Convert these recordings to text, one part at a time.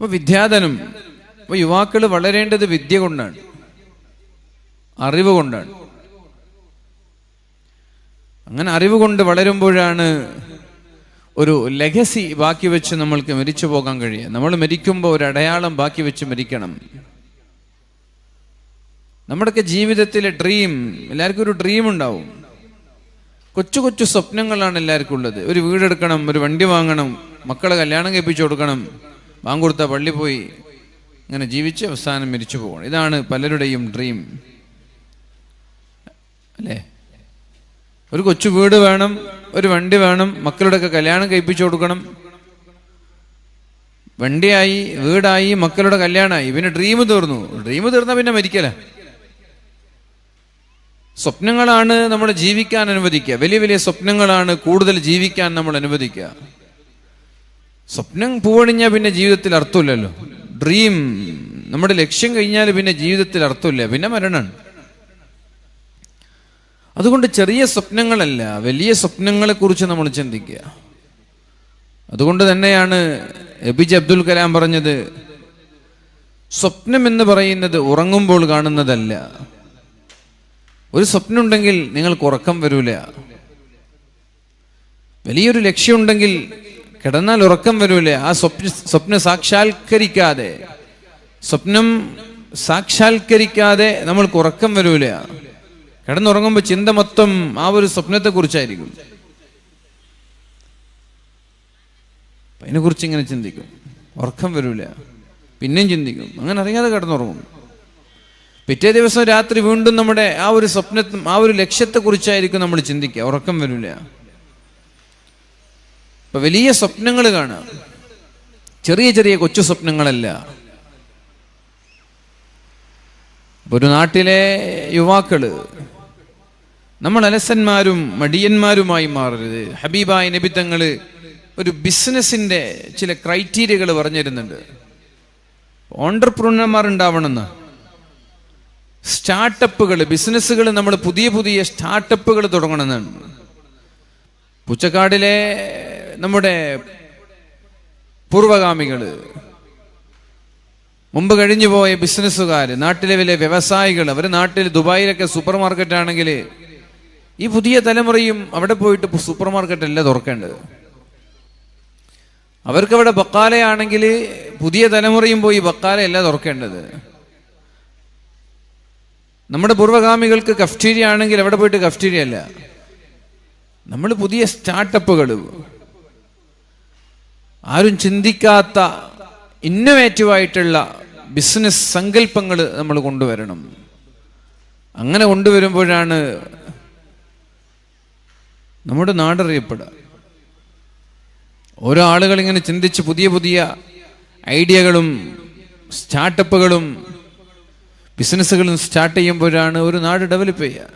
അപ്പോൾ വിദ്യാധനം, അപ്പോൾ യുവാക്കൾ വളരേണ്ടത് വിദ്യ കൊണ്ടാണ്, അറിവ് കൊണ്ടാണ്. അങ്ങനെ അറിവ് കൊണ്ട് വളരുമ്പോഴാണ് ഒരു ലെഗസി ബാക്കി വെച്ച് നമ്മൾക്ക് മരിച്ചു പോകാൻ കഴിയുക. നമ്മൾ മരിക്കുമ്പോൾ ഒരു അടയാളം ബാക്കി വെച്ച് മരിക്കണം. നമ്മുടെയൊക്കെ ജീവിതത്തിലെ ഡ്രീം, എല്ലാവർക്കും ഒരു ഡ്രീം ഉണ്ടാവും. കൊച്ചു കൊച്ചു സ്വപ്നങ്ങളാണ് എല്ലാവർക്കും ഉള്ളത്. ഒരു വീടെടുക്കണം, ഒരു വണ്ടി വാങ്ങണം, മക്കളെ കല്യാണം കഴിപ്പിച്ചു കൊടുക്കണം, ബാങ്ക് കൊടുത്ത പള്ളി പോയി ഇങ്ങനെ ജീവിച്ച് അവസാനം മരിച്ചു പോകണം. ഇതാണ് പലരുടെയും ഡ്രീം അല്ലേ? ഒരു കൊച്ചു വീട് വേണം, ഒരു വണ്ടി വേണം, മക്കളുടെയൊക്കെ കല്യാണം കഴിപ്പിച്ചു കൊടുക്കണം. വണ്ടിയായി, വീടായി, മക്കളുടെ കല്യാണമായി, പിന്നെ ഡ്രീം തീർന്നു. ഡ്രീം തീർന്നാൽ പിന്നെ മരിക്കല. സ്വപ്നങ്ങളാണ് നമ്മൾ ജീവിക്കാൻ അനുവദിക്കുക. വലിയ വലിയ സ്വപ്നങ്ങളാണ് കൂടുതൽ ജീവിക്കാൻ നമ്മൾ അനുവദിക്കുക. സ്വപ്നം പൂവണിഞ്ഞാൽ പിന്നെ ജീവിതത്തിൽ അർത്ഥമില്ലല്ലോ. ഡ്രീം, നമ്മുടെ ലക്ഷ്യം കഴിഞ്ഞാൽ പിന്നെ ജീവിതത്തിൽ അർത്ഥമില്ല, പിന്നെ മരണമാണ്. അതുകൊണ്ട് ചെറിയ സ്വപ്നങ്ങളല്ല, വലിയ സ്വപ്നങ്ങളെ കുറിച്ച് നമ്മൾ ചിന്തിക്കുക. അതുകൊണ്ട് തന്നെയാണ് എപിജെ അബ്ദുൽ കലാം പറഞ്ഞത്, സ്വപ്നം എന്ന് പറയുന്നത് ഉറങ്ങുമ്പോൾ കാണുന്നതല്ല. ഒരു സ്വപ്നം ഉണ്ടെങ്കിൽ നിങ്ങൾക്ക് ഉറക്കം വരൂല. വലിയൊരു ലക്ഷ്യമുണ്ടെങ്കിൽ കിടന്നാൽ ഉറക്കം വരൂല. ആ സ്വപ്നം സാക്ഷാത്കരിക്കാതെ നമ്മൾക്ക് ഉറക്കം വരൂല. കിടന്നുറങ്ങുമ്പോൾ ചിന്ത മൊത്തം ആ ഒരു സ്വപ്നത്തെ കുറിച്ചായിരിക്കും. അതിനെക്കുറിച്ച് ഇങ്ങനെ ചിന്തിക്കും, ഉറക്കം വരൂല, പിന്നെയും ചിന്തിക്കും, അങ്ങനെ അറിയാതെ കിടന്നുറങ്ങും. പിറ്റേ ദിവസം രാത്രി വീണ്ടും നമ്മുടെ ആ ഒരു ആ ഒരു ലക്ഷ്യത്തെ കുറിച്ചായിരിക്കും നമ്മൾ ചിന്തിക്കുക, ഉറക്കം വരില്ല. ഇപ്പൊ വലിയ സ്വപ്നങ്ങൾ കാണാം, ചെറിയ ചെറിയ കൊച്ചു സ്വപ്നങ്ങളല്ല. ഒരു നാട്ടിലെ യുവാക്കള് നമ്മൾ അലസന്മാരും മടിയന്മാരുമായി മാറരുത്. ഹബീബായ നബി തങ്ങള് ഒരു ബിസിനസിന്റെ ചില ക്രൈറ്റീരിയകൾ പറഞ്ഞിരുന്നുണ്ട്. ഓണ്ടർപ്രൂണർമാർ ഉണ്ടാവണമെന്ന്. സ്റ്റാർട്ടപ്പുകൾ, ബിസിനസ്സുകൾ, നമ്മൾ പുതിയ പുതിയ സ്റ്റാർട്ടപ്പുകൾ തുടങ്ങണമെന്നാണ്. പുച്ചക്കാടിലെ നമ്മുടെ പൂർവഗാമികള്, മുമ്പ് കഴിഞ്ഞു പോയ ബിസിനസ്സുകാര്, നാട്ടിലെ വലിയ വ്യവസായികൾ, അവർ നാട്ടിൽ ദുബായിലൊക്കെ സൂപ്പർ മാർക്കറ്റ് ആണെങ്കിൽ ഈ പുതിയ തലമുറയും അവിടെ പോയിട്ട് സൂപ്പർ മാർക്കറ്റ് അല്ല തുറക്കേണ്ടത്. അവർക്കവിടെ ബക്കാലയാണെങ്കിൽ പുതിയ തലമുറയും പോയി ബക്കാലയല്ല തുറക്കേണ്ടത്. നമ്മുടെ പൂർവ്വഗാമികൾക്ക് കഫ്റ്റീരിയ ആണെങ്കിൽ അവിടെ പോയിട്ട് കഫ്റ്റീരിയ അല്ല. നമ്മൾ പുതിയ സ്റ്റാർട്ടപ്പുകൾ, ആരും ചിന്തിക്കാത്ത ഇന്നോവേറ്റീവായിട്ടുള്ള ബിസിനസ് സങ്കല്പങ്ങൾ നമ്മൾ കൊണ്ടുവരണം. അങ്ങനെ കൊണ്ടുവരുമ്പോഴാണ് നമ്മുടെ നാടറിയപ്പെടുക. ഓരോ ആളുകൾ ഇങ്ങനെ ചിന്തിച്ച് പുതിയ പുതിയ ഐഡിയകളും സ്റ്റാർട്ടപ്പുകളും ബിസിനസ്സുകളും സ്റ്റാർട്ട് ചെയ്യുമ്പോഴാണ് ഒരു നാട് ഡെവലപ്പ് ചെയ്യുക.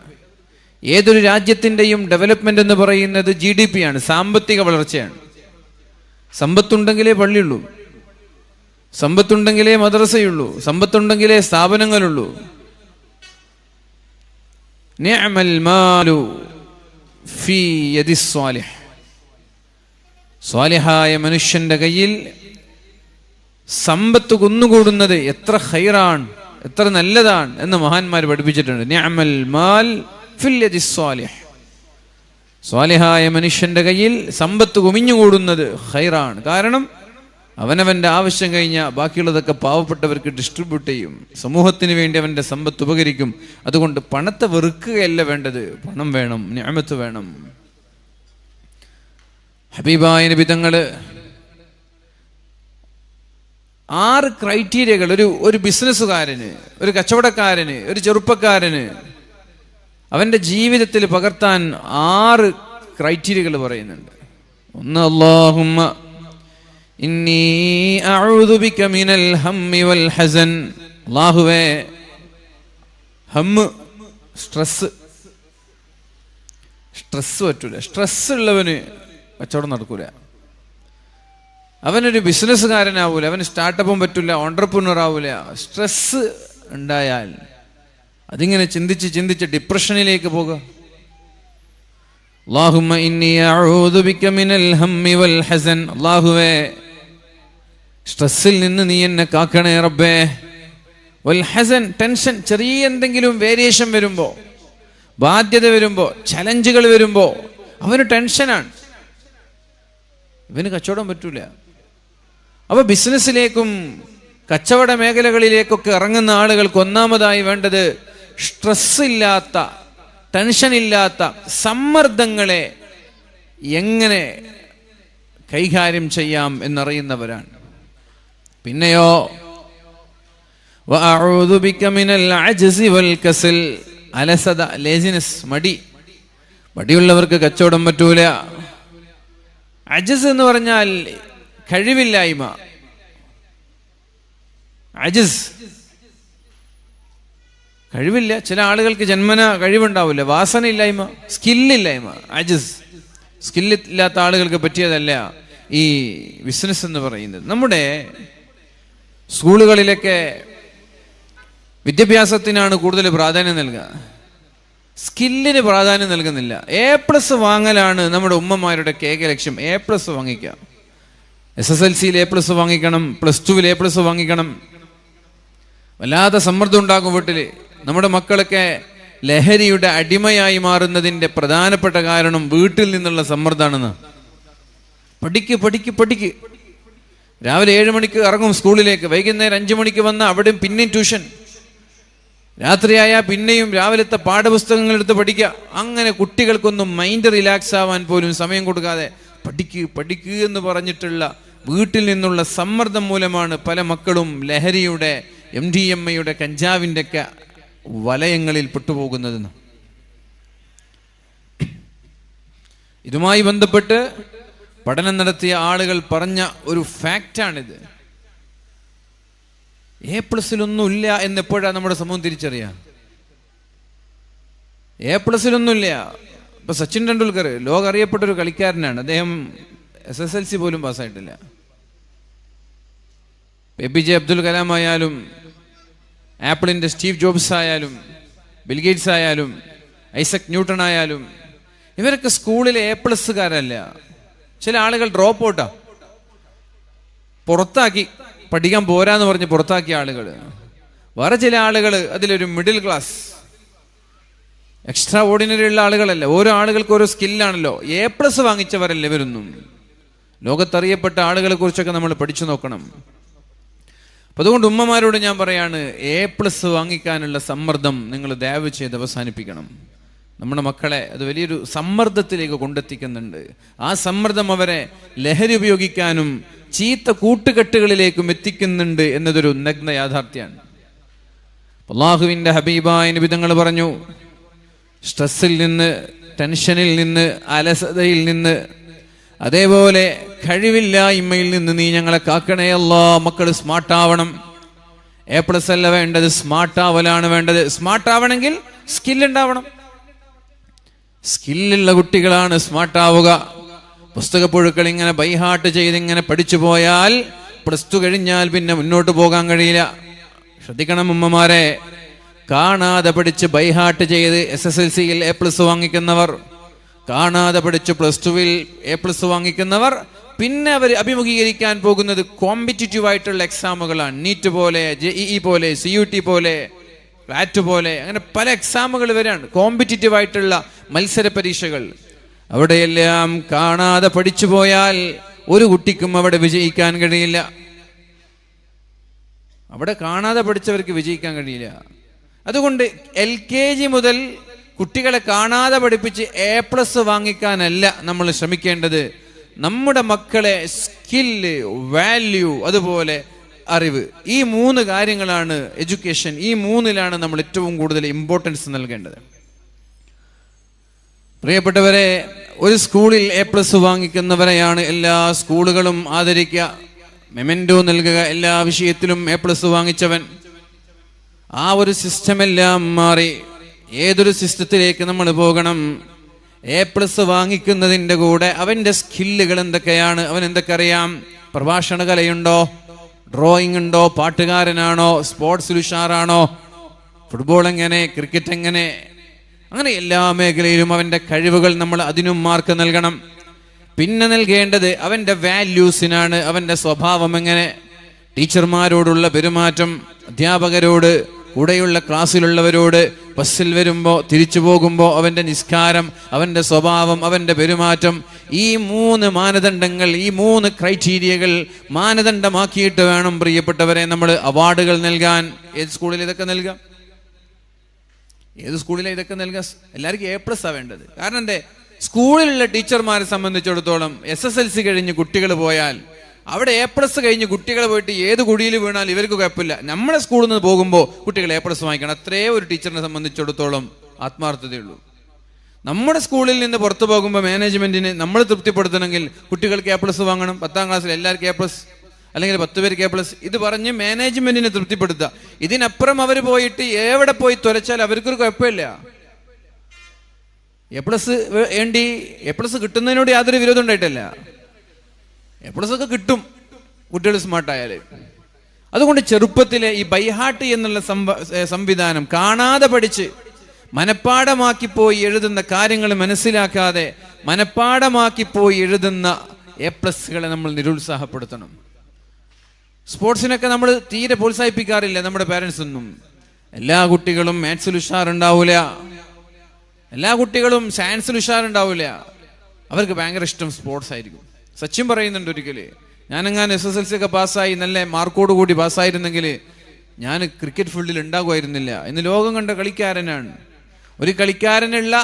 ഏതൊരു രാജ്യത്തിൻ്റെയും ഡെവലപ്മെന്റ് എന്ന് പറയുന്നത് GDP ആണ്, സാമ്പത്തിക വളർച്ചയാണ്. സമ്പത്തുണ്ടെങ്കിലേ പള്ളിയുള്ളൂ, സമ്പത്തുണ്ടെങ്കിലേ മദ്രസയുള്ളൂ, സമ്പത്തുണ്ടെങ്കിലേ സ്ഥാപനങ്ങളുള്ളൂ. നിഅമൽ മാലു ഫീ യദി സ്വാലിഹ്, സ്വാലിഹായ മനുഷ്യന്റെ കയ്യിൽ സമ്പത്ത് കുന്നുകൂടുന്നത് എത്ര ഖൈറാണ്, എത്ര നല്ലതാണ് എന്ന് മഹാന്മാർ പഠിപ്പിച്ചിട്ടുണ്ട്. നിഅമൽ മാൽ ഫിൽ യദി സ്വാലിഹ്, സ്വാലിഹായ മനുഷ്യന്റെ കയ്യിൽ സമ്പത്ത് കുമിഞ്ഞുകൂടുന്നത് ഖൈറാണ്. കാരണം അവനവന്റെ ആവശ്യം കഴിഞ്ഞാൽ ബാക്കിയുള്ളതൊക്കെ പാവപ്പെട്ടവർക്ക് ഡിസ്ട്രിബ്യൂട്ട് ചെയ്യും, സമൂഹത്തിന് വേണ്ടി അവന്റെ സമ്പത്ത് ഉപകരിക്കും. അതുകൊണ്ട് പണത്തെ വെറുക്കുകയല്ല വേണ്ടത്, പണം വേണം, നിഅമത്ത് വേണം. ഹബീബായ നബി തങ്ങള് 6 ക്രൈറ്റീരിയകൾ ഒരു ബിസിനസ്സുകാരന്, ഒരു കച്ചവടക്കാരന്, ഒരു ചെറുപ്പക്കാരന് അവന്റെ ജീവിതത്തിൽ പകർത്താൻ 6 ക്രൈറ്റീരിയകൾ പറയുന്നുണ്ട്. ഒന്ന്, അല്ലാഹുമ്മ ഇന്നി അഊദു ബിക മിനൽ ഹമ്മി വൽ ഹസൻ. അല്ലാഹുവേ, ഹമ്മ്, സ്ട്രെസ് പറ്റൂല. സ്ട്രെസ് ഉള്ളവന് കച്ചവടം നടക്കൂല, അവനൊരു ബിസിനസ്സുകാരനാവൂല, അവന് സ്റ്റാർട്ടപ്പും പറ്റൂല, ഓണ്ടർപ്രൂണർ ആവൂല. സ്ട്രെസ് ഉണ്ടായാൽ അതിങ്ങനെ ചിന്തിച്ച് ചിന്തിച്ച് ഡിപ്രഷനിലേക്ക് പോകുക. അല്ലാഹുമ്മ ഇന്നി അഊദു ബിക മിനൽ ഹമ്മി വൽ ഹസൻ. അല്ലാഹുവേ, സ്ട്രെസ്സിൽ നിന്ന് നീ എന്നെ കാക്കണേ റബ്ബേ. വൽ ഹസൻ, ടെൻഷൻ, ചെറിയ എന്തെങ്കിലും വേരിയേഷൻ വരുമ്പോൾ, ബാധ്യത വരുമ്പോൾ, ചലഞ്ചുകൾ വരുമ്പോൾ അവന് ടെൻഷനാണ്, ഇവന് കച്ചവടം പറ്റൂല. അപ്പൊ ബിസിനസ്സിലേക്കും കച്ചവട മേഖലകളിലേക്കൊക്കെ ഇറങ്ങുന്ന ആളുകൾക്ക് ഒന്നാമതായി വേണ്ടത് സ്ട്രെസ് ഇല്ലാത്ത, ടെൻഷൻ ഇല്ലാത്ത സമ്മർദ്ദങ്ങളെ എങ്ങനെ കൈകാര്യം ചെയ്യാം എന്നറിയുന്നവരാണ്. പിന്നെയോ വഅഊദു ബിക മിനൽ അജ്സി വൽ കസൽ, അലസത, ലേസിനെസ്, മടിയുള്ളവർക്ക് കച്ചവടം പറ്റൂല. അജ്സ് എന്ന് പറഞ്ഞാൽ കഴിവില്ലായ്മ. അജ്സ് കഴിവില്ല. ചില ആളുകൾക്ക് ജന്മന കഴിവുണ്ടാവില്ല, വാസനയില്ലായ്മ, സ്കില്ലില്ലായ്മ. അജ്സ്, സ്കില്ലില്ലാത്ത ആളുകൾക്ക് പറ്റിയതല്ല ഈ ബിസിനസ് എന്ന് പറയുന്നത്. നമ്മുടെ സ്കൂളുകളിലൊക്കെ വിദ്യാഭ്യാസത്തിനാണ് കൂടുതൽ പ്രാധാന്യം നൽകുക, സ്കില്ലിന് പ്രാധാന്യം നൽകുന്നില്ല. A+ വാങ്ങലാണ് നമ്മുടെ ഉമ്മമാരുടെ കേക ലക്ഷ്യം. A+ വാങ്ങിക്കുക, SSLCയിൽ A+ വാങ്ങിക്കണം, +2 A+ വാങ്ങിക്കണം. വല്ലാത്ത സമ്മർദ്ദം ഉണ്ടാകും വീട്ടിൽ. നമ്മുടെ മക്കളൊക്കെ ലഹരിയുടെ അടിമയായി മാറുന്നതിൻ്റെ പ്രധാനപ്പെട്ട കാരണം വീട്ടിൽ നിന്നുള്ള സമ്മർദ്ദമാണെന്ന്. പഠിക്ക്. രാവിലെ 7 മണിക്ക് ഇറങ്ങും സ്കൂളിലേക്ക്, വൈകുന്നേരം 5 മണിക്ക് വന്ന് അവിടെയും പിന്നെയും ട്യൂഷൻ, രാത്രിയായാൽ പിന്നെയും രാവിലത്തെ പാഠപുസ്തകങ്ങൾ എടുത്ത് പഠിക്കുക. അങ്ങനെ കുട്ടികൾക്കൊന്നും മൈൻഡ് റിലാക്സ് ആവാൻ പോലും സമയം കൊടുക്കാതെ പഠിക്ക് എന്ന് പറഞ്ഞിട്ടുള്ള വീട്ടിൽ നിന്നുള്ള സമ്മർദ്ദം മൂലമാണ് പല മക്കളും ലഹരിയുടെ, MDMA, കഞ്ചാവിൻ്റെ ഒക്കെ വലയങ്ങളിൽ പെട്ടുപോകുന്നതെന്ന്. ഇതുമായി ബന്ധപ്പെട്ട് പഠനം നടത്തിയ ആളുകൾ പറഞ്ഞ ഒരു ഫാക്റ്റാണിത്. A+ലൊന്നുമില്ല എന്നെപ്പോഴാണ് നമ്മുടെ സമൂഹം തിരിച്ചറിയാം. A+ലൊന്നുമില്ല. ഇപ്പൊ സച്ചിൻ ടെണ്ടുൽക്കർ ലോക അറിയപ്പെട്ട ഒരു കളിക്കാരനാണ്. അദ്ദേഹം SSLC പോലും പാസ്സായിട്ടില്ല. APJ അബ്ദുൽ കലാം ആയാലും, ആപ്പിളിന്റെ സ്റ്റീവ് ജോബ്സ് ആയാലും, ബിൽഗേറ്റ്സ് ആയാലും, ഐസക് ന്യൂട്ടൺ ആയാലും, ഇവരൊക്കെ സ്കൂളിലെ A+കാരല്ല. ചില ആളുകൾ ഡ്രോപ്പ് ഔട്ടാ, പുറത്താക്കി, പഠിക്കാൻ പോരാന്ന് പറഞ്ഞ് പുറത്താക്കിയ ആളുകൾ. വേറെ ചില ആളുകൾ അതിലൊരു മിഡിൽ ക്ലാസ്, എക്സ്ട്രാ ഓർഡിനറി ഉള്ള ആളുകളല്ല. ഓരോ ആളുകൾക്ക് ഓരോ സ്കില്ലാണല്ലോ. A+ വാങ്ങിച്ചവരല്ല ഇവരൊന്നും. ലോകത്തറിയപ്പെട്ട ആളുകളെ കുറിച്ചൊക്കെ നമ്മൾ പഠിച്ചു നോക്കണം. അപ്പം അതുകൊണ്ട് ഉമ്മമാരോട് ഞാൻ പറയാണ്, A+ വാങ്ങിക്കാനുള്ള സമ്മർദ്ദം നിങ്ങൾ ദയവ് ചെയ്ത് അവസാനിപ്പിക്കണം. നമ്മുടെ മക്കളെ അത് വലിയൊരു സമ്മർദ്ദത്തിലേക്ക് കൊണ്ടെത്തിക്കുന്നുണ്ട്. ആ സമ്മർദ്ദം അവരെ ലഹരി ഉപയോഗിക്കാനും ചീത്ത കൂട്ടുകെട്ടുകളിലേക്കും എത്തിക്കുന്നുണ്ട് എന്നതൊരു നഗ്ന യാഥാർത്ഥ്യമാണ്. അല്ലാഹുവിൻ്റെ ഹബീബായ നബി തങ്ങൾ പറഞ്ഞു, സ്ട്രെസ്സിൽ നിന്ന്, ടെൻഷനിൽ നിന്ന്, അലസതയിൽ നിന്ന്, അതേപോലെ കഴിവില്ലായ്മയിൽ നിന്ന് നീ ഞങ്ങളെ കാക്കണേ അല്ലാ. മക്കൾ സ്മാർട്ടാവണം. A+ അല്ല വേണ്ടത്, സ്മാർട്ടാവലാണ് വേണ്ടത്. സ്മാർട്ടാവണമെങ്കിൽ സ്കില്ലുണ്ടാവണം. സ്കില്ലുള്ള കുട്ടികളാണ് സ്മാർട്ടാവുക. പുസ്തകപ്പുഴുക്കൾ ഇങ്ങനെ ബൈഹാർട്ട് ചെയ്ത് ഇങ്ങനെ പഠിച്ചു പോയാൽ +2 കഴിഞ്ഞാൽ പിന്നെ മുന്നോട്ട് പോകാൻ കഴിയില്ല. ശ്രദ്ധിക്കണം ഉമ്മമാരെ, കാണാതെ പഠിച്ച് ബൈഹാർട്ട് ചെയ്ത് SSLCയിൽ A+ വാങ്ങിക്കുന്നവർ, കാണാതെ പഠിച്ച് +2 A+ വാങ്ങിക്കുന്നവർ, പിന്നെ അവർ അഭിമുഖീകരിക്കാൻ പോകുന്നത് കോമ്പറ്റിറ്റീവ് ആയിട്ടുള്ള എക്സാമുകളാണ്. നീറ്റ് പോലെ, JEE പോലെ, CUT പോലെ, വാറ്റ് പോലെ, അങ്ങനെ പല എക്സാമുകൾ വരെയാണ്, കോമ്പറ്റിറ്റീവ് ആയിട്ടുള്ള മത്സര പരീക്ഷകൾ. അവിടെയെല്ലാം കാണാതെ പഠിച്ചു പോയാൽ ഒരു കുട്ടിക്കും അവിടെ വിജയിക്കാൻ കഴിയില്ല. അവിടെ കാണാതെ പഠിച്ചവർക്ക് വിജയിക്കാൻ കഴിയില്ല. അതുകൊണ്ട് LKG മുതൽ കുട്ടികളെ കാണാതെ പഠിപ്പിച്ച് A+ വാങ്ങിക്കാനല്ല നമ്മൾ ശ്രമിക്കേണ്ടത്. നമ്മുടെ മക്കളെ സ്കില്ല്, വാല്യൂ, അതുപോലെ അറിവ്, ഈ 3 കാര്യങ്ങളാണ് എഡ്യൂക്കേഷൻ. ഈ 3ലാണ് നമ്മൾ ഏറ്റവും കൂടുതൽ ഇമ്പോർട്ടൻസ് നൽകേണ്ടത്. പ്രിയപ്പെട്ടവരെ, ഒരു സ്കൂളിൽ A+ വാങ്ങിക്കുന്നവരെയാണ് എല്ലാ സ്കൂളുകളും ആദരിക്കുക, മെമെന്റോ നൽകുക. എല്ലാ വിഷയത്തിലും A+ വാങ്ങിച്ചവൻ. ആ ഒരു സിസ്റ്റമെല്ലാം മാറി ഏതൊരു സിസ്റ്റത്തിലേക്ക് നമ്മൾ പോകണം? A+ വാങ്ങിക്കുന്നതിൻ്റെ കൂടെ അവൻ്റെ സ്കില്ലുകൾ എന്തൊക്കെയാണ്, അവൻ എന്തൊക്കെ അറിയാം? പ്രഭാഷണ കലയുണ്ടോ, ഡ്രോയിങ് ഉണ്ടോ, പാട്ടുകാരനാണോ, സ്പോർട്സിൽ ഉഷാറാണോ, ഫുട്ബോൾ എങ്ങനെ, ക്രിക്കറ്റ് എങ്ങനെ, അങ്ങനെ എല്ലാ മേഖലയിലും അവൻ്റെ കഴിവുകൾ നമ്മൾ അതിനും മാർക്ക് നൽകണം. പിന്നെ നൽകേണ്ടത് അവൻ്റെ വാല്യൂസിനാണ്. അവൻ്റെ സ്വഭാവം എങ്ങനെ, ടീച്ചർമാരോടുള്ള പെരുമാറ്റം, അധ്യാപകരോട്, കൂടെയുള്ള ക്ലാസ്സിലുള്ളവരോട്, ബസ്സിൽ വരുമ്പോൾ, തിരിച്ചു പോകുമ്പോൾ അവൻ്റെ നിസ്കാരം, അവൻ്റെ സ്വഭാവം, അവൻ്റെ പെരുമാറ്റം, ഈ 3 മാനദണ്ഡങ്ങൾ, ഈ 3 ക്രൈറ്റീരിയകൾ മാനദണ്ഡമാക്കിയിട്ട് വേണം പ്രിയപ്പെട്ടവരെ നമ്മൾ അവാർഡുകൾ നൽകാൻ. ഏത് സ്കൂളിൽ ഇതൊക്കെ നൽകാം? ഏത് സ്കൂളിലാണ് ഇതൊക്കെ നൽകുക? എല്ലാവർക്കും A+ വേണ്ടത്. കാരണം എന്തേ? സ്കൂളിലുള്ള ടീച്ചർമാരെ സംബന്ധിച്ചിടത്തോളം SSLC കഴിഞ്ഞ് കുട്ടികൾ പോയാൽ അവിടെ A+ കഴിഞ്ഞ് കുട്ടികൾ പോയിട്ട് ഏത് കുടിയിൽ വീണാൽ ഇവർക്ക് കുഴപ്പമില്ല. നമ്മുടെ സ്കൂളിൽ നിന്ന് പോകുമ്പോൾ കുട്ടികൾ A+ വാങ്ങിക്കണം. അത്രേ ഒരു ടീച്ചറിനെ സംബന്ധിച്ചിടത്തോളം ആത്മാർത്ഥതയുള്ളൂ. നമ്മുടെ സ്കൂളിൽ നിന്ന് പുറത്തു പോകുമ്പോൾ മാനേജ്മെന്റിന് നമ്മൾ തൃപ്തിപ്പെടുത്തണമെങ്കിൽ കുട്ടികൾക്ക് A+ വാങ്ങണം. 10ാം ക്ലാസ്സിൽ എല്ലാവർക്കും A+, അല്ലെങ്കിൽ 10 പേർക്ക് A+. ഇത് പറഞ്ഞ് മാനേജ്മെന്റിനെ തൃപ്തിപ്പെടുത്തുക. ഇതിനപ്പുറം അവർ പോയിട്ട് എവിടെ പോയി തുലച്ചാൽ അവർക്കൊരു കുഴപ്പമില്ല. A+ കിട്ടുന്നതിനോട് യാതൊരു വിരോധം ഉണ്ടായിട്ടല്ല. A+ ഒക്കെ കിട്ടും കുട്ടികൾ സ്മാർട്ടായാല്. അതുകൊണ്ട് ചെറുപ്പത്തിലെ ഈ ബൈഹാർട്ട് എന്നുള്ള സംവിധാനം കാണാതെ പഠിച്ച് മനപ്പാടമാക്കിപ്പോയി എഴുതുന്ന കാര്യങ്ങൾ മനസ്സിലാക്കാതെ മനപ്പാടമാക്കിപ്പോയി എഴുതുന്ന A+കളെ നമ്മൾ നിരുത്സാഹപ്പെടുത്തണം. സ്പോർട്സിനൊക്കെ നമ്മൾ തീരെ പ്രോത്സാഹിപ്പിക്കാറില്ല നമ്മുടെ പാരൻസ് ഒന്നും. എല്ലാ കുട്ടികളും മാത്സിൽ ഉഷാറുണ്ടാവില്ല, എല്ലാ കുട്ടികളും സയൻസിൽ ഉഷാറുണ്ടാവില്ല. അവർക്ക് ഭയങ്കര ഇഷ്ടം സ്പോർട്സ് ആയിരിക്കും. സച്ചിൻ പറയുന്നുണ്ട് ഒരിക്കൽ, ഞാനെങ്ങാൻ SSLC ഒക്കെ പാസ്സായി നല്ല മാർക്കോട് കൂടി പാസ്സായിരുന്നെങ്കിൽ ഞാൻ ക്രിക്കറ്റ് ഫീൽഡിൽ ഉണ്ടാകുമായിരുന്നില്ല. ഇന്ന് ലോകം കണ്ട കളിക്കാരനാണ്. ഒരു കളിക്കാരനുള്ള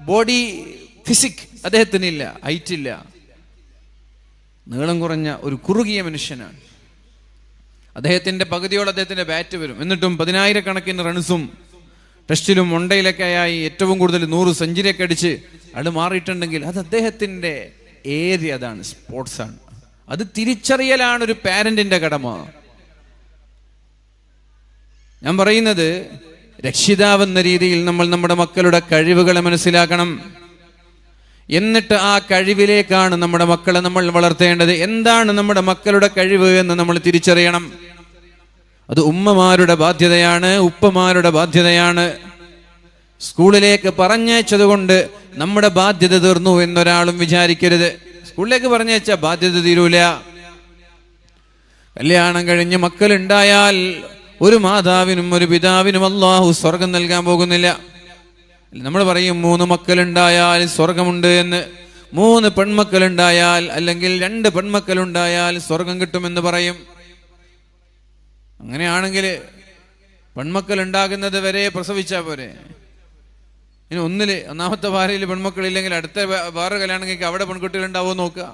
ബോഡി ഫിസിക് അദ്ദേഹത്തിനില്ല, ഹൈറ്റില്ല, നീളം കുറഞ്ഞ ഒരു കുറുകിയ മനുഷ്യനാണ്. അദ്ദേഹത്തിന്റെ പകുതിയോളം അദ്ദേഹത്തിന്റെ ബാറ്റ് വരും. എന്നിട്ടും 10,000 റൺസും ടെസ്റ്റിലും വൺഡേയിലൊക്കെ ആയി ഏറ്റവും കൂടുതൽ 100 സെഞ്ചുറിയൊക്കെ അടിച്ച് അത് മാറിയിട്ടുണ്ടെങ്കിൽ അത് അദ്ദേഹത്തിന്റെ ഏരിയ, അതാണ് സ്പോർട്സ് ആണ്. അത് തിരിച്ചറിയലാണ് ഒരു പാരന്റിന്റെ കടമ. ഞാൻ പറയുന്നത്, രക്ഷിതാവെന്ന രീതിയിൽ നമ്മൾ നമ്മുടെ മക്കളുടെ കഴിവുകളെ മനസ്സിലാക്കണം. എന്നിട്ട് ആ കഴിവിലേക്കാണ് നമ്മുടെ മക്കളെ നമ്മൾ വളർത്തേണ്ടത്. എന്താണ് നമ്മുടെ മക്കളുടെ കഴിവ് എന്ന് നമ്മൾ തിരിച്ചറിയണം. അത് ഉമ്മമാരുടെ ബാധ്യതയാണ്, ഉപ്പമാരുടെ ബാധ്യതയാണ്. സ്കൂളിലേക്ക് പറഞ്ഞയച്ചത് കൊണ്ട് നമ്മുടെ ബാധ്യത തീർന്നു എന്നൊരാളും വിചാരിക്കരുത്. സ്കൂളിലേക്ക് പറഞ്ഞയച്ച ബാധ്യത തീരൂല. കല്യാണം കഴിഞ്ഞ് മക്കളുണ്ടായാൽ ഒരു മാതാവിനും ഒരു പിതാവിനും അല്ലാഹു സ്വർഗം നൽകാൻ പോകുന്നില്ല. നമ്മൾ പറയും 3 മക്കളുണ്ടായാൽ സ്വർഗമുണ്ട് എന്ന്. 3 പെൺമക്കളുണ്ടായാൽ അല്ലെങ്കിൽ 2 പെൺമക്കളുണ്ടായാൽ സ്വർഗം കിട്ടുമെന്ന് പറയും. അങ്ങനെയാണെങ്കിൽ പെൺമക്കൾ ഉണ്ടാകുന്നത് വരെ പ്രസവിച്ചാൽ പോരെ? ഇനി ഒന്നാമത്തെ ഭാര്യയിൽ പെൺമക്കളില്ലെങ്കിൽ അടുത്ത വേറെ കല്യാണം കഴിക്കുക, അവിടെ പെൺകുട്ടികൾ ഉണ്ടാവുമോ നോക്കുക.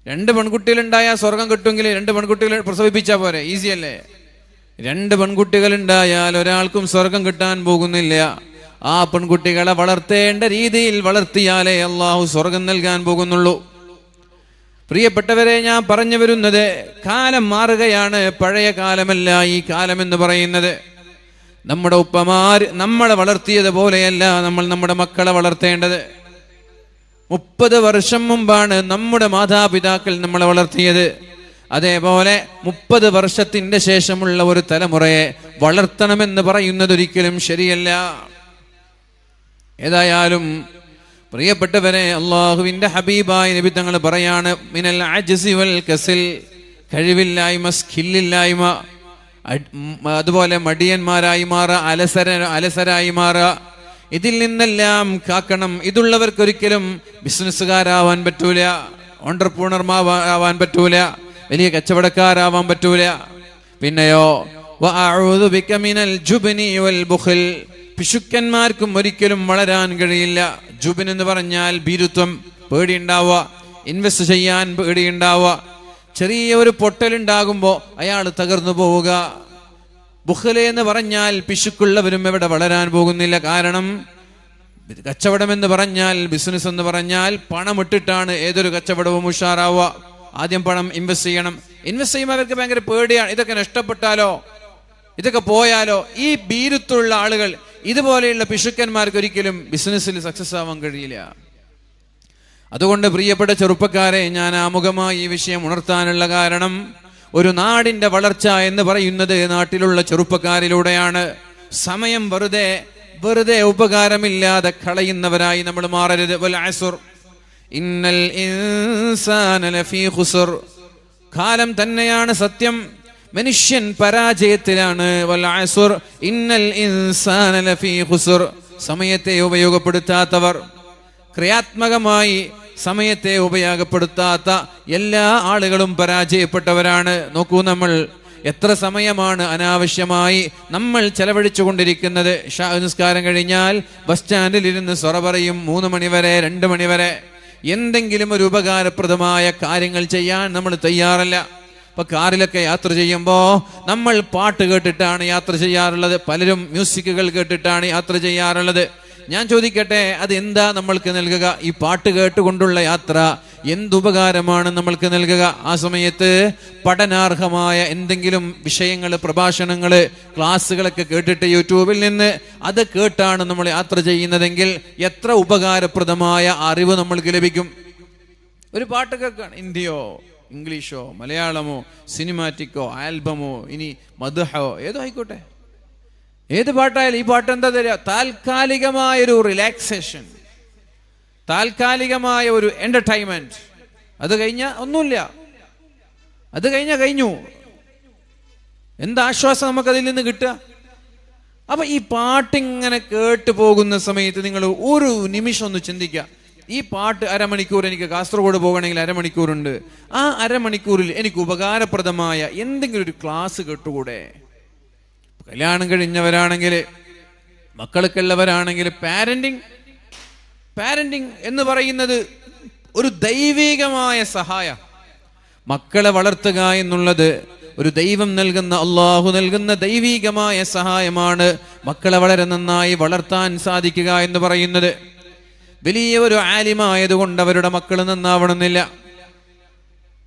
2 പെൺകുട്ടികളുണ്ടായാൽ സ്വർഗം കിട്ടുമെങ്കിൽ 2 പെൺകുട്ടികൾ പ്രസവിപ്പിച്ചാൽ പോരെ? ഈസി അല്ലേ? 2 പെൺകുട്ടികൾ ഉണ്ടായാൽ ഒരാൾക്കും സ്വർഗം കിട്ടാൻ പോകുന്നില്ല. ആ പെൺകുട്ടികളെ വളർത്തേണ്ട രീതിയിൽ വളർത്തിയാലേ അള്ളാഹു സ്വർഗം നൽകാൻ പോകുന്നുള്ളൂ. പ്രിയപ്പെട്ടവരെ, ഞാൻ പറഞ്ഞു വരുന്നത്, കാലം മാറുകയാണ്. പഴയ കാലമല്ല ഈ കാലം എന്ന് പറയുന്നത്. നമ്മുടെ ഉപ്പമാർ നമ്മളെ വളർത്തിയതുപോലെയല്ല നമ്മൾ നമ്മുടെ മക്കളെ വളർത്തേണ്ടത്. 30 വർഷം മുമ്പാണ് നമ്മുടെ മാതാപിതാക്കൾ നമ്മളെ വളർത്തിയത്. അതേപോലെ 30 വർഷത്തിന്റെ ശേഷമുള്ള ഒരു തലമുറയെ വളർത്തണമെന്ന് പറയുന്നത് ഒരിക്കലും ശരിയല്ല. ഏതായാലും പ്രിയപ്പെട്ടവരെ, അള്ളാഹുവിന്റെ ഹബീബായ നബി തങ്ങൾ പറയാണ്, മിനൽ അജ്സി വൽ കസൽ, കഴിവില്ലായ്മ, സ്കില്ലില്ലായ്മ, അതുപോലെ മടിയന്മാരായി മാറുക, അലസരായി മാറുക, ഇതിൽ നിന്നെല്ലാം കാക്കണം. ഇതുള്ളവർക്ക് ഒരിക്കലും ബിസിനസ്സുകാരാവാൻ പറ്റൂല, ഓണ്ടർപ്രണർമാരാവാൻ പറ്റൂല, വലിയ കച്ചവടക്കാരാവാൻ പറ്റൂല. പിന്നെയോ വഅഊദു ബിക മിനൽ ജുബ്നി വൽ ബുഖൽ, പിശുക്കന്മാർക്കും ഒരിക്കലും വളരാൻ കഴിയില്ല. ജുബിൻ എന്ന് പറഞ്ഞാൽ ഭീരുത്വം, പേടിയുണ്ടാവുക, ഇൻവെസ്റ്റ് ചെയ്യാൻ പേടിയുണ്ടാവുക. ചെറിയ ഒരു പൊട്ടലുണ്ടാകുമ്പോൾ അയാൾ തകർന്നു പോവുക. ബുഖൽ എന്ന് പറഞ്ഞാൽ പിശുക്കുള്ളവരും എവിടെ വളരാൻ പോകുന്നില്ല. കാരണം കച്ചവടം എന്ന് പറഞ്ഞാൽ, ബിസിനസ് എന്ന് പറഞ്ഞാൽ പണം ഇട്ടിട്ടാണ് ഏതൊരു കച്ചവടവും ഉഷാറാവുക. ആദ്യം പണം ഇൻവെസ്റ്റ് ചെയ്യണം. ഇൻവെസ്റ്റ് ചെയ്യുമ്പോൾ അവർക്ക് ഭയങ്കര പേടിയാണ്. ഇതൊക്കെ നഷ്ടപ്പെട്ടാലോ, ഇതൊക്കെ പോയാലോ? ഈ ഭീരുത്തുള്ള ആളുകൾ, ഇതുപോലെയുള്ള പിശുക്കന്മാർക്ക് ഒരിക്കലും ബിസിനസ്സിൽ സക്സസ് ആവാൻ കഴിയില്ല. അതുകൊണ്ട് പ്രിയപ്പെട്ട ചെറുപ്പക്കാരെ, ഞാൻ ആമുഖമായി ഈ വിഷയം ഉണർത്താനുള്ള കാരണം, ഒരു നാടിന്റെ വളർച്ച എന്ന് പറയുന്നത് നാട്ടിലുള്ള ചെറുപ്പക്കാരിലൂടെയാണ്. സമയം വെറുതെ ഉപകാരമില്ലാതെ കളയുന്നവരായി നമ്മൾ മാറരുത്. വൽ അസ്ർ ഇന്നൽ ഇൻസാന ലഫീ ഖുസ്ർ, കാലം തന്നെയാണ് സത്യം. മനുഷ്യൻ പരാജയത്തിലാണ്. വൽ അസ്ർ ഇന്നൽ ഇൻസാന ലഫീ ഖുസ്ർ. സമയത്തെ ഉപയോഗപ്പെടുത്താത്തവർ, ക്രിയാത്മകമായി സമയത്തെ ഉപയോഗപ്പെടുത്താത്ത എല്ലാ ആളുകളും പരാജയപ്പെട്ടവരാണ്. നോക്കൂ, നമ്മൾ എത്ര സമയമാണ് അനാവശ്യമായി നമ്മൾ ചെലവഴിച്ചു കൊണ്ടിരിക്കുന്നത്. ഇശാ നിസ്കാരം കഴിഞ്ഞാൽ ബസ് സ്റ്റാൻഡിൽ ഇരുന്ന് സൊറ പറയും 3 മണി വരെ 2 മണി വരെ. എന്തെങ്കിലും ഒരു ഉപകാരപ്രദമായ കാര്യങ്ങൾ ചെയ്യാൻ നമ്മൾ തയ്യാറല്ല. ഇപ്പൊ കാറിലൊക്കെ യാത്ര ചെയ്യുമ്പോൾ നമ്മൾ പാട്ട് കേട്ടിട്ടാണ് യാത്ര ചെയ്യാറുള്ളത്. പലരും മ്യൂസിക്കുകൾ കേട്ടിട്ടാണ് യാത്ര ചെയ്യാറുള്ളത്. ഞാൻ ചോദിക്കട്ടെ, അത് എന്താ നമ്മൾക്ക് നൽകുക? ഈ പാട്ട് കേട്ടുകൊണ്ടുള്ള യാത്ര എന്തുപകാരമാണ് നമ്മൾക്ക് നൽകുക? ആ സമയത്ത് പഠനാർഹമായ എന്തെങ്കിലും വിഷയങ്ങൾ, പ്രഭാഷണങ്ങൾ, ക്ലാസ്സുകളൊക്കെ കേട്ടിട്ട് യൂട്യൂബിൽ നിന്ന് അത് കേട്ടാണ് നമ്മൾ യാത്ര ചെയ്യുന്നതെങ്കിൽ എത്ര ഉപകാരപ്രദമായ അറിവ് നമ്മൾക്ക് ലഭിക്കും. ഒരു പാട്ട് കേൾക്കുകയാണ്, ഹിന്ദിയോ ഇംഗ്ലീഷോ മലയാളമോ സിനിമാറ്റിക്കോ ആൽബമോ ഇനി മദ്ഹോ ഏതോ ആയിക്കോട്ടെ, ഏത് പാട്ടായാലും ഈ പാട്ട് എന്താ തരിക? താൽക്കാലികമായൊരു റിലാക്സേഷൻ, താൽക്കാലികമായ ഒരു എന്റർടൈൻമെന്റ്. അത് കഴിഞ്ഞാൽ ഒന്നുമില്ല, അത് കഴിഞ്ഞു. എന്താശ്വാസം നമുക്കതിൽ നിന്ന് കിട്ടുക? അപ്പൊ ഈ പാട്ടിങ്ങനെ കേട്ടു പോകുന്ന സമയത്ത് നിങ്ങൾ ഒരു നിമിഷം ഒന്ന് ചിന്തിക്കുക. ഈ പാട്ട് അരമണിക്കൂർ, എനിക്ക് കാസർഗോഡ് പോകണമെങ്കിൽ അരമണിക്കൂറുണ്ട്. ആ അരമണിക്കൂറിൽ എനിക്ക് ഉപകാരപ്രദമായ എന്തെങ്കിലും ഒരു ക്ലാസ് കേട്ടുകൂടെ? കല്യാണം കഴിഞ്ഞവരാണെങ്കിൽ, മക്കളൊക്കെ ഉള്ളവരാണെങ്കിൽ, പാരന്റിങ് എന്ന് പറയുന്നത് ഒരു ദൈവികമായ സഹായം. മക്കളെ വളർത്തുക എന്നുള്ളത് ഒരു ദൈവം നൽകുന്ന, അള്ളാഹു നൽകുന്ന ദൈവികമായ സഹായമാണ്. മക്കളെ വളരെ നന്നായി വളർത്താൻ സാധിക്കുക എന്ന് പറയുന്നത്. വലിയ ഒരു ആലിമായതുകൊണ്ട് അവരുടെ മക്കൾ നന്നാവണമെന്നില്ല.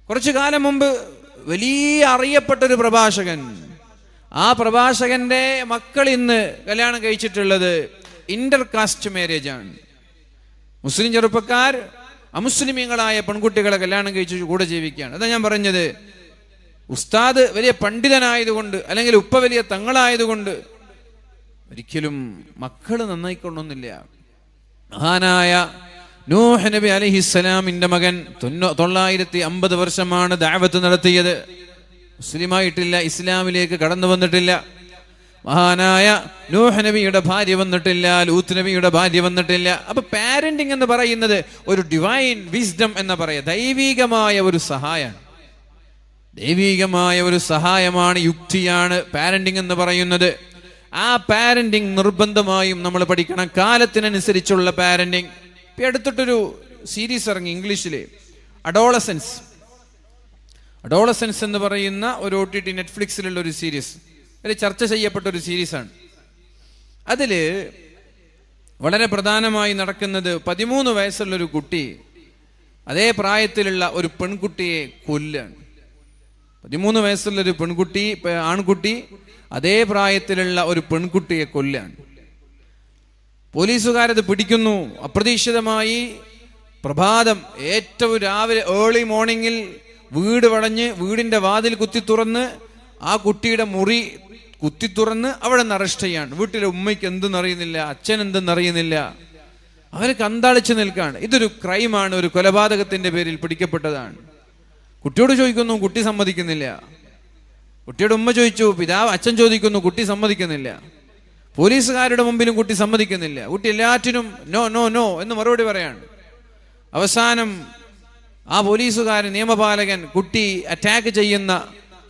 കുറച്ചു കാലം മുമ്പ് വലിയ അറിയപ്പെട്ടൊരു പ്രഭാഷകൻ, ആ പ്രഭാഷകന്റെ മക്കൾ ഇന്ന് കല്യാണം കഴിച്ചിട്ടുള്ളത് ഇന്റർ കാസ്റ്റ് മാരേജ് ആണ്. മുസ്ലിം ചെറുപ്പക്കാർ അമുസ്ലിമീങ്ങളായ പെൺകുട്ടികളെ കല്യാണം കഴിച്ച് കൂടെ ജീവിക്കുകയാണ്. അതാ ഞാൻ പറഞ്ഞത്, ഉസ്താദ് വലിയ പണ്ഡിതനായതുകൊണ്ട് അല്ലെങ്കിൽ ഉപ്പ വലിയ തങ്ങളായതുകൊണ്ട് ഒരിക്കലും മക്കൾ നന്നായിക്കൊള്ളണമെന്നില്ല. മഹാനായ നൂഹ് നബി അലൈഹിസ്സലാമിന്റെ മകൻ 950 വർഷമാണ് ദഅവത്ത് നടത്തിയത്. മുസ്ലിമായിട്ടില്ല, ഇസ്ലാമിലേക്ക് കടന്നു വന്നിട്ടില്ല. മഹാനായ നൂഹ് നബിയുടെ ഭാര്യ വന്നിട്ടില്ല, ലൂത്ത് നബിയുടെ ഭാര്യ വന്നിട്ടില്ല. അപ്പൊ പാരന്റിങ് എന്ന് പറയുന്നത് ഒരു ഡിവൈൻ വിസ്ഡം എന്ന് പറയാം, ദൈവികമായ ഒരു സഹായമാണ്. ദൈവികമായ ഒരു സഹായമാണ്, യുക്തിയാണ് പാരന്റിങ് എന്ന് പറയുന്നത്. ആ പാരന്റിങ് നിർബന്ധമായും നമ്മൾ പഠിക്കണം, കാലത്തിനനുസരിച്ചുള്ള പാരന്റിങ്. ഇപ്പൊ അടുത്തിട്ടൊരു സീരീസ് ഇറങ്ങി ഇംഗ്ലീഷില്, അഡോളസൻസ് എന്ന് പറയുന്ന ഒരു OTT നെറ്റ്ഫ്ലിക്സിലുള്ള ഒരു സീരീസ്, ഒരു ചർച്ച ചെയ്യപ്പെട്ട ഒരു സീരീസാണ്. അതില് വളരെ പ്രധാനമായി നടക്കുന്നത് 13 വയസ്സുള്ളൊരു കുട്ടി അതേ പ്രായത്തിലുള്ള ഒരു പെൺകുട്ടിയെ കൊല്ലാണ്. 13 വയസ്സുള്ളൊരു ആൺകുട്ടി അതേ പ്രായത്തിലുള്ള ഒരു പെൺകുട്ടിയെ കൊല്ലാണ്. പോലീസുകാരത് പിടിക്കുന്നു. അപ്രതീക്ഷിതമായി പ്രഭാതം, ഏറ്റവും രാവിലെ, ഏർലി മോർണിംഗിൽ വീട് വളഞ്ഞ് വീടിന്റെ വാതിൽ കുത്തി തുറന്ന് ആ കുട്ടിയുടെ മുറി കുത്തി തുറന്ന് അവിടെ നിന്ന് അറസ്റ്റ് ചെയ്യാണ്. വീട്ടിലെ ഉമ്മയ്ക്ക് എന്തെന്നറിയുന്നില്ല, അച്ഛൻ എന്തെന്നറിയുന്നില്ല, അവർക്ക് അന്താളിച്ച് നിൽക്കുകയാണ്. ഇതൊരു ക്രൈമാണ്, ഒരു കൊലപാതകത്തിന്റെ പേരിൽ പിടിക്കപ്പെട്ടതാണ്. കുട്ടിയോട് ചോദിക്കുന്നു, കുട്ടി സമ്മതിക്കുന്നില്ല. കുട്ടിയുടെ ഉമ്മ ചോദിച്ചു, അച്ഛൻ ചോദിക്കുന്നു, കുട്ടി സമ്മതിക്കുന്നില്ല. പോലീസുകാരുടെ മുമ്പിലും കുട്ടി സമ്മതിക്കുന്നില്ല. കുട്ടി എല്ലാറ്റിനും നോ നോ നോ എന്ന് മറുപടി പറയാണ്. അവസാനം ആ പോലീസുകാരൻ, നിയമപാലകൻ, കുട്ടി അറ്റാക്ക് ചെയ്യുന്ന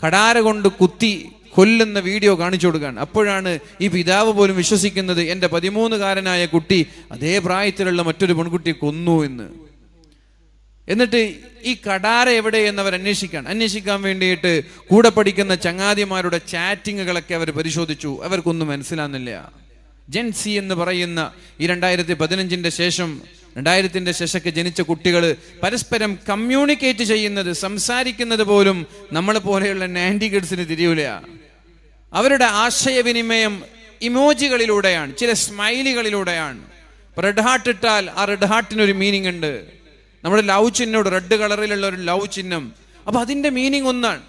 കടാര കൊണ്ട് കുത്തി കൊല്ലുന്ന വീഡിയോ കാണിച്ചു കൊടുക്കുകയാണ്. അപ്പോഴാണ് ഈ പിതാവ് പോലും വിശ്വസിക്കുന്നത്, എൻ്റെ 13-കാരനായ കുട്ടി അതേ പ്രായത്തിലുള്ള മറ്റൊരു പെൺകുട്ടിയെ കൊന്നു എന്ന്. എന്നിട്ട് ഈ കടാര എവിടെയെന്ന് അവർ അന്വേഷിക്കാൻ വേണ്ടിയിട്ട് കൂടെ പഠിക്കുന്ന ചങ്ങാതിമാരുടെ ചാറ്റിങ്ങുകളൊക്കെ അവർ പരിശോധിച്ചു. അവർക്കൊന്നും മനസ്സിലാകുന്നില്ല. ജെൻസി എന്ന് പറയുന്ന ഈ 2015-ന്റെ ശേഷം 2000-ന്റെ ശേഷമൊക്കെ ജനിച്ച കുട്ടികൾ പരസ്പരം കമ്മ്യൂണിക്കേറ്റ് ചെയ്യുന്നത്, സംസാരിക്കുന്നത് പോലും നമ്മളെ പോലെയുള്ള 90 കിഡ്സിന് തിരിയൂല. അവരുടെ ആശയവിനിമയം ഇമോജികളിലൂടെയാണ്, ചില സ്മൈലികളിലൂടെയാണ്. റെഡ് ഹാർട്ട് ഇട്ടാൽ ആ റെഡ് ഹാർട്ടിനൊരു മീനിങ് ഉണ്ട്. നമ്മുടെ ലവ് ചിഹ്നം, റെഡ് കളറിലുള്ള ഒരു ലവ് ചിഹ്നം, അപ്പൊ അതിന്റെ മീനിങ് ഒന്നാണ്.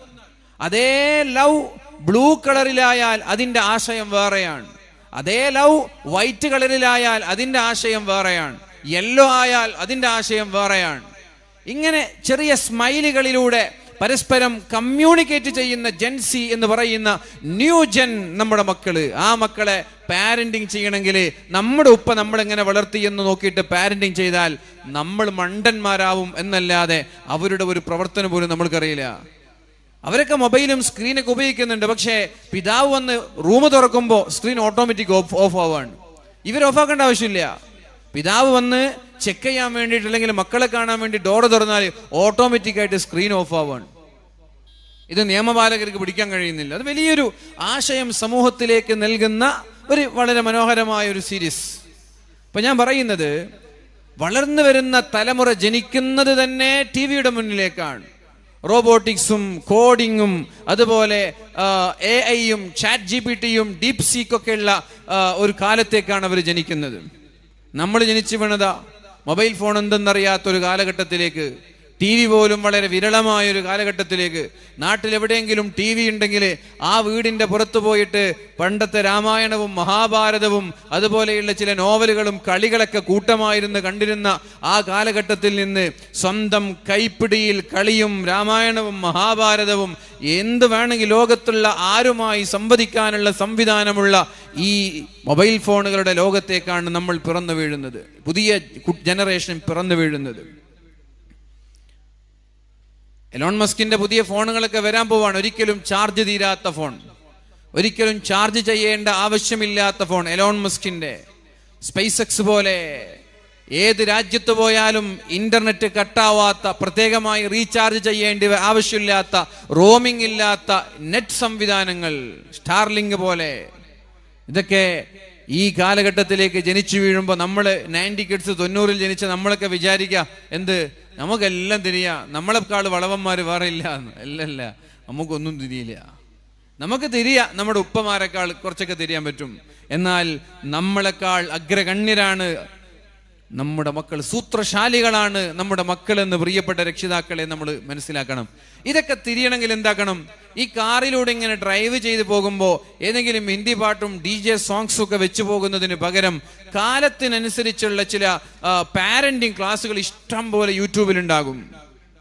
അതേ ലവ് ബ്ലൂ കളറിലായാൽ അതിന്റെ ആശയം വേറെയാണ്. അതേ ലവ് വൈറ്റ് കളറിലായാൽ അതിന്റെ ആശയം വേറെയാണ്. യെല്ലോ ആയാൽ അതിന്റെ ആശയം വേറെയാണ്. ഇങ്ങനെ ചെറിയ സ്മൈലുകളിലൂടെ പരസ്പരം കമ്മ്യൂണിക്കേറ്റ് ചെയ്യുന്ന ജെൻസി എന്ന് പറയുന്ന ന്യൂ ജെൻ നമ്മുടെ മക്കള്. ആ മക്കളെ പാരന്റിങ് ചെയ്യണമെങ്കിൽ നമ്മുടെ ഉപ്പ നമ്മളെങ്ങനെ വളർത്തി എന്ന് നോക്കിയിട്ട് പാരന്റിങ് ചെയ്താൽ നമ്മൾ മണ്ടന്മാരാവും എന്നല്ലാതെ അവരുടെ ഒരു പ്രവർത്തനം പോലും നമ്മൾക്കറിയില്ല. അവരൊക്കെ മൊബൈലും സ്ക്രീനൊക്കെ ഉപയോഗിക്കുന്നുണ്ട്. പക്ഷേ പിതാവ് വന്ന് റൂം തുറക്കുമ്പോൾ സ്ക്രീൻ ഓട്ടോമാറ്റിക് ഓഫ് ആവാണ്. ഇവർ ഓഫാക്കേണ്ട ആവശ്യമില്ല. പിതാവ് വന്ന് ചെക്ക് ചെയ്യാൻ വേണ്ടിയിട്ട് അല്ലെങ്കിൽ മക്കളെ കാണാൻ വേണ്ടി ഡോറ് തുറന്നാൽ ഓട്ടോമാറ്റിക്കായിട്ട് സ്ക്രീൻ ഓഫ് ആവാണ്. ഇത് നിയമപാലകർക്ക് പിടിക്കാൻ കഴിയുന്നില്ല. അത് വലിയൊരു ആശയം സമൂഹത്തിലേക്ക് നൽകുന്ന ഒരു വളരെ മനോഹരമായ ഒരു സീരീസ്. ഇപ്പൊ ഞാൻ പറയുന്നത്, വളർന്നു വരുന്ന തലമുറ ജനിക്കുന്നത് തന്നെ ടിവിയുടെ മുന്നിലേക്കാണ്. റോബോട്ടിക്സും കോഡിങ്ങും അതുപോലെ AI-യും ChatGPT-യും DeepSeek-ഒക്കെ ഉള്ള ഒരു കാലത്തേക്കാണ് അവർ ജനിക്കുന്നത്. നമ്മൾ ജനിച്ചു വീണതാ മൊബൈൽ ഫോൺ എന്തെന്നറിയാത്തൊരു കാലഘട്ടത്തിലേക്ക്, TV പോലും വളരെ വിരളമായൊരു കാലഘട്ടത്തിലേക്ക്. നാട്ടിലെവിടെയെങ്കിലും TV ഉണ്ടെങ്കിൽ ആ വീടിൻ്റെ പുറത്തു പോയിട്ട് പണ്ടത്തെ രാമായണവും മഹാഭാരതവും അതുപോലെയുള്ള ചില നോവലുകളും കളികളൊക്കെ കൂട്ടമായിരുന്നു കണ്ടിരുന്ന ആ കാലഘട്ടത്തിൽ നിന്ന് സ്വന്തം കൈപ്പിടിയിൽ കളിയും രാമായണവും മഹാഭാരതവും എന്ത് വേണമെങ്കിൽ ലോകത്തുള്ള ആരുമായി സംവദിക്കാനുള്ള സംവിധാനമുള്ള ഈ മൊബൈൽ ഫോണുകളുടെ ലോകത്തേക്കാണ് നമ്മൾ പിറന്നു വീഴുന്നത്. പുതിയ ജനറേഷൻ പിറന്നു വീഴുന്നത്. എലോൺ മസ്കിന്റെ പുതിയ ഫോണുകളൊക്കെ വരാൻ പോവാണ്. ഒരിക്കലും ചാർജ് തീരാത്ത ഫോൺ, ഒരിക്കലും ചാർജ് ചെയ്യേണ്ട ആവശ്യമില്ലാത്ത ഫോൺ. എലോൺ മസ്കിന്റെ സ്പേസ് എക്സ് പോലെ ഏത് രാജ്യത്ത് പോയാലും ഇന്റർനെറ്റ് കട്ടാവാത്ത, പ്രത്യേകമായി റീചാർജ് ചെയ്യേണ്ടി ആവശ്യമില്ലാത്ത, റോമിംഗ് ഇല്ലാത്ത നെറ്റ് സംവിധാനങ്ങൾ, സ്റ്റാർലിങ്ക് പോലെ. ഇതൊക്കെ ഈ കാലഘട്ടത്തിലേക്ക് ജനിച്ചു വീഴുമ്പോൾ നമ്മൾ 90 കിഡ്സ് 90-ൽ ജനിച്ച നമ്മളൊക്കെ വിചാരിക്കുക എന്ത്, നമുക്കെല്ലാം തിരിയാ, നമ്മളെക്കാൾ വളവന്മാർ വേറെ ഇല്ല എന്ന്. അല്ലല്ല, നമുക്കൊന്നും തിരിയില്ല. നമുക്ക് തിരിയാ നമ്മുടെ ഉപ്പമാരെക്കാൾ കുറച്ചൊക്കെ തിരിയാൻ പറ്റും. എന്നാൽ നമ്മളെക്കാൾ അഗ്രഗണ്യരാണ് നമ്മുടെ മക്കൾ, സൂത്രശാലികളാണ് നമ്മുടെ മക്കൾ എന്ന് പ്രിയപ്പെട്ട രക്ഷിതാക്കളെ നമ്മൾ മനസ്സിലാക്കണം. ഇതൊക്കെ തിരിയണമെങ്കിൽ എന്താക്കണം? ഈ കാറിലൂടെ ഇങ്ങനെ ഡ്രൈവ് ചെയ്ത് പോകുമ്പോൾ ഏതെങ്കിലും ഹിന്ദി പാട്ടും DJ സോങ്സും ഒക്കെ വെച്ച് പോകുന്നതിന് പകരം കാലത്തിനനുസരിച്ചുള്ള ചില പാരന്റിങ് ക്ലാസ്സുകൾ ഇഷ്ടം പോലെ യൂട്യൂബിലുണ്ടാകും.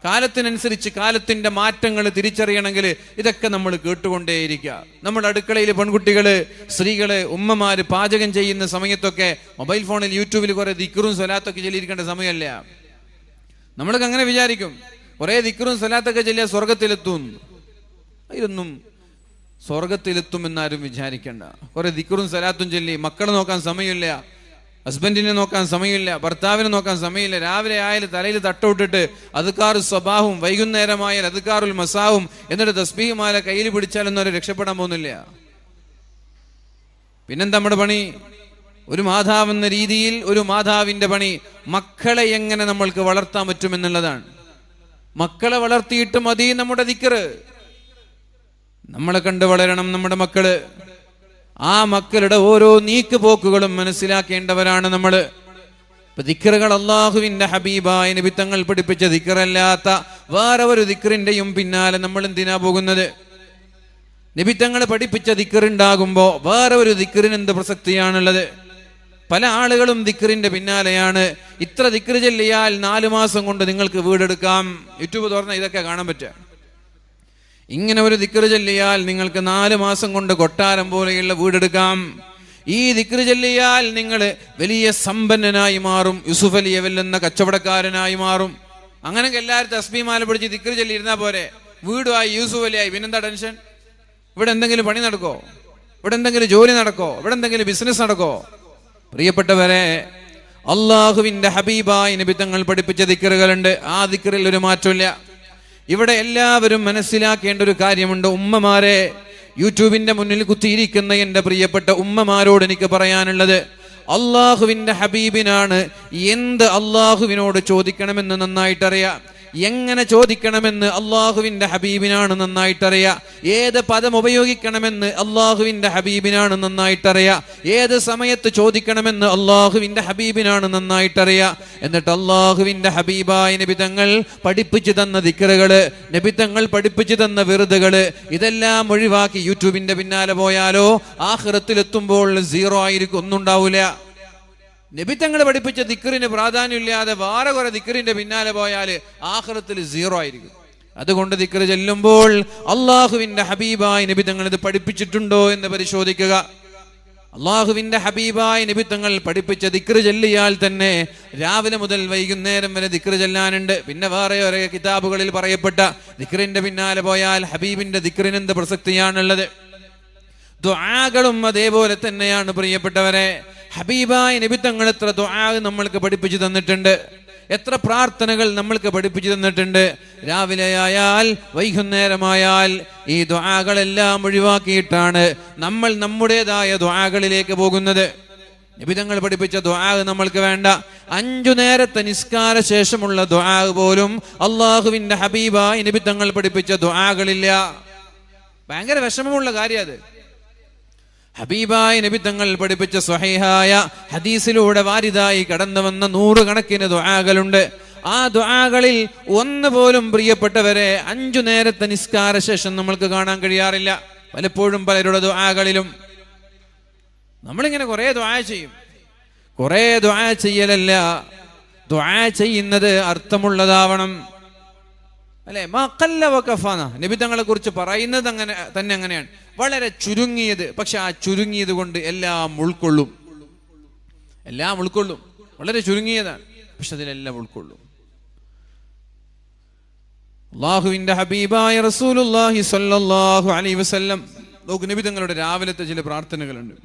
കാലത്തിനനുസരിച്ച് കാലത്തിന്റെ മാറ്റങ്ങൾ തിരിച്ചറിയണമെങ്കിൽ ഇതൊക്കെ നമ്മൾ കേട്ടുകൊണ്ടേയിരിക്കുക. നമ്മുടെ അടുക്കളയിൽ പെൺകുട്ടികള്, സ്ത്രീകള്, ഉമ്മമാര് പാചകം ചെയ്യുന്ന സമയത്തൊക്കെ മൊബൈൽ ഫോണിൽ യൂട്യൂബിൽ കുറെ ദിക്റും സ്വലാത്തൊക്കെ ചൊല്ലിയിരിക്കേണ്ട സമയമല്ല. നമ്മളൊക്കെ അങ്ങനെ വിചാരിക്കും, കുറെ ദിക്റും സ്വലാത്തൊക്കെ ചൊല്ലിയ സ്വർഗത്തിലെത്തും. ഇതൊന്നും സ്വർഗത്തിലെത്തും എന്നാരും വിചാരിക്കണ്ട. കുറെ ദിക്റും സ്വലാത്തും ചൊല്ലി മക്കളെ നോക്കാൻ സമയമില്ല, ഹസ്ബൻഡിനെ നോക്കാൻ സമയമില്ല, ഭർത്താവിനെ നോക്കാൻ സമയമില്ല. രാവിലെ ആയാലും തലയിൽ തട്ടോട്ടിട്ട് അദ്കാറു സ്വബാഹും, വൈകുന്നേരമായാൽ അദ്കാറുൽ മസാവും, എന്നിട്ട് തസ്ബീഹ് മാല കയ്യിൽ പിടിച്ചാലൊന്നും അവർ രക്ഷപ്പെടാൻ പോകുന്നില്ല. പിന്നെന്താ നമ്മുടെ പണി? ഒരു മാതാവെന്ന രീതിയിൽ ഒരു മാതാവിന്റെ പണി മക്കളെ എങ്ങനെ നമ്മൾക്ക് വളർത്താൻ പറ്റുമെന്നുള്ളതാണ്. മക്കളെ വളർത്തിയിട്ട് മതി നമ്മുടെ ദിക്റ്. നമ്മളെ കണ്ട് വളരണം നമ്മുടെ മക്കള്. ആ മക്കളുടെ ഓരോ നീക്കുപോക്കുകളും മനസ്സിലാക്കേണ്ടവരാണ് നമ്മള്. ഇപ്പൊ ദിക്റുകൾ അള്ളാഹുവിന്റെ ഹബീബായ നബി തങ്ങൾ പഠിപ്പിച്ച ദിക്റല്ലാത്ത വേറെ ഒരു ദിക്റിന്റെയും പിന്നാലെ നമ്മൾ എന്തിനാ പോകുന്നത്? നബി തങ്ങൾ പഠിപ്പിച്ച ദിക്റുണ്ടാകുമ്പോ വേറെ ഒരു ദിക്റിന് എന്ത് പ്രസക്തിയാണുള്ളത്? പല ആളുകളും ദിക്റിന്റെ പിന്നാലെയാണ്. ഇത്ര ദിക്റ് ചൊല്ലിയാൽ 4 മാസം കൊണ്ട് നിങ്ങൾക്ക് വീടെടുക്കാം. യൂട്യൂബ് തുറന്ന ഇതൊക്കെ കാണാൻ പറ്റുക. ഇങ്ങനെ ഒരു ദിക്റ് ചൊല്ലിയാൽ നിങ്ങൾക്ക് 4 മാസം കൊണ്ട് കൊട്ടാരം പോലെയുള്ള വീടെടുക്കാം. ഈ ദിക്റ് ചൊല്ലിയാൽ നിങ്ങൾ വലിയ സമ്പന്നനായി മാറും, യൂസുഫ് അലിയെ വെല്ലുന്ന കച്ചവടക്കാരനായി മാറും. അങ്ങനെയൊക്കെ എല്ലാവരും തസ്ബീഹ് മാല പിടിച്ച് ദിക്റ് ചൊല്ലിയിരുന്നാൽ പോരെ, വീടുമായി യൂസുഫ് അലിയായി. പിന്നെന്താ ടെൻഷൻ? ഇവിടെ എന്തെങ്കിലും പണി നടക്കോ? ഇവിടെ എന്തെങ്കിലും ജോലി നടക്കോ? ഇവിടെ എന്തെങ്കിലും ബിസിനസ് നടക്കോ? പ്രിയപ്പെട്ടവരെ, അള്ളാഹുവിന്റെ ഹബീബായ നബി തങ്ങൾ പഠിപ്പിച്ച ദിക്റുകളുണ്ട്. ആ ദിക്റിൽ ഒരു മാറ്റമില്ല. ഇവിടെ എല്ലാവരും മനസ്സിലാക്കേണ്ട ഒരു കാര്യമുണ്ട്. ഉമ്മമാരെ, യൂട്യൂബിന്റെ മുന്നിൽ കുത്തിയിരിക്കുന്ന എൻ്റെ പ്രിയപ്പെട്ട ഉമ്മമാരോട് എനിക്ക് പറയാനുള്ളത്, അള്ളാഹുവിന്റെ ഹബീബിനാണ് എന്ത് അള്ളാഹുവിനോട് ചോദിക്കണമെന്ന് നന്നായിട്ടറിയാം. എങ്ങനെ ചോദിക്കണമെന്ന് അള്ളാഹുവിന്റെ ഹബീബിനാണ് നന്നായിട്ടറിയാം. ഏത് പദം ഉപയോഗിക്കണമെന്ന് അള്ളാഹുവിന്റെ ഹബീബിനാണ് നന്നായിട്ടറിയാം. ഏത് സമയത്ത് ചോദിക്കണമെന്ന് അള്ളാഹുവിന്റെ ഹബീബിനാണ് നന്നായിട്ടറിയാം. എന്നിട്ട് അള്ളാഹുവിന്റെ ഹബീബായ നബി തങ്ങൾ പഠിപ്പിച്ചു തന്ന ദിക്റുകള്, നബി തങ്ങൾ പഠിപ്പിച്ചു തന്ന വിറുദുകള്, ഇതെല്ലാം ഒഴിവാക്കി യൂട്യൂബിന്റെ പിന്നാലെ പോയാലോ ആഖിറത്തിലെത്തുമ്പോൾ 0 ആയിരിക്കും, ഒന്നും ഉണ്ടാവൂല. നബി തങ്ങൾ പഠിപ്പിച്ച ദിക്റിന് പ്രാധാന്യമില്ലാതെ വേറെ കുറെ ദിക്റിന്റെ പിന്നാലെ പോയാൽ ആഖിറത്തിൽ 0 ആയിരിക്കും. അതുകൊണ്ട് ദിക്ർ ചൊല്ലുമ്പോൾ അള്ളാഹുവിന്റെ ഹബീബായ നബി തങ്ങൾ ഇത് പഠിപ്പിച്ചിട്ടുണ്ടോ എന്ന് പരിശോധിക്കുക. അള്ളാഹുവിന്റെ ഹബീബായ നബി തങ്ങൾ പഠിപ്പിച്ച ദിക്ർ ചൊല്ലിയാൽ തന്നെ രാവിലെ മുതൽ വൈകുന്നേരം വരെ ദിക്ർ ചൊല്ലാനുണ്ട്. പിന്നെ വേറെ ഓരോ കിതാബുകളിൽ പറയപ്പെട്ട ദിക്റിന്റെ പിന്നാലെ പോയാൽ ഹബീബിന്റെ ദിക്റിന് എന്ത് പ്രസക്തിയാണുള്ളത്? ദുആകളും അതേപോലെ തന്നെയാണ് പ്രിയപ്പെട്ടവരെ. ഹബീബായ നബി തങ്ങൾ എത്ര ദുആ നമ്മൾക്ക് പഠിപ്പിച്ചു തന്നിട്ടുണ്ട്, എത്ര പ്രാർത്ഥനകൾ നമ്മൾക്ക് പഠിപ്പിച്ചു തന്നിട്ടുണ്ട്. രാവിലെയായാൽ വൈകുന്നേരമായാൽ ഈ ദുആകളെല്ലാം ഒഴിവാക്കിയിട്ടാണ് നമ്മൾ നമ്മുടേതായ ദുആകളിലേക്ക് പോകുന്നത്. നബി തങ്ങൾ പഠിപ്പിച്ച ദുആ നമ്മൾക്ക് വേണ്ട. 5 നേരത്തെ നിസ്കാര ശേഷമുള്ള ദുആ പോലും അള്ളാഹുവിന്റെ ഹബീബായ നബി തങ്ങൾ പഠിപ്പിച്ച ദുആകളില്ല. ഭയങ്കര വിഷമമുള്ള കാര്യം അത്. ഹബീബായ നബി തങ്ങൾ പഠിപ്പിച്ച സ്വഹീഹായ ഹദീസിലൂടെ വാരിദായി കടന്നു വന്ന 100 കണക്കിന് ദുആകളുണ്ട്. ആ ദുആകളിൽ ഒന്ന് പോലും പ്രിയപ്പെട്ടവരെ 5 നേരത്തെ നിസ്കാര ശേഷം നമ്മൾക്ക് കാണാൻ കഴിയാറില്ല. പലപ്പോഴും പലരുടെ ദുആകളിലും നമ്മളിങ്ങനെ കുറെ ദുആ ചെയ്യും. കുറെ ദുആ ചെയ്യലല്ല, ദുആ ചെയ്യുന്നത് അർത്ഥമുള്ളതാവണം, അല്ലെ? മഖല്ല വകഫാന നബി തങ്ങളെ കുറിച്ച് പറയുന്നത് അങ്ങനെയാണ്, വളരെ ചുരുങ്ങിയത്. പക്ഷെ ആ ചുരുങ്ങിയത് കൊണ്ട് എല്ലാം ഉൾക്കൊള്ളും. വളരെ ചുരുങ്ങിയതാണ്, പക്ഷെ അതിലെല്ലാം ഉൾക്കൊള്ളും. അല്ലാഹുവിന്റെ ഹബീബായ റസൂലുള്ളാഹി സ്വല്ലല്ലാഹു അലൈഹി വസല്ലം നോക്ക്, നബി തങ്ങളുടെ രാവിലത്തെ ചില പ്രാർത്ഥനകളുണ്ട്.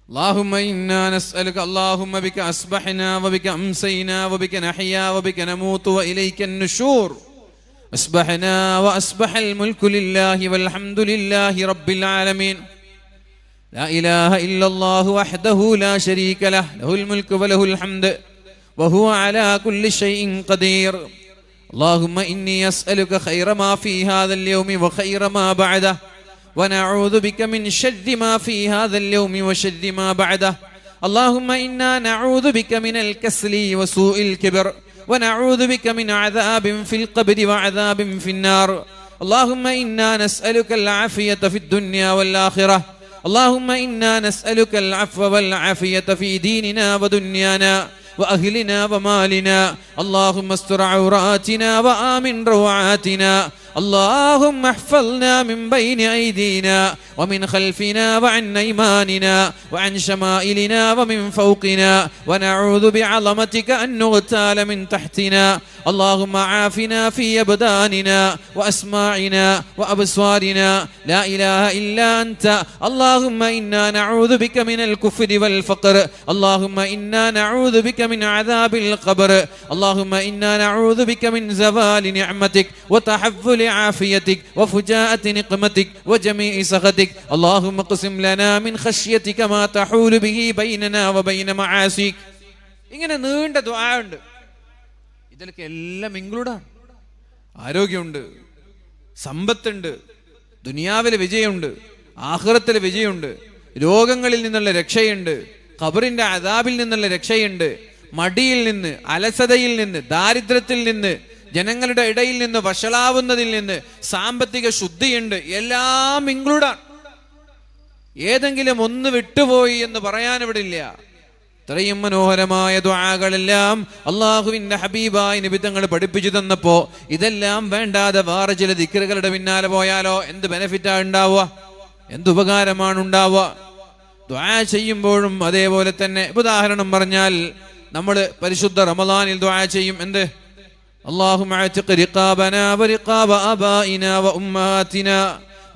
اللهم إنا نسألك اللهم بك أصبحنا وبك أمسينا وبك نحيا وبك نموت وإليك النشور أصبحنا وأصبح الملك لله والحمد لله رب العالمين لا إله إلا الله وحده لا شريك له له الملك وله الحمد وهو على كل شيء قدير اللهم إني أسألك خير ما في هذا اليوم وخير ما بعده ونعوذ بك من شر ما في هذا اليوم وشر ما بعده اللهم إنا نعوذ بك من الكسل وسوء الكبر ونعوذ بك من عذاب في القبر وعذاب في النار اللهم إنا نسألك العافية في الدنيا والآخرة اللهم إنا نسألك العفو والعافية في ديننا ودنيانا وأهلنا ومالنا اللهم استر عوراتنا وآمن روعاتنا اللهم احفظنا من بين أيدينا ومن خلفنا وعن أيماننا وعن شمائلنا ومن فوقنا ونعوذ بعظمتك أن نغتال من تحتنا اللهم عافنا في أبداننا وأسماعنا وأبصارنا لا إله إلا أنت اللهم إنا نعوذ بك من الكفر والفقر اللهم إنا نعوذ بك من عذاب القبر اللهم إنا نعوذ بك من زوال نعمتك وتحفل عافيتك وفجاءة نقمتك وجميع سخطك اللهم اقسم لنا من خشيتك ما تحول به بيننا وبين معاصيك. ഇങ്ങനെ നീണ്ട ദുആ ഉണ്ട്. ഇതിലൊക്കെ എല്ലാം ഇൻക്ലൂഡാണ്. ആരോഗ്യമുണ്ട്, സമ്പത്തുണ്ട്, ദുനിയാവിലെ വിജയമുണ്ട്, ആഖിറത്തിലെ വിജയമുണ്ട്, രോഗങ്ങളിൽ നിന്നുള്ള രക്ഷയുണ്ട്, ഖബറിന്റെ അദാബിൽ നിന്നുള്ള രക്ഷയുണ്ട്, മടിയിൽ നിന്ന്, അലസതയിൽ നിന്ന്, ദാരിദ്ര്യത്തിൽ നിന്ന്, ജനങ്ങളുടെ ഇടയിൽ നിന്ന് വഷളാവുന്നതിൽ നിന്ന് സാമ്പത്തിക ശുദ്ധിയുണ്ട്. എല്ലാം ഇൻക്ലൂഡാണ്. ഏതെങ്കിലും ഒന്ന് വിട്ടുപോയി എന്ന് പറയാൻ ഇവിടെ ഇല്ല. ഇത്രയും മനോഹരമായ ദുആകളെല്ലാം അള്ളാഹുവിന്റെ ഹബീബായ നബി തങ്ങൾ പഠിപ്പിച്ചു തന്നപ്പോ ഇതെല്ലാം വേണ്ടാതെ വേറെ ചില ദിക്റുകളുടെ പിന്നാലെ പോയാലോ എന്ത് ബെനിഫിറ്റാ ഉണ്ടാവുക? എന്ത് ഉപകാരമാണ് ഉണ്ടാവുക? ദുആ ചെയ്യുമ്പോഴും അതേപോലെ തന്നെ. ഉദാഹരണം പറഞ്ഞാൽ നമ്മൾ പരിശുദ്ധ റമളാനിൽ ദുആ ചെയ്യും. എന്ത്? اللهم اعتق رقابنا ورقاب آبائنا وأمهاتنا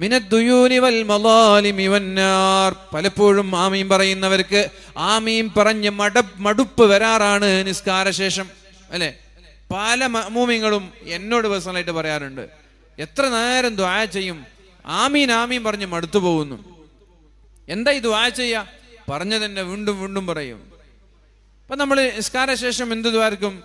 من الديون والمظالم والنار. പലപ്പോഴും ആമീൻ പറയുന്നവർക്ക് ആമീൻ പറഞ്ഞ് മടുപ്പ് വരാറാണ് നിസ്കാര ശേഷം, അല്ലെ? പല മഅ്മൂമിങ്ങളും എന്നോട് പേഴ്സണലായിട്ട് പറയാറുണ്ട്, എത്ര നേരം ദുആ ചെയ്യും, ആമീൻ ആമീൻ പറഞ്ഞ് മടുത്തു പോകുന്നു. എന്താ ഈ ദുആ ചെയ്യാ? പറഞ്ഞു തന്നെ വീണ്ടും വീണ്ടും പറയും. അപ്പൊ നമ്മൾ നിസ്കാര ശേഷം എന്ത് ദ്വാർക്കും?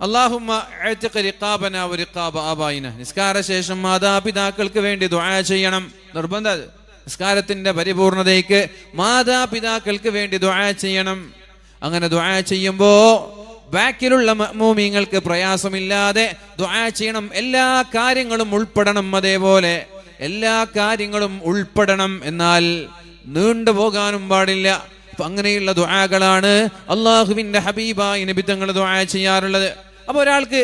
അല്ലാഹുമ്മ അഅ്തിഖ് റിഖാബനാ വറിഖാബ ആബായിന. നിസ്കാര ശേഷം മാതാപിതാക്കൾക്ക് വേണ്ടി ദുആ ചെയ്യണം. നിർബന്ധം. നിസ്കാരത്തിന്റെ പരിപൂർണതയ്ക്ക് മാതാപിതാക്കൾക്ക് വേണ്ടി ദുആ ചെയ്യണം. അങ്ങനെ ദുആ ചെയ്യുമ്പോ ബാക്കിലുള്ള മഅ്മൂമീങ്ങൾക്ക് പ്രയാസമില്ലാതെ ദുആ ചെയ്യണം. എല്ലാ കാര്യങ്ങളും ഉൾപ്പെടണം. അതേപോലെ എല്ലാ കാര്യങ്ങളും ഉൾപ്പെടണം. എന്നാൽ നീണ്ടുപോകാനും പാടില്ല. അങ്ങനെയുള്ള ദുആകളാണ് അള്ളാഹുവിന്റെ ഹബീബായ നബി തങ്ങൾ ദുആ ചെയ്യാറുള്ളത്. അപ്പൊ ഒരാൾക്ക്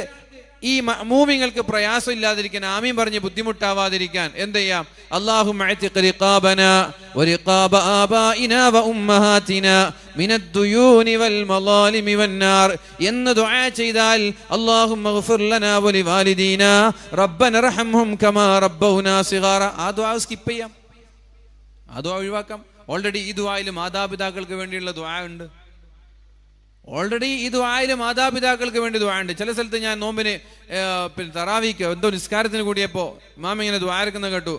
ഈ മഅ്മൂമിങ്ങൾക്ക് പ്രയാസം ഇല്ലാതിരിക്കാൻ, ആമീൻ പറഞ്ഞ് ബുദ്ധിമുട്ടാവാതിരിക്കാൻ എന്ത് ചെയ്യാം? അല്ലാഹുമ്മ അഅ്തിഖ് റിഖാബനാ വറിഖാബ ആബാഇനാ വഉമ്മഹാതിനാ മിനദ്ദുയൂനി വൽമളാലിമി വന്നാർ എന്ന് ദുആ ചെയ്താൽ അല്ലാഹുമ്മഗ്ഫിർ ലനാ വലിവാലിദീനാ റബ്ബന റഹംഹും കമാ റബ്ബൗനാ സിഗാറ, ആ ദുആ സ്കിപ്പ് ചെയ്യാം, ആ ദുആ ഒഴിവാക്കാം. ഓൾറെഡി ഈ ദുആയിൽ മാതാപിതാക്കൾക്ക് വേണ്ടിയുള്ള ദുആ ഉണ്ട്. ഓൾറെഡി ഈ ദുആയിൽ മാതാപിതാക്കൾക്ക് വേണ്ടി ദുആ ഉണ്ട്. ചില സ്ഥലത്ത് ഞാൻ നോമ്പിന് പിന്നെ തറാവീക്ക് എന്തോ നിസ്കാരത്തിന് കൂടിയപ്പോൾ ഇമാം ഇങ്ങനെ ദുആ എടുക്കുന്നത് കേട്ടു.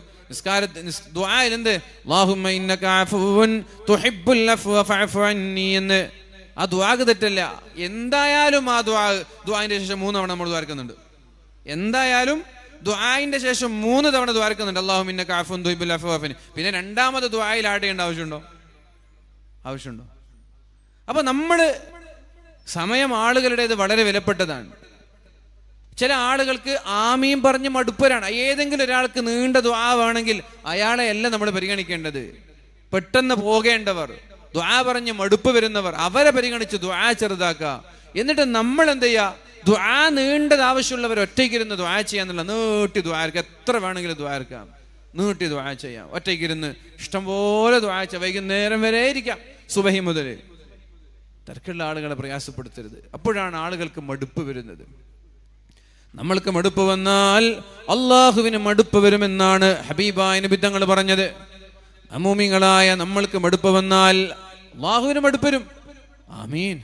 ദുആയിൽ എന്ത് അല്ലാഹുമ്മ ഇന്നക അഫ്വുൻ തുഹിബ്ബുൽ അഫ്വ ഫഅഫു അന്നി എന്ന്. ആ ദുആക്ക് തെറ്റല്ല. എന്തായാലും ആ ദുആന്റെ ശേഷം 3 തവണ നമ്മൾ ദുആർക്കുന്നുണ്ട്. എന്തായാലും ദുആന്റെ ശേഷം 3 തവണ ദുആർക്കുന്നുണ്ട്. അല്ലാഹുമ്മ ഇന്നക അഫ്വുൻ തുഹിബ്ബുൽ അഫ്വ ഫഅഫു. പിന്നെ രണ്ടാമത് ദുആയിൽ ആഡ് ചെയ്യേണ്ട ആവശ്യമുണ്ടോ? അപ്പൊ നമ്മള് സമയം ആളുകളുടേത് വളരെ വിലപ്പെട്ടതാണ്. ചില ആളുകൾക്ക് ആമീൻ പറഞ്ഞ് മടുപ്പരാണ്. ഏതെങ്കിലും ഒരാൾക്ക് നീണ്ട ദുആ വേണമെങ്കിൽ അയാളെ അല്ല നമ്മൾ പരിഗണിക്കേണ്ടത്. പെട്ടെന്ന് പോകേണ്ടവർ, ദുആ പറഞ്ഞ് മടുപ്പ് വരുന്നവർ, അവരെ പരിഗണിച്ച് ദുആ ചെറുതാക്കുക. എന്നിട്ട് നമ്മൾ എന്ത് ചെയ്യുക? ദുആ നീണ്ടത് ആവശ്യമുള്ളവർ ഒറ്റയ്ക്കിരുന്ന് ദുആ ചെയ്യാന്നുള്ള നീട്ടി ദുആർക്ക് എത്ര വേണമെങ്കിലും ദുആർക്കാം, നീട്ടി ദുആ ചെയ്യാം. ഒറ്റയ്ക്കിരുന്ന് ഇഷ്ടംപോലെ ദുആ ചെയ്യാം. വൈകുന്നേരം വരെ ഇരിക്കാം, സുബഹി മുതൽ. തിരക്കുള്ള ആളുകളെ പ്രയാസപ്പെടുത്തരുത്. അപ്പോഴാണ് ആളുകൾക്ക് മടുപ്പ് വരുന്നത്. നമ്മൾക്ക് മടുപ്പ് വന്നാൽ അള്ളാഹുവിന് മടുപ്പ് വരുമെന്നാണ് ഹബീബായ നബി തങ്ങൾ പറഞ്ഞത്. മഅ്മൂമിങ്ങളായ നമ്മൾക്ക് മടുപ്പ് വന്നാൽ അള്ളാഹുവിന് മടുപ്പ് വരും. ആമീൻ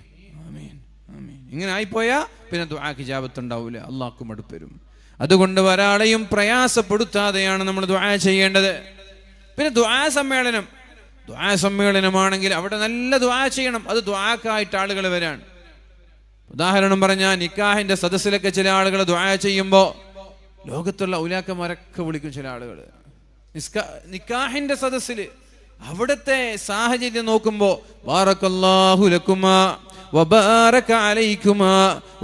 ആമീൻ ആമീൻ ഇങ്ങനെ ആയിപ്പോയാൽ പിന്നെ ദുആക്ക് ഇജാബത്ത് ഉണ്ടാവില്ല, അള്ളാഹ്ക്ക് മടുപ്പ് വരും. അതുകൊണ്ട് ഒരാളെയും പ്രയാസപ്പെടുത്താതെയാണ് നമ്മൾ ദുആ ചെയ്യേണ്ടത്. പിന്നെ ദുആ സമ്മേളനമാണെങ്കിൽ അവിടെ നല്ല ദുആ ചെയ്യണം. അത് ദുആക്കായിട്ട് ആളുകൾ വരാൻ. ഉദാഹരണം പറഞ്ഞാൽ നിക്കാഹിന്റെ സദസ്സിലൊക്കെ ചില ആളുകൾ ദുആ ചെയ്യുമ്പോൾ ലോകത്തുള്ള ഔലിയാക്കന്മാരൊക്കെ വിളിക്കും. ചില ആളുകൾ നിക്കാഹിന്റെ സദസ്സിൽ അവിടുത്തെ സാഹചര്യം നോക്കുമ്പോൾ ബാറക്കല്ലാഹു ലക്കുമാ വബാറക അലൈക്കുമാ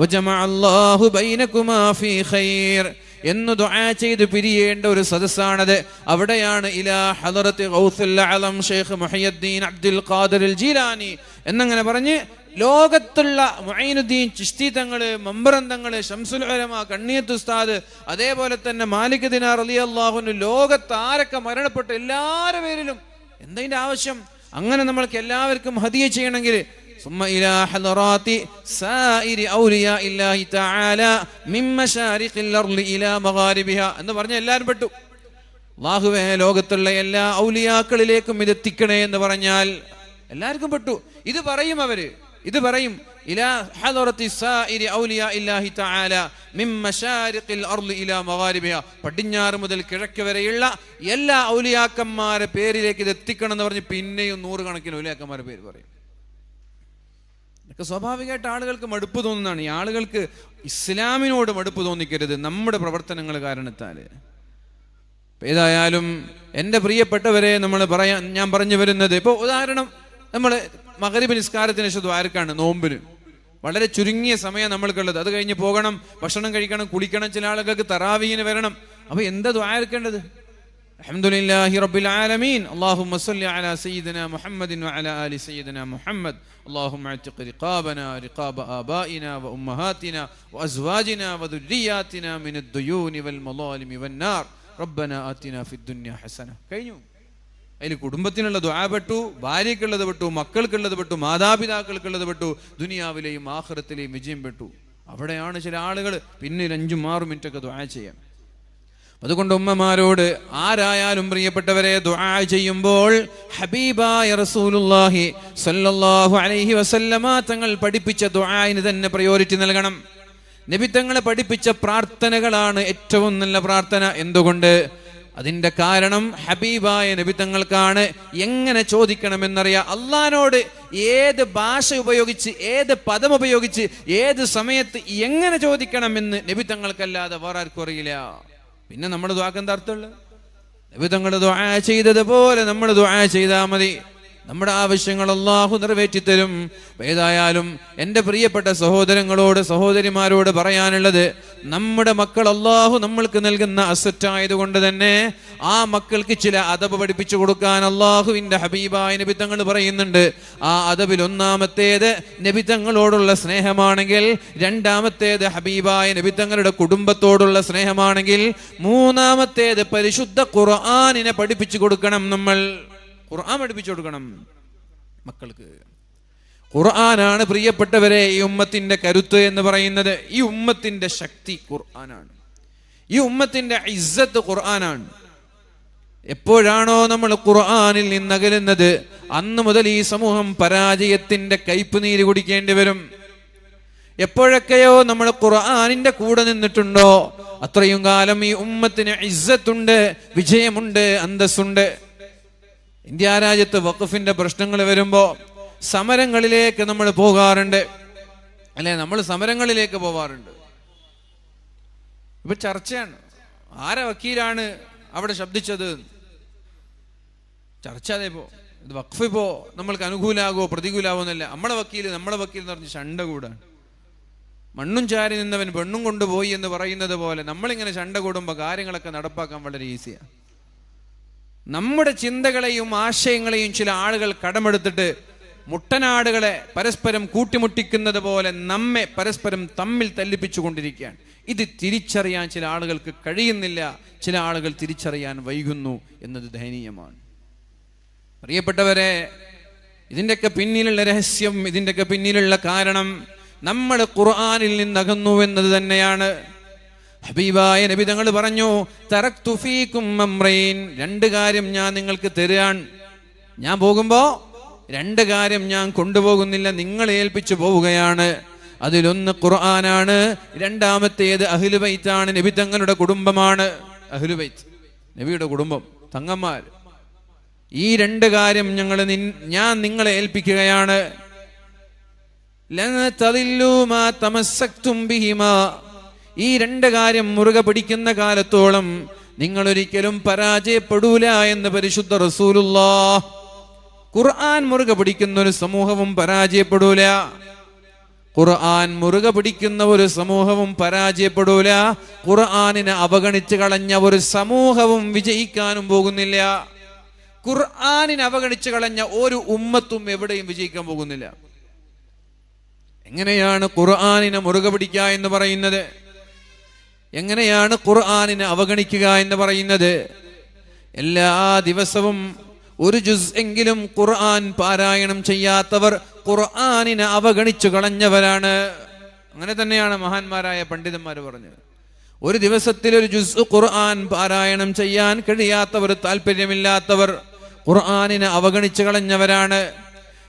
വജമഅല്ലാഹു ബൈനകുമാ ഫീ ഖൈർ എന്ന് ദുആ ചെയ്ത് പിരിയേണ്ട ഒരു സദസ്സാണത്. അവിടെയാണ് ഇലാ ഹദറത്തി ഗൗസുൽ അഅലം ശൈഖ് മുഹയ്യിദ്ദീൻ അബ്ദുൽ ഖാദിർ അൽ ജീലാനി എന്നങ്ങനെ പറഞ്ഞ് ലോകത്തുള്ള മുഈനുദ്ദീൻ ചിശ്തി തങ്ങള്, മമ്പറം തങ്ങള്, ശംസുൽ ഉലമ, കണ്ണിയത്ത് ഉസ്താദ്, അതേപോലെ തന്നെ മാലിക് ദിനാർ റളിയല്ലാഹു അൻഹു, ലോകത്ത് ആരൊക്കെ മരണപ്പെട്ട എല്ലാവരുടെ പേരിലും എന്തതിന്റെ ആവശ്യം? അങ്ങനെ നമ്മൾക്ക് എല്ലാവർക്കും ഹദിയ ചെയ്യണമെങ്കിൽ ثم إلى حضرات سائر أولياء الله تعالى من مشارق الأرض إلى مغاربها എന്ന് പറഞ്ഞ എല്ലാവരും പെട്ടു. അല്ലാഹുവേ ലോകത്തുള്ള എല്ലാ ഔലിയാക്കളിലേക്കും ഇത് എത്തിക്കണേ എന്ന് പറഞ്ഞാൽ എല്ലാവർക്കും പെട്ടു. ഇത് പറയും ഇലാ ഹദറത്തി സായിരി ഔലിയാ ഇല്ലാഹി തആല മിൻ മശാരിഖിൽ അർളി ഇലാ മഗാരിബിഹാ, പടിഞ്ഞാറ് മുതൽ കിഴക്ക് വരെയുള്ള എല്ലാ ഔലിയാക്കന്മാരുടെ പേരിലേക്ക് ഇത് എത്തിക്കണം എന്ന് പറഞ്ഞ് പിന്നെയും 100 കണക്കിന് ഔലിയാക്കന്മാരുടെ പേര് പറയും. സ്വാഭാവികമായിട്ട് ആളുകൾക്ക് മടുപ്പ് തോന്നുന്നതാണ്. ഈ ആളുകൾക്ക് ഇസ്ലാമിനോട് മടുപ്പ് തോന്നിക്കരുത് നമ്മുടെ പ്രവർത്തനങ്ങൾ കാരണത്താൽ. ഏതായാലും എൻ്റെ പ്രിയപ്പെട്ടവരെ ഞാൻ പറഞ്ഞു വരുന്നത്, ഇപ്പോൾ ഉദാഹരണം നമ്മൾ മഗ്‌രിബ് നിസ്കാരത്തിന് ശേഷം ദ്വാരക്കാണ് നോമ്പിന് വളരെ ചുരുങ്ങിയ സമയം നമ്മൾക്കുള്ളത്. അത് കഴിഞ്ഞ് പോകണം, ഭക്ഷണം കഴിക്കണം, കുളിക്കണം, ചില ആളുകൾക്ക് തറാവീഹിന് വരണം. അപ്പൊ എന്താ ദ്വാരക്കേണ്ടത്? അൽഹംദുലില്ലാഹി റബ്ബിൽ ആലമീൻ, അല്ലാഹുമ്മ സ്വല്ലി അലാ സയ്യിദിനാ മുഹമ്മദിൻ വഅലാ ആലി സയ്യിദിനാ മുഹമ്മദ്, അല്ലാഹുമ്മ അഅ്തിഖ് റിഖാബനാ റിഖാബ ആബാഇനാ വഉമ്മഹാതിനാ വഅസ്വാജിനാ വദുർരിയാതിനാ മിനദ്ദുയൂനി വൽമളാലിമി വന്നാർ റബ്ബനാ ആതിനാ ഫിദ്ദുനിയാ ഹസന. കഴിഞ്ഞു. അതിൽ കുടുംബത്തിനുള്ള ദുആ പെട്ടു, ഭാര്യയ്ക്കുള്ളത് പെട്ടു, മക്കൾക്കുള്ളത് പെട്ടു, മാതാപിതാക്കൾക്കുള്ളത് പെട്ടു, ദുനിയാവിലെയും ആഖിറത്തിലെയും വിജയം പെട്ടു. അവിടെയാണ് ചില ആളുകൾ പിന്നെ 5-6 മിനിറ്റൊക്കെ ദുആ ചെയ്യാം. അതുകൊണ്ട് ഉമ്മമാരോട് ആരായാലും പ്രിയപ്പെട്ടവരെ ദുആ ചെയ്യുമ്പോൾ ഹബീബായ റസൂലുള്ളാഹി സ്വല്ലല്ലാഹു അലൈഹി വസല്ലമ തങ്ങൾ പഠിപ്പിച്ച ദുആയിന് തന്നെ പ്രയോറിറ്റി നൽകണം. നബി തങ്ങൾ പഠിപ്പിച്ച പ്രാർത്ഥനകളാണ് ഏറ്റവും നല്ല പ്രാർത്ഥന. എന്തുകൊണ്ട്? അതിന്റെ കാരണം ഹബീബായ നബി തങ്ങൾക്കാണ് എങ്ങനെ ചോദിക്കണമെന്നറിയാം. അള്ളാഹിനോട് ഏത് ഭാഷ ഉപയോഗിച്ച്, ഏത് പദം ഉപയോഗിച്ച്, ഏത് സമയത്ത് എങ്ങനെ ചോദിക്കണമെന്ന് നബി തങ്ങൾക്കല്ലാതെ വേറെ ആർക്കും അറിയില്ല. പിന്നെ നമ്മൾ ദുആക്ക് എന്താ അർത്ഥമുള്ളത്? നബി തങ്ങൾ ദുആ ചെയ്തതുപോലെ നമ്മൾ ദുആ ചെയ്താൽ മതി. നമ്മുടെ ആവശ്യങ്ങൾ അല്ലാഹു നിറവേറ്റിത്തരും. ഏതായാലും എൻ്റെ പ്രിയപ്പെട്ട സഹോദരങ്ങളോട്, സഹോദരിമാരോട് പറയാനുള്ളത്, നമ്മുടെ മക്കൾ അല്ലാഹു നമ്മൾക്ക് നൽകുന്ന അസറ്റ് ആയതുകൊണ്ട് തന്നെ ആ മക്കൾക്ക് ചില അദബ് പഠിപ്പിച്ചു കൊടുക്കാൻ അള്ളാഹുവിന്റെ ഹബീബായ നബി തങ്ങൾ പറയുന്നുണ്ട്. ആ അദബിൽ ഒന്നാമത്തേത് നബി തങ്ങളോടുള്ള സ്നേഹമാണെങ്കിൽ, രണ്ടാമത്തേത് ഹബീബായ നബി തങ്ങളുടെ കുടുംബത്തോടുള്ള സ്നേഹമാണെങ്കിൽ, മൂന്നാമത്തേത് പരിശുദ്ധ ഖുർആനിനെ പഠിപ്പിച്ചു കൊടുക്കണം. നമ്മൾ ഖുർആൻ പഠിപ്പിച്ചു കൊടുക്കണം മക്കൾക്ക്. ഖുർആനാണ് പ്രിയപ്പെട്ടവരെ ഈ ഉമ്മത്തിന്റെ കരുത്ത് എന്ന് പറയുന്നത്. ഈ ഉമ്മത്തിന്റെ ശക്തി ഖുർആനാണ്. ഈ ഉമ്മത്തിന്റെ ഇസ്സത്ത് ഖുർആനാണ്. എപ്പോഴാണോ നമ്മൾ ഖുർആനിൽ നിന്നകലുന്നത്, അന്ന് മുതൽ ഈ സമൂഹം പരാജയത്തിന്റെ കയ്പ് നീര് കുടിക്കേണ്ടി വരും. എപ്പോഴൊക്കെയോ നമ്മൾ ഖുർആനിന്റെ കൂടെ നിന്നിട്ടുണ്ടോ, അത്രയും കാലം ഈ ഉമ്മത്തിന് ഇസ്സത്തുണ്ട്, വിജയമുണ്ട്, അന്തസ്സുണ്ട്. ഇന്ത്യ രാജ്യത്ത് വഖഫിന്റെ പ്രശ്നങ്ങൾ വരുമ്പോ സമരങ്ങളിലേക്ക് നമ്മൾ പോകാറുണ്ട്, അല്ലെ? നമ്മൾ സമരങ്ങളിലേക്ക് പോവാറുണ്ട്. ഇപ്പൊ ചർച്ചയാണ്, ആരെ വക്കീലാണ് അവിടെ ശബ്ദിച്ചത്, ചർച്ച. അതേപ്പോ ഇത് വഖഫ് ഇപ്പോ നമ്മൾക്ക് അനുകൂലാകോ പ്രതികൂലാവോ എന്നല്ല. നമ്മളെ വക്കീൽ എന്ന് പറഞ്ഞ് ശണ്ട കൂടാണ്. മണ്ണും ചാരി നിന്നവൻ പെണ്ണും കൊണ്ടുപോയി എന്ന് പറയുന്നത് പോലെ നമ്മളിങ്ങനെ ശണ്ട കൂടുമ്പോൾ കാര്യങ്ങളൊക്കെ നടപ്പാക്കാൻ വളരെ ഈസിയാണ്. നമ്മുടെ ചിന്തകളെയും ആശയങ്ങളെയും ചില ആളുകൾ കടമെടുത്തിട്ട് മുട്ടനാടുകളെ പരസ്പരം കൂട്ടിമുട്ടിക്കുന്നത് പോലെ നമ്മെ പരസ്പരം തമ്മിൽ തല്ലിപ്പിച്ചുകൊണ്ടിരിക്കുകയാണ്. ഇത് തിരിച്ചറിയാൻ ചില ആളുകൾക്ക് കഴിയുന്നില്ല, ചില ആളുകൾ തിരിച്ചറിയാൻ വൈകുന്നു എന്നത് ദയനീയമാണ്. പ്രിയപ്പെട്ടവരെ, ഇതിൻ്റെയൊക്കെ പിന്നിലുള്ള രഹസ്യം, ഇതിൻ്റെയൊക്കെ പിന്നിലുള്ള കാരണം നമ്മൾ ഖുർആനിൽ നിന്നകന്നു എന്നത് തന്നെയാണ്. ഹബീബായ നബി തങ്ങൾ പറഞ്ഞു, തറക്തു ഫീകും അംറൈൻ, രണ്ട് കാര്യം ഞാൻ നിങ്ങൾക്ക് തരാൻ. ഞാൻ പോകുമ്പോ രണ്ട് കാര്യം ഞാൻ കൊണ്ടുപോകുന്നില്ല, നിങ്ങളെ ഏൽപ്പിച്ചു പോവുകയാണ്. അതിലൊന്ന് ഖുർആനാണ്, രണ്ടാമത്തേത് അഹ്ലു ബൈത്താണ്, നബി തങ്ങളുടെ കുടുംബമാണ്. അഹ്ലു ബൈത്ത്, നബിയുടെ കുടുംബം, തങ്ങന്മാർ. ഈ രണ്ട് കാര്യം ഞാൻ നിങ്ങളെ ഏൽപ്പിക്കുകയാണ്. ലൻ തദില്ലു മാ തമസ്സക്തും ബിഹിമാ, ഈ രണ്ട് കാര്യം മുറുകെ പിടിക്കുന്ന കാലത്തോളം നിങ്ങൾ ഒരിക്കലും പരാജയപ്പെടൂല എന്ന് പരിശുദ്ധ റസൂലുള്ളാഹ്. ഖുർആൻ മുറുകെ പിടിക്കുന്ന ഒരു സമൂഹവും പരാജയപ്പെടൂല. ഖുർആൻ മുറുകെ പിടിക്കുന്ന ഒരു സമൂഹവും പരാജയപ്പെടൂല. ഖുർആനിനെ അവഗണിച്ച് കളഞ്ഞ ഒരു സമൂഹവും വിജയിക്കാനും പോകുന്നില്ല. ഖുർആനിനെ അവഗണിച്ച് കളഞ്ഞ ഒരു ഉമ്മത്തും എവിടെയും വിജയിക്കാൻ പോകുന്നില്ല. എങ്ങനെയാണ് ഖുർആനിനെ മുറുകെ പിടിക്കുക എന്ന് പറയുന്നത്? എങ്ങനെയാണ് ഖുർആനിനെ അവഗണിക്കുക എന്ന് പറയുന്നത്? എല്ലാ ദിവസവും ഒരു ജുസ് എങ്കിലും ഖുർആൻ പാരായണം ചെയ്യാത്തവർ ഖുർആനിനെ അവഗണിച്ചു കളഞ്ഞവരാണ്. അങ്ങനെ തന്നെയാണ് മഹാന്മാരായ പണ്ഡിതന്മാർ പറഞ്ഞത്. ഒരു ദിവസത്തിൽ ഒരു ജുസ് ഖുർആൻ പാരായണം ചെയ്യാൻ കഴിയാത്തവർ, താല്പര്യമില്ലാത്തവർ ഖുർആനിനെ അവഗണിച്ചു കളഞ്ഞവരാണ്.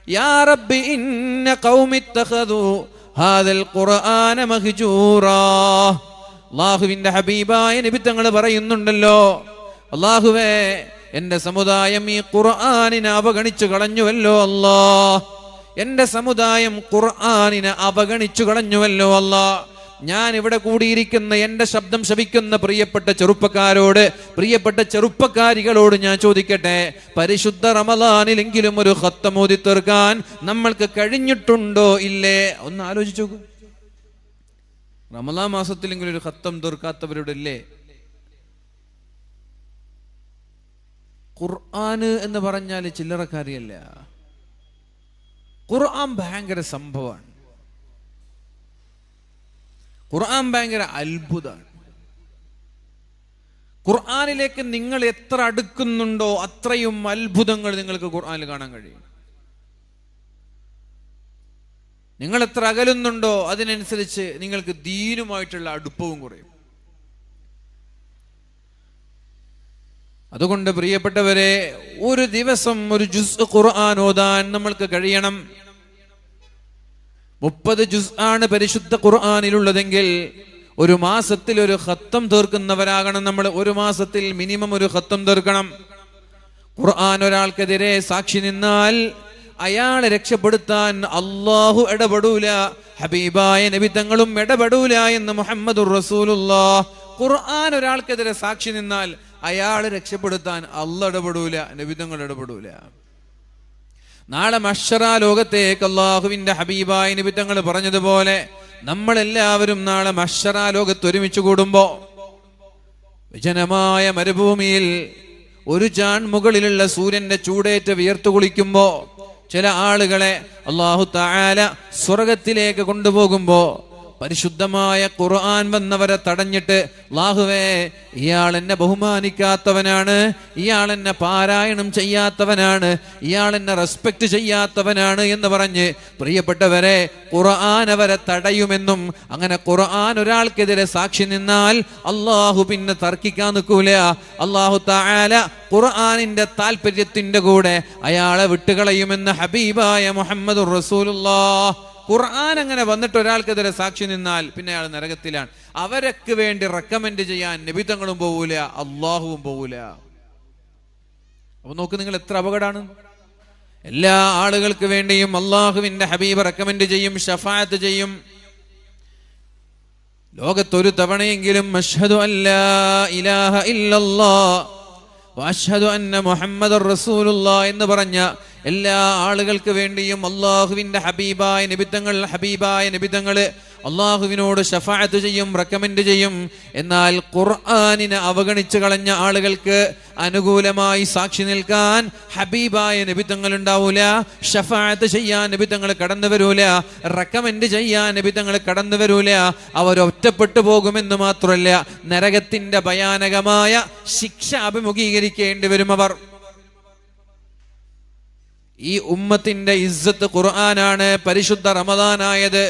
യാ റബ്ബി ഇന്ന ഖൗമി ഇത്തഖദു ഹാദൽ ഖുർആന മഹ്ജൂറാ. അല്ലാഹുവിന്റെ ഹബീബായ നബി തങ്ങൾ പറയുന്നുണ്ടല്ലോ, അല്ലാഹുവേ, എന്റെ സമുദായം ഈ ഖുർആനിനെ അവഗണിച്ചു കളഞ്ഞുവല്ലോ അല്ലാ. എന്റെ സമുദായം ഖുർആനിനെ അവഗണിച്ചു കളഞ്ഞുവല്ലോ അല്ലാ. ഞാൻ ഇവിടെ കൂടിയിരിക്കുന്ന എന്റെ ശബ്ദം ശപിക്കുന്ന പ്രിയപ്പെട്ട ചെറുപ്പക്കാരോട്, പ്രിയപ്പെട്ട ചെറുപ്പക്കാരികളോട് ഞാൻ ചോദിക്കട്ടെ, പരിശുദ്ധ റമളാനിലെങ്കിലും ഒരു ഖത്തം ഓതി തീർക്കാൻ നമ്മൾക്ക് കഴിഞ്ഞിട്ടുണ്ടോ ഇല്ലേ? ഒന്ന് ആലോചിച്ചു നോക്കൂ. റമളാൻ മാസത്തിലെങ്കിലും ഒരു ഖത്തം തീർക്കാത്തവരോടല്ലേ? ഖുർആന് എന്ന് പറഞ്ഞാൽ ചില്ലറക്കാരിയല്ല. ഖുർആൻ ഭയങ്കര സംഭവമാണ്. ഖുർആൻ ഭയങ്കര അത്ഭുതമാണ്. ഖുർആനിലേക്ക് നിങ്ങൾ എത്ര അടുക്കുന്നുണ്ടോ അത്രയും അത്ഭുതങ്ങൾ നിങ്ങൾക്ക് ഖുർആനിൽ കാണാൻ കഴിയും. നിങ്ങൾ എത്ര അകലുന്നുണ്ടോ അതിനനുസരിച്ച് നിങ്ങൾക്ക് ദീനുമായിട്ടുള്ള അടുപ്പവും കുറയും. അതുകൊണ്ട് പ്രിയപ്പെട്ടവരെ, ഒരു ദിവസം ഒരു ജുസ് ഖുർആൻ ഓതാൻ നമ്മൾക്ക് കഴിയണം. 30 ജുസ് ആണ് പരിശുദ്ധ ഖുർആനിലുള്ളതെങ്കിൽ ഒരു മാസത്തിൽ ഒരു ഖത്തം തീർക്കുന്നവരാകണം നമ്മൾ. ഒരു മാസത്തിൽ മിനിമം ഒരു ഖത്തം തീർക്കണം. ഖുർആൻ ഒരാൾക്കെതിരെ സാക്ഷി നിന്നാൽ അയാളെ രക്ഷപ്പെടുത്താൻ അല്ലാഹു ഇടപെടൂല, ഹബീബായ നബി തങ്ങളും ഇടപെടൂല എന്ന് മുഹമ്മദുർ റസൂലുള്ളാഹ്. ഖുർആൻ ഒരാൾക്കെതിരെ സാക്ഷി നിന്നാൽ അയാളെ രക്ഷപ്പെടുത്താൻ അല്ലാഹു ഇടപെടൂല, നബി തങ്ങൾ ഇടപെടൂല. നാളെ മഹ്ശറ ലോകത്തേക്ക് അല്ലാഹുവിന്റെ ഹബീബായ നബി തങ്ങൾ പറഞ്ഞതുപോലെ നമ്മളെല്ലാവരും നാളെ മഹ്ശറ ലോകത്ത് ഒരുമിച്ച് കൂടുമ്പോ വിജനമായ മരുഭൂമിയിൽ ഒരു ചാൺ മുകളിലുള്ള സൂര്യന്റെ ചൂടേറ്റ് വിയർത്തു കുളിക്കുമ്പോ ചില ആളുകളെ അല്ലാഹു തആല സ്വർഗത്തിലേക്ക് കൊണ്ടുപോകുമ്പോ പരിശുദ്ധമായ ഖുർആൻ വന്നവരെ തടഞ്ഞിട്ട്, അല്ലാഹുവേ ഇയാൾ എന്നെ ബഹുമാനിക്കാത്തവനാണ്, ഇയാൾ എന്നെ പാരായണം ചെയ്യാത്തവനാണ്, ഇയാൾ എന്നെ റെസ്പെക്ട് ചെയ്യാത്തവനാണ് എന്ന് പറഞ്ഞ് പ്രിയപ്പെട്ടവരെ ഖുർആൻ അവരെ തടയുമെന്നും, അങ്ങനെ ഖുർആൻ ഒരാൾക്കെതിരെ സാക്ഷി നിന്നാൽ അല്ലാഹു പിന്നെ തർക്കിക്കാൻ നിൽക്കൂല. അല്ലാഹു തആല ഖുർആനിന്റെ താല്പര്യത്തിന്റെ കൂടെ അയാളെ വിട്ടുകളയുമെന്ന് ഹബീബായ മുഹമ്മദുർ റസൂലുള്ളാഹ്. ഖുർആൻ അങ്ങനെ വന്നിട്ട് ഒരാൾക്കെതിരെ സാക്ഷി നിന്നാൽ പിന്നെ അയാൾ നരകത്തിലാണ്. അവരൊക്കെ വേണ്ടി റെക്കമെൻഡ് ചെയ്യാൻ നബിതങ്ങളും പോവൂല, അള്ളാഹുവും പോവൂല. അപ്പൊ നോക്ക് നിങ്ങൾ എത്ര അപകടമാണ്. എല്ലാ ആളുകൾക്ക് വേണ്ടിയും അള്ളാഹുവിന്റെ ഹബീബ് റെക്കമെൻഡ് ചെയ്യും, ഷഫാഅത്ത് ചെയ്യും. ലോകത്തൊരു തവണയെങ്കിലും അഷ്ഹദു അല്ലാ ഇലാഹ ഇല്ലല്ലാഹ് വഅഷ്ഹദു അന്ന മുഹമ്മദുർ റസൂലുള്ളാഹ് എന്ന് പറഞ്ഞ എല്ലാ ആളുകൾക്ക് വേണ്ടിയും അള്ളാഹുവിന്റെ ഹബീബായ നബിതങ്ങള് അള്ളാഹുവിനോട് ഷഫാഅത്ത് ചെയ്യും, റെക്കമെൻഡ് ചെയ്യും. എന്നാൽ ഖുർആനിനെ അവഗണിച്ചു കളഞ്ഞ ആളുകൾക്ക് അനുകൂലമായി സാക്ഷി നിൽക്കാൻ ഹബീബായ നബിതങ്ങൾ ഉണ്ടാവൂല, ഷഫാഅത്ത് ചെയ്യാൻ നബിതങ്ങൾ കടന്നു വരൂല, റെക്കമെൻഡ് ചെയ്യാൻ നബിതങ്ങൾ കടന്നു വരൂല. അവർ ഒറ്റപ്പെട്ടു പോകുമെന്ന് മാത്രമല്ല, നരകത്തിന്റെ ഭയാനകമായ ശിക്ഷ അഭിമുഖീകരിക്കേണ്ടി വരും അവർ. ഈ ഉമ്മത്തിന്റെ ഇസ്സത്ത് ഖുർആനാണ്. പരിശുദ്ധ റമദാനായത്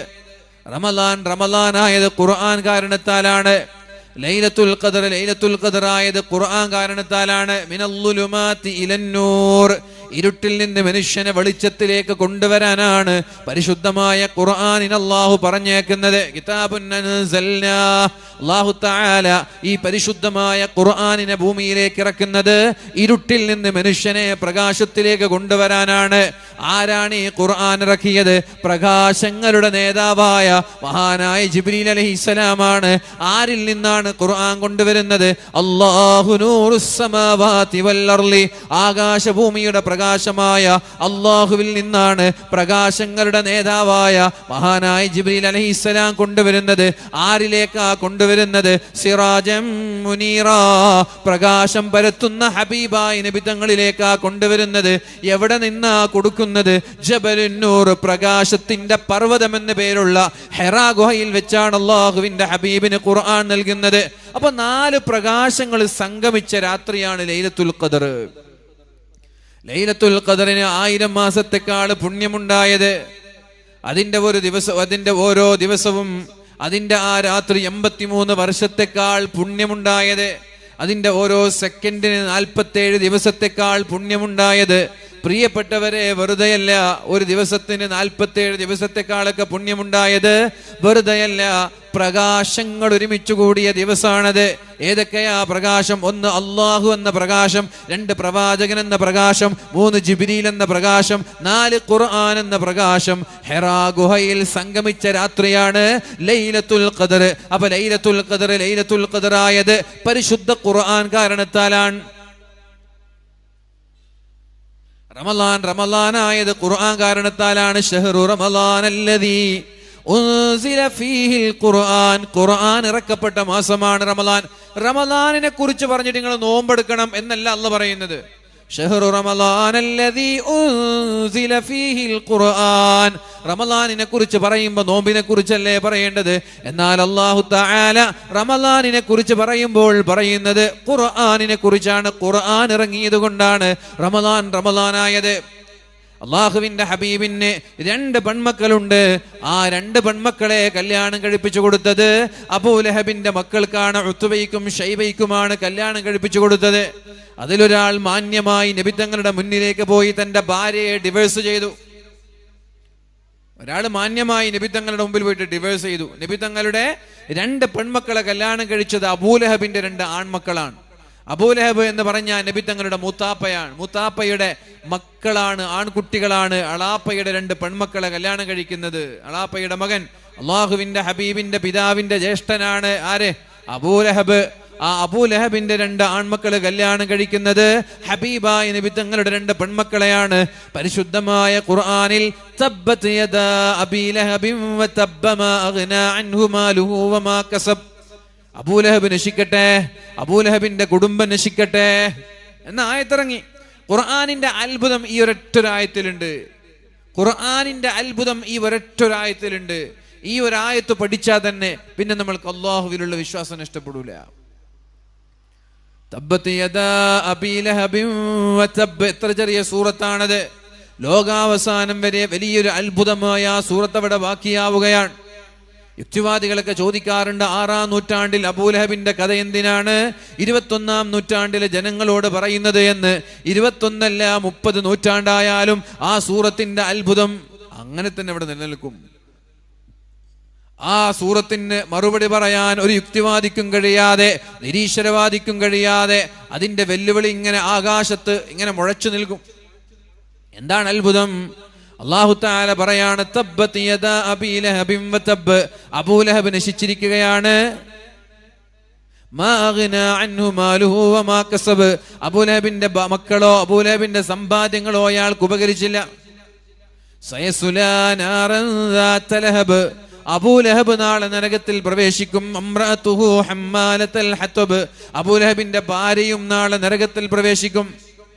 ഖുർആൻ കാരണത്താലാണ്. ലൈലത്തുൽ ഖദർ ആയത് ഖുർആൻ കാരണത്താലാണ്. മിനൽ-ളുലുമാതി ഇലൻ-നൂർ, ഇരുട്ടിൽ നിന്ന് മനുഷ്യനെ വെളിച്ചത്തിലേക്ക് കൊണ്ടുവരാനാണ് പരിശുദ്ധമായ ഖുർആനിനെ അല്ലാഹു പറഞ്ഞേക്കുന്നത്. കിതാബുൻ അൻസൽനാ, അല്ലാഹു തആല ഈ പരിശുദ്ധമായ ഖുർആനിനെ ഭൂമിയിലേക്ക് ഇറക്കുന്നത് ഇരുട്ടിൽ നിന്ന് മനുഷ്യനെ പ്രകാശത്തിലേക്ക് കൊണ്ടുവരാനാണ്. ആരാണ് ഈ ഖുർആൻ ഇറക്കിയത്? പ്രകാശങ്ങളുടെ നേതാവായ മഹാനായ ജിബ്രീൽ അലൈഹിസ്സലാമാണ്. ആരിൽ നിന്നാണ് ഖുർആൻ കൊണ്ടുവരുന്നത്? അല്ലാഹു നൂറുസ് സമാവാതി വൽ അർളി, ആകാശഭൂമിയുടെ പ്രകാശമായ അല്ലാഹുവിൽ നിന്നാണ് പ്രകാശങ്ങളുടെ നേതാവായ മഹാനായ ജിബ്രീൽ അലൈഹിസ്സലാം കൊണ്ടുവരുന്നത്. ആരിലേക്കാ കൊണ്ടുവരുന്നത്? സിറാജം മുനീറാ, പ്രകാശം പരത്തുന്ന ഹബീബായ നബിതങ്ങളിലേക്കാ കൊണ്ടുവരുന്നത്. എവിടെ നിന്നാ കൊടുക്കുന്നത്? ജബലുൻ നൂർ, പ്രകാശത്തിന്റെ പർവ്വതം എന്ന പേരുള്ള ഹിറാ ഗുഹയിൽ വെച്ചാണ് അല്ലാഹുവിന്റെ ഹബീബിന് ഖുർആൻ നൽകുന്നത്. അപ്പൊ 4 പ്രകാശങ്ങൾ സംഗമിച്ച രാത്രിയാണ് ലൈലത്തുൽ ഖദർ. ലൈലത്തുൽ ഖദറിന് 1000 മാസത്തെക്കാൾ പുണ്യമുണ്ടായത്. അതിന്റെ ഓരോ ദിവസവും അതിന്റെ ആ രാത്രി 83 വർഷത്തെക്കാൾ പുണ്യമുണ്ടായത്. അതിന്റെ ഓരോ സെക്കൻഡിന് 47 ദിവസത്തെക്കാൾ പുണ്യമുണ്ടായത്. പ്രിയപ്പെട്ടവരെ, വെറുതെയല്ല ഒരു ദിവസത്തിന് 47 ദിവസത്തെക്കാളൊക്കെ പുണ്യമുണ്ടായത്. വെറുതെയല്ല, പ്രകാശങ്ങൾ ഒരുമിച്ച് കൂടിയ ദിവസമാണത്. ഏതൊക്കെയാ പ്രകാശം? 1 അല്ലാഹു എന്ന പ്രകാശം, 2 പ്രവാചകൻ എന്ന പ്രകാശം, 3 ജിബ്രീൽ എന്ന പ്രകാശം, 4 ഖുർആൻ എന്ന പ്രകാശം. ഹിറാ ഗുഹയിൽ സംഗമിച്ച രാത്രിയാണ് ലൈലത്തുൽ ഖദർ. അപ്പൊ ലൈലത്തുൽ ഖദർ ആയത് പരിശുദ്ധ ഖുർആൻ കാരണത്താലാണ്. റമളാനായത് ഖുർആൻ കാരണത്താലാണ്. ഷഹ്റു റമളാനല്ലദീ ഉൻസില ഫീഹിൽ ഖുർആൻ, ഖുർആൻ ഇറക്കപ്പെട്ട മാസമാണ് റമളാൻ. റമളാനിനെ കുറിച്ച് പറഞ്ഞിട്ട് നിങ്ങൾ നോമ്പെടുക്കണം എന്നല്ല അല്ലാഹു പറയുന്നത്. ഷഹ്റു റമളാനല്ലദീ ഉൻസില ഫീഹിൽ ഖുർആൻ, റമളാനിനെ കുറിച്ച് പറയുമ്പോൾ നോമ്പിനെ കുറിച്ചല്ലേ പറയേണ്ടത്? എന്നാൽ അല്ലാഹു തആല റമളാനിനെ കുറിച്ച് പറയുമ്പോൾ പറയുന്നത് ഖുർആനിനെ കുറിച്ചാണ്. ഖുർആൻ ഇറങ്ങിയത് കൊണ്ടാണ് റമളാനായത്. അള്ളാഹുവിന്റെ ഹബീബിന് 2 പെൺമക്കളുണ്ട്. ആ 2 പെൺമക്കളെ കല്യാണം കഴിപ്പിച്ചു കൊടുത്തത് അബൂലഹബിന്റെ മക്കൾക്കാണ്. ഉത്ബയ്ക്കും ഷൈബയ്ക്കുമാണ് കല്യാണം കഴിപ്പിച്ചു കൊടുത്തത്. അതിലൊരാൾ മാന്യമായി നബിതങ്ങളുടെ മുന്നിലേക്ക് പോയി തന്റെ ഭാര്യയെ ഡിവേഴ്സ് ചെയ്തു. ഒരാൾ മാന്യമായി നബിതങ്ങളുടെ മുമ്പിൽ പോയിട്ട് ഡിവേഴ്സ് ചെയ്തു. നബിതങ്ങളുടെ 2 പെൺമക്കളെ കല്യാണം കഴിച്ചത് അബൂലഹബിന്റെ 2 ആൺമക്കളാണ്. അബൂലഹബ് എന്ന് പറഞ്ഞ നബിതങ്ങളുടെ മൂത്താപ്പയാണ്. മൂത്താപ്പയുടെ മക്കളാണ്, ആൺകുട്ടികളാണ്. അളാപ്പയുടെ 2 പെൺമക്കളെ കല്യാണം കഴിക്കുന്നത്. അളാപ്പയുടെ മകൻ അള്ളാഹുവിന്റെ ഹബീബിന്റെ പിതാവിന്റെ ജ്യേഷ്ഠനാണ്. ആര്? അബൂലഹബ്. ആ അബൂലഹബിന്റെ 2 ആൺമക്കള് കല്യാണം കഴിക്കുന്നത് ഹബീബായ നബിതങ്ങളുടെ 2 പെൺമക്കളെയാണ്. പരിശുദ്ധമായ ഖുർആനിൽ തബ്ബത് യദാ അബീ ലഹബിൻ വതബ്ബ മാ അഗ്നാ അൻഹു മാലുഹു വമാ കസബ്, അബൂലഹബ് നശിക്കട്ടെ, അബൂലഹബിന്റെ കുടുംബം നശിക്കട്ടെ. എന്ന ആയത്തിറങ്ങി. ഖുർആനിന്റെ അത്ഭുതം ഈ ഒരൊറ്റൊരായത്തിലുണ്ട്. ഖുർആനിന്റെ അത്ഭുതം ഈ ഒരൊറ്റൊരായത്തിലുണ്ട്. ഈ ഒരായത്ത് പഠിച്ചാൽ തന്നെ പിന്നെ നമ്മൾക്ക് അല്ലാഹുവിലുള്ള വിശ്വാസം നഷ്ടപ്പെടൂല. തബ്ബത് യദാ അബീ ലഹബിൻ വതബ്, എത്ര ചെറിയ സൂറത്താണത്. ലോകാവസാനം വരെ വലിയൊരു അത്ഭുതമായ ആ സൂറത്ത് അവിടെ ബാക്കിയാവുകയാണ്. യുക്തിവാദികളൊക്കെ ചോദിക്കാറുണ്ട്, 6-ാം നൂറ്റാണ്ടിൽ അബൂലഹബിന്റെ കഥ എന്തിനാണ് 21-ാം നൂറ്റാണ്ടിലെ ജനങ്ങളോട് പറയുന്നത് എന്ന്. 21 അല്ല 30 നൂറ്റാണ്ടായാലും ആ സൂറത്തിന്റെ അത്ഭുതം അങ്ങനെ തന്നെ ഇവിടെ നിലനിൽക്കും. ആ സൂറത്തിന് മറുപടി പറയാൻ ഒരു യുക്തിവാദിക്കും കഴിയാതെ, നിരീശ്വരവാദിക്കും കഴിയാതെ അതിന്റെ വെല്ലുവിളി ഇങ്ങനെ ആകാശത്ത് ഇങ്ങനെ മുഴച്ചു നിൽക്കും. എന്താണ് അത്ഭുതം? അല്ലാഹു തആല പറയാണ്, തബ്ബത് യദാ അബീ ലഹബിൻ വതബ്, അബൂലഹബ് നശിച്ചിരിക്കുകയാണ്. മാ അഗ്നാ അൻഹു മാലുഹു വമാ കസബ്, അബൂലഹബിന്റെ മക്കളോ അബൂലഹബിന്റെ സമ്പാദ്യങ്ങളോ അയാൾക്ക് ഉപകരിച്ചില്ല. സയസ്ലാ നാറൻ ദാത ലഹബ്, അബൂലഹബ് നാളെ നരകത്തിൽ പ്രവേശിക്കും. അംറഅതുഹു ഹമ്മാലത്തുൽ ഹതബ്, അബൂലഹബിന്റെ ഭാര്യയും നാളെ നരകത്തിൽ പ്രവേശിക്കും.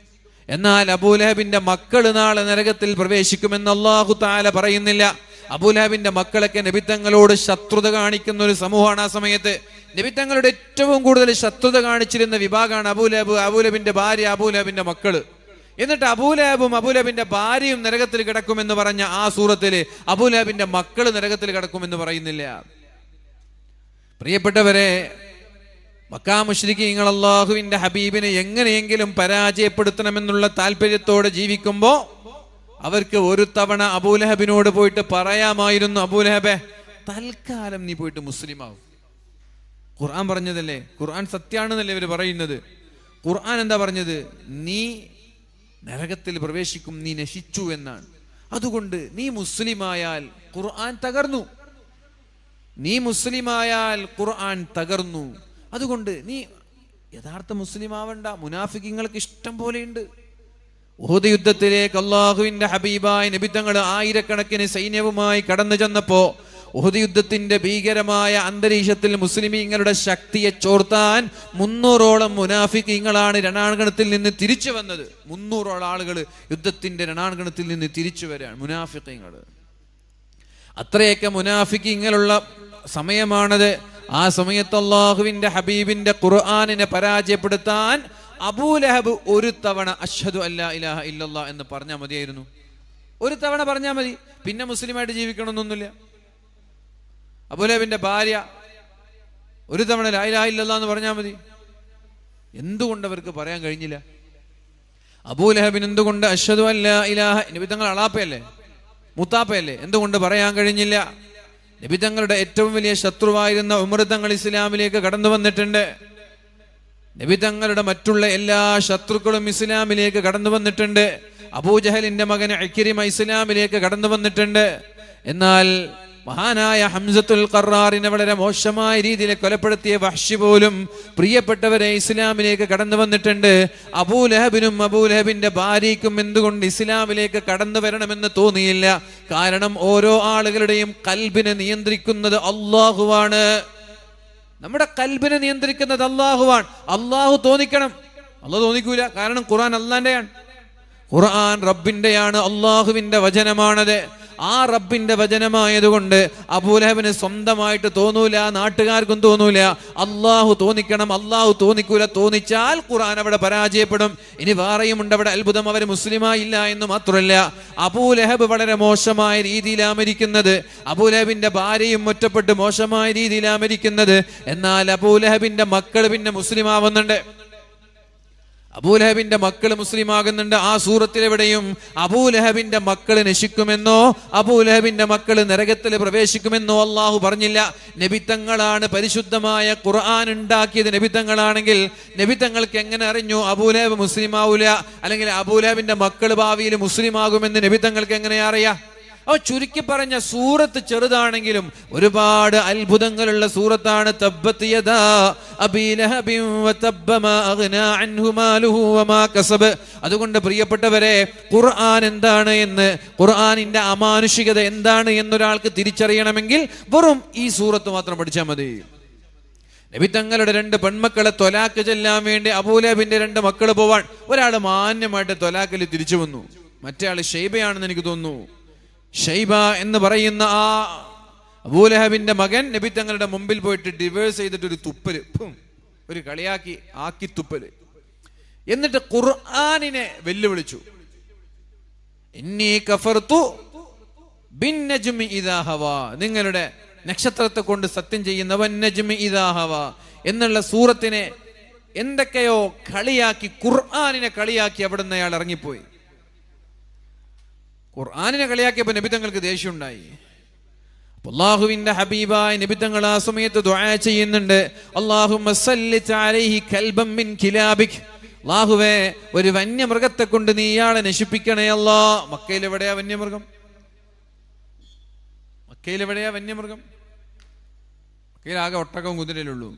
എന്നാൽ അബൂലഹബിന്റെ മക്കള് നാളെ നരകത്തിൽ പ്രവേശിക്കുമെന്ന് അല്ലാഹു തആല പറയുന്നില്ല. അബൂലഹബിന്റെ മക്കളൊക്കെ നബിത്തങ്ങളോട് ശത്രുത കാണിക്കുന്ന ഒരു സമൂഹമാണ്. ആ സമയത്ത് നബിത്തങ്ങളുടെ ഏറ്റവും കൂടുതൽ ശത്രുത കാണിച്ചിരുന്ന വിഭാഗമാണ് അബൂലഹബ്, അബൂലഹബിന്റെ ഭാര്യ, അബൂലഹബിന്റെ മക്കള്. എന്നിട്ട് അബൂലഹബും അബൂലഹബിന്റെ ഭാര്യയും നരകത്തിൽ കിടക്കുമെന്ന് പറഞ്ഞ ആ സൂറത്തില് അബൂലഹബിന്റെ മക്കള് നരകത്തിൽ കിടക്കുമെന്ന് പറയുന്നില്ല. പ്രിയപ്പെട്ടവരെ, മക്കാ മുശ്രിക്കീങ്ങൾ അല്ലാഹുവിന്റെ ഹബീബിനെ എങ്ങനെയെങ്കിലും പരാജയപ്പെടുത്തണമെന്നുള്ള താല്പര്യത്തോടെ ജീവിക്കുമ്പോ അവർക്ക് ഒരു തവണ അബൂലഹബിനോട് പോയിട്ട് പറയാമായിരുന്നു, അബൂലഹബെ തൽക്കാലം നീ പോയിട്ട് മുസ്ലിം ആവും. ഖുർആൻ പറഞ്ഞതല്ലേ, ഖുർആൻ സത്യാണെന്നല്ലേ ഇവര് പറയുന്നത്. ഖുർആൻ എന്താ പറഞ്ഞത്? നീ നരകത്തിൽ പ്രവേശിക്കും, നീ നശിച്ചു എന്നാണ്. അതുകൊണ്ട് നീ മുസ്ലിമായാൽ ഖുർആൻ തകർന്നു, നീ മുസ്ലിമായാൽ ഖുർആൻ തകർന്നു. അതുകൊണ്ട് നീ യഥാർത്ഥ മുസ്ലിം ആവണ്ട. മുനാഫിക്കീങ്ങൾക്ക് ഇഷ്ടം പോലെയുണ്ട്. ഉഹുദ് യുദ്ധത്തിലേക്ക് അല്ലാഹുവിന്റെ ഹബീബായ നബി തങ്ങൾ ആയിരക്കണക്കിന് സൈന്യവുമായി കടന്നു ചെന്നപ്പോ ഉഹുദ് യുദ്ധത്തിന്റെ ഭീകരമായ അന്തരീക്ഷത്തിൽ മുസ്ലിമീങ്ങളുടെ ശക്തിയെ ചോർത്താൻ 300ഓളം മുനാഫിക്കീങ്ങളാണ് രണാങ്കണത്തിൽ നിന്ന് തിരിച്ചു വന്നത്. 300ഓളം ആളുകൾ യുദ്ധത്തിന്റെ രണാങ്കണത്തിൽ നിന്ന് തിരിച്ചു വരാൻ മുനാഫിക്കീങ്ങൾ. അത്രയൊക്കെ മുനാഫിക്കീങ്ങളുള്ള സമയമാണത്. ആ സമയത്ത് അല്ലാഹുവിന്റെ ഹബീബിന്റെ ഖുർആനിനെ പരാജയപ്പെടുത്താൻ അബൂലഹബ് ഒരു തവണ അഷ്ഹദു അല്ലാ ഇലാഹ ഇല്ലല്ലാഹ് എന്ന് പറഞ്ഞാൽ മതിയായിരുന്നു. ഒരു തവണ പറഞ്ഞാൽ മതി, പിന്നെ മുസ്ലിമായിട്ട് ജീവിക്കണമെന്നൊന്നുമില്ല. അബൂലഹബിന്റെ ഭാര്യ ഒരു തവണ ലാ ഇലാഹ ഇല്ലല്ലാഹ് എന്ന് പറഞ്ഞാൽ മതി. എന്തുകൊണ്ട് അവർക്ക് പറയാൻ കഴിഞ്ഞില്ല? അബൂലഹബിന് എന്തുകൊണ്ട് അഷ്ഹദു അല്ലാ ഇലാഹ, നബി തങ്ങൾ അളാപ്പയല്ലേ, മുത്താപ്പയല്ലേ, എന്തുകൊണ്ട് പറയാൻ കഴിഞ്ഞില്ല? നബി തങ്ങളുടെ ഏറ്റവും വലിയ ശത്രുവായിരുന്ന ഉമർ തങ്ങൾ ഇസ്ലാമിലേക്ക് കടന്നു വന്നിട്ടുണ്ട്. നബി തങ്ങളുടെ മറ്റുള്ള എല്ലാ ശത്രുക്കളും ഇസ്ലാമിലേക്ക് കടന്നു വന്നിട്ടുണ്ട്. അബൂജഹലിന്റെ മകൻ ഇക്രിമ ഇസ്ലാമിലേക്ക് കടന്നു വന്നിട്ടുണ്ട്. എന്നാൽ മഹാനായ ഹംസത്തുൽ ഖറാറിനെ വളരെ മോശമായ രീതിയിൽ കൊലപ്പെടുത്തിയ വഹ്ശി പോലും പ്രിയപ്പെട്ടവരെ ഇസ്ലാമിലേക്ക് കടന്നു വന്നിട്ടുണ്ട്. അബൂലഹബിനും അബൂലഹബിന്റെ ഭാര്യയ്ക്കും എന്തുകൊണ്ട് ഇസ്ലാമിലേക്ക് കടന്നു വരണമെന്ന് തോന്നിയില്ല? കാരണം ഓരോ ആളുകളുടെയും കൽബിനെ നിയന്ത്രിക്കുന്നത് അല്ലാഹുവാണ്. നമ്മുടെ കൽബിനെ നിയന്ത്രിക്കുന്നത് അല്ലാഹുവാണ്. അല്ലാഹു തോന്നിക്കണം, അല്ലാഹു തോന്നിക്കൂല. കാരണം ഖുർആൻ അല്ലാഹുവിന്റെയാണ്, ഖുർആൻ റബ്ബിന്റെയാണ്, അല്ലാഹുവിന്റെ വചനമാണത്. ആ റബ്ബിന്റെ വചനമായതുകൊണ്ട് അബൂലഹബിന് സ്വന്തമായിട്ട് തോന്നൂല, നാട്ടുകാർക്കും തോന്നൂല. അല്ലാഹു തോന്നിക്കണം. അല്ലാഹു തോന്നിക്കൂല. തോന്നിച്ചാൽ ഖുർആൻ അവിടെ പരാജയപ്പെടും. ഇനി വേറെയുമുണ്ട് അവിടെ അത്ഭുതം, അവർ മുസ്ലിമായില്ല എന്ന് മാത്രമല്ല, അബൂലഹബ് വളരെ മോശമായ രീതിയിലാണ് മരിക്കുന്നത്. അബൂലഹബിന്റെ ഭാര്യയും ഒറ്റപ്പെട്ട് മോശമായ രീതിയിലാണ് മരിക്കുന്നത്. എന്നാൽ അബൂലഹബിന്റെ മക്കൾ പിന്നെ മുസ്ലിം ആവുന്നുണ്ട്. അബൂലഹബിന്റെ മക്കൾ മുസ്ലിം ആകുന്നുണ്ട്. ആ സൂറത്തിലെവിടെയും അബൂലഹബിന്റെ മക്കൾ നശിക്കുമെന്നോ അബൂലഹബിന്റെ മക്കൾ നരകത്തിൽ പ്രവേശിക്കുമെന്നോ അള്ളാഹു പറഞ്ഞില്ല. നബിത്തങ്ങളാണ് പരിശുദ്ധമായ ഖുർആൻ ഉണ്ടാക്കിയത്. നബിത്തങ്ങളാണെങ്കിൽ നബിത്തങ്ങൾക്ക് എങ്ങനെ അറിഞ്ഞു അബൂലഹബ് മുസ്ലിം ആവൂല, അല്ലെങ്കിൽ അബൂലഹബിന്റെ മക്കൾ ഭാവിയിൽ മുസ്ലിം ആകുമെന്ന് നബിത്തങ്ങൾക്ക് എങ്ങനെ അറിയാം? ചുരുക്കി പറഞ്ഞ സൂറത്ത് ചെറുതാണെങ്കിലും ഒരുപാട് അത്ഭുതങ്ങളുള്ള സൂറത്താണ്. തബ്ബത് യദാ അബീ ലഹബിൻ വതബ്ബ മാ അഗ്നാ അൻഹു മാലുഹു വമാ കസബ്. അതുകൊണ്ട് പ്രിയപ്പെട്ടവരെ, ഖുർആൻ എന്താണ് എന്ന്, ഖുർആനിന്റെ അമാനുഷികത എന്താണ് എന്നൊരാൾക്ക് തിരിച്ചറിയണമെങ്കിൽ വെറും ഈ സൂറത്ത് മാത്രം പഠിച്ചാൽ മതി. നബി തങ്ങളുടെ 2 പെൺമക്കളെ ത്വലാക്ക് ചെല്ലാൻ വേണ്ടി അബൂലഹബിന്റെ 2 മക്കൾ പോവാൻ. ഒരാൾ മാന്യമായിട്ട് ത്വലാക്കിൽ തിരിച്ചു വന്നു, മറ്റേ ആള് ഷൈബയാണെന്ന് എനിക്ക് തോന്നുന്നു. ഷൈബ എന്ന് പറയുന്ന ആ അബൂലഹബിന്റെ മകൻ നബി തങ്ങളുടെ മുമ്പിൽ പോയിട്ട് ഡിവേഴ്സ് ചെയ്തിട്ട് ഒരു തുപ്പല്, ഒരു കളിയാക്കി ആക്കി തുപ്പല്. എന്നിട്ട് ഖുർആനിനെ വെല്ലുവിളിച്ചു. ഇന്നി കഫർതു ബിന്നജ്മി ഇദാ ഹവാ, നിങ്ങളുടെ നക്ഷത്രത്തെ കൊണ്ട് സത്യം ചെയ്യുന്ന വന്നജ്മി ഇദാ ഹവാ എന്നുള്ള സൂറത്തിനെ എന്തൊക്കെയോ കളിയാക്കി, ഖുർആനിനെ കളിയാക്കി. അവിടുന്ന് അയാൾ ഇറങ്ങിപ്പോയി. ഖുർആനിനെ കളിയാക്കിയപ്പോൾ നബി തങ്ങൾക്ക് ദേഷ്യം ഉണ്ടായി. അല്ലാഹുവിന്റെ ഹബീബായ നബി തങ്ങൾ ആ സമയത്ത് ദുആ ചെയ്യുന്നുണ്ട്, അല്ലാഹുമ്മ സല്ലിത് അലൈഹി കൽബൻ മിൻ കിലാബിക്, അല്ലാഹുവേ ഒരു വന്യമൃഗത്തെ കൊണ്ട് നീ ഇയാളെ നശിപ്പിക്കണേ അല്ലാ. മക്കയിൽ എവിടെയാ വന്യമൃഗം? മക്കയിൽ എവിടെയാ വന്യമൃഗം? മക്കയിൽ ആകെ ഒട്ടകവും കുതിരയിലുള്ളൂ.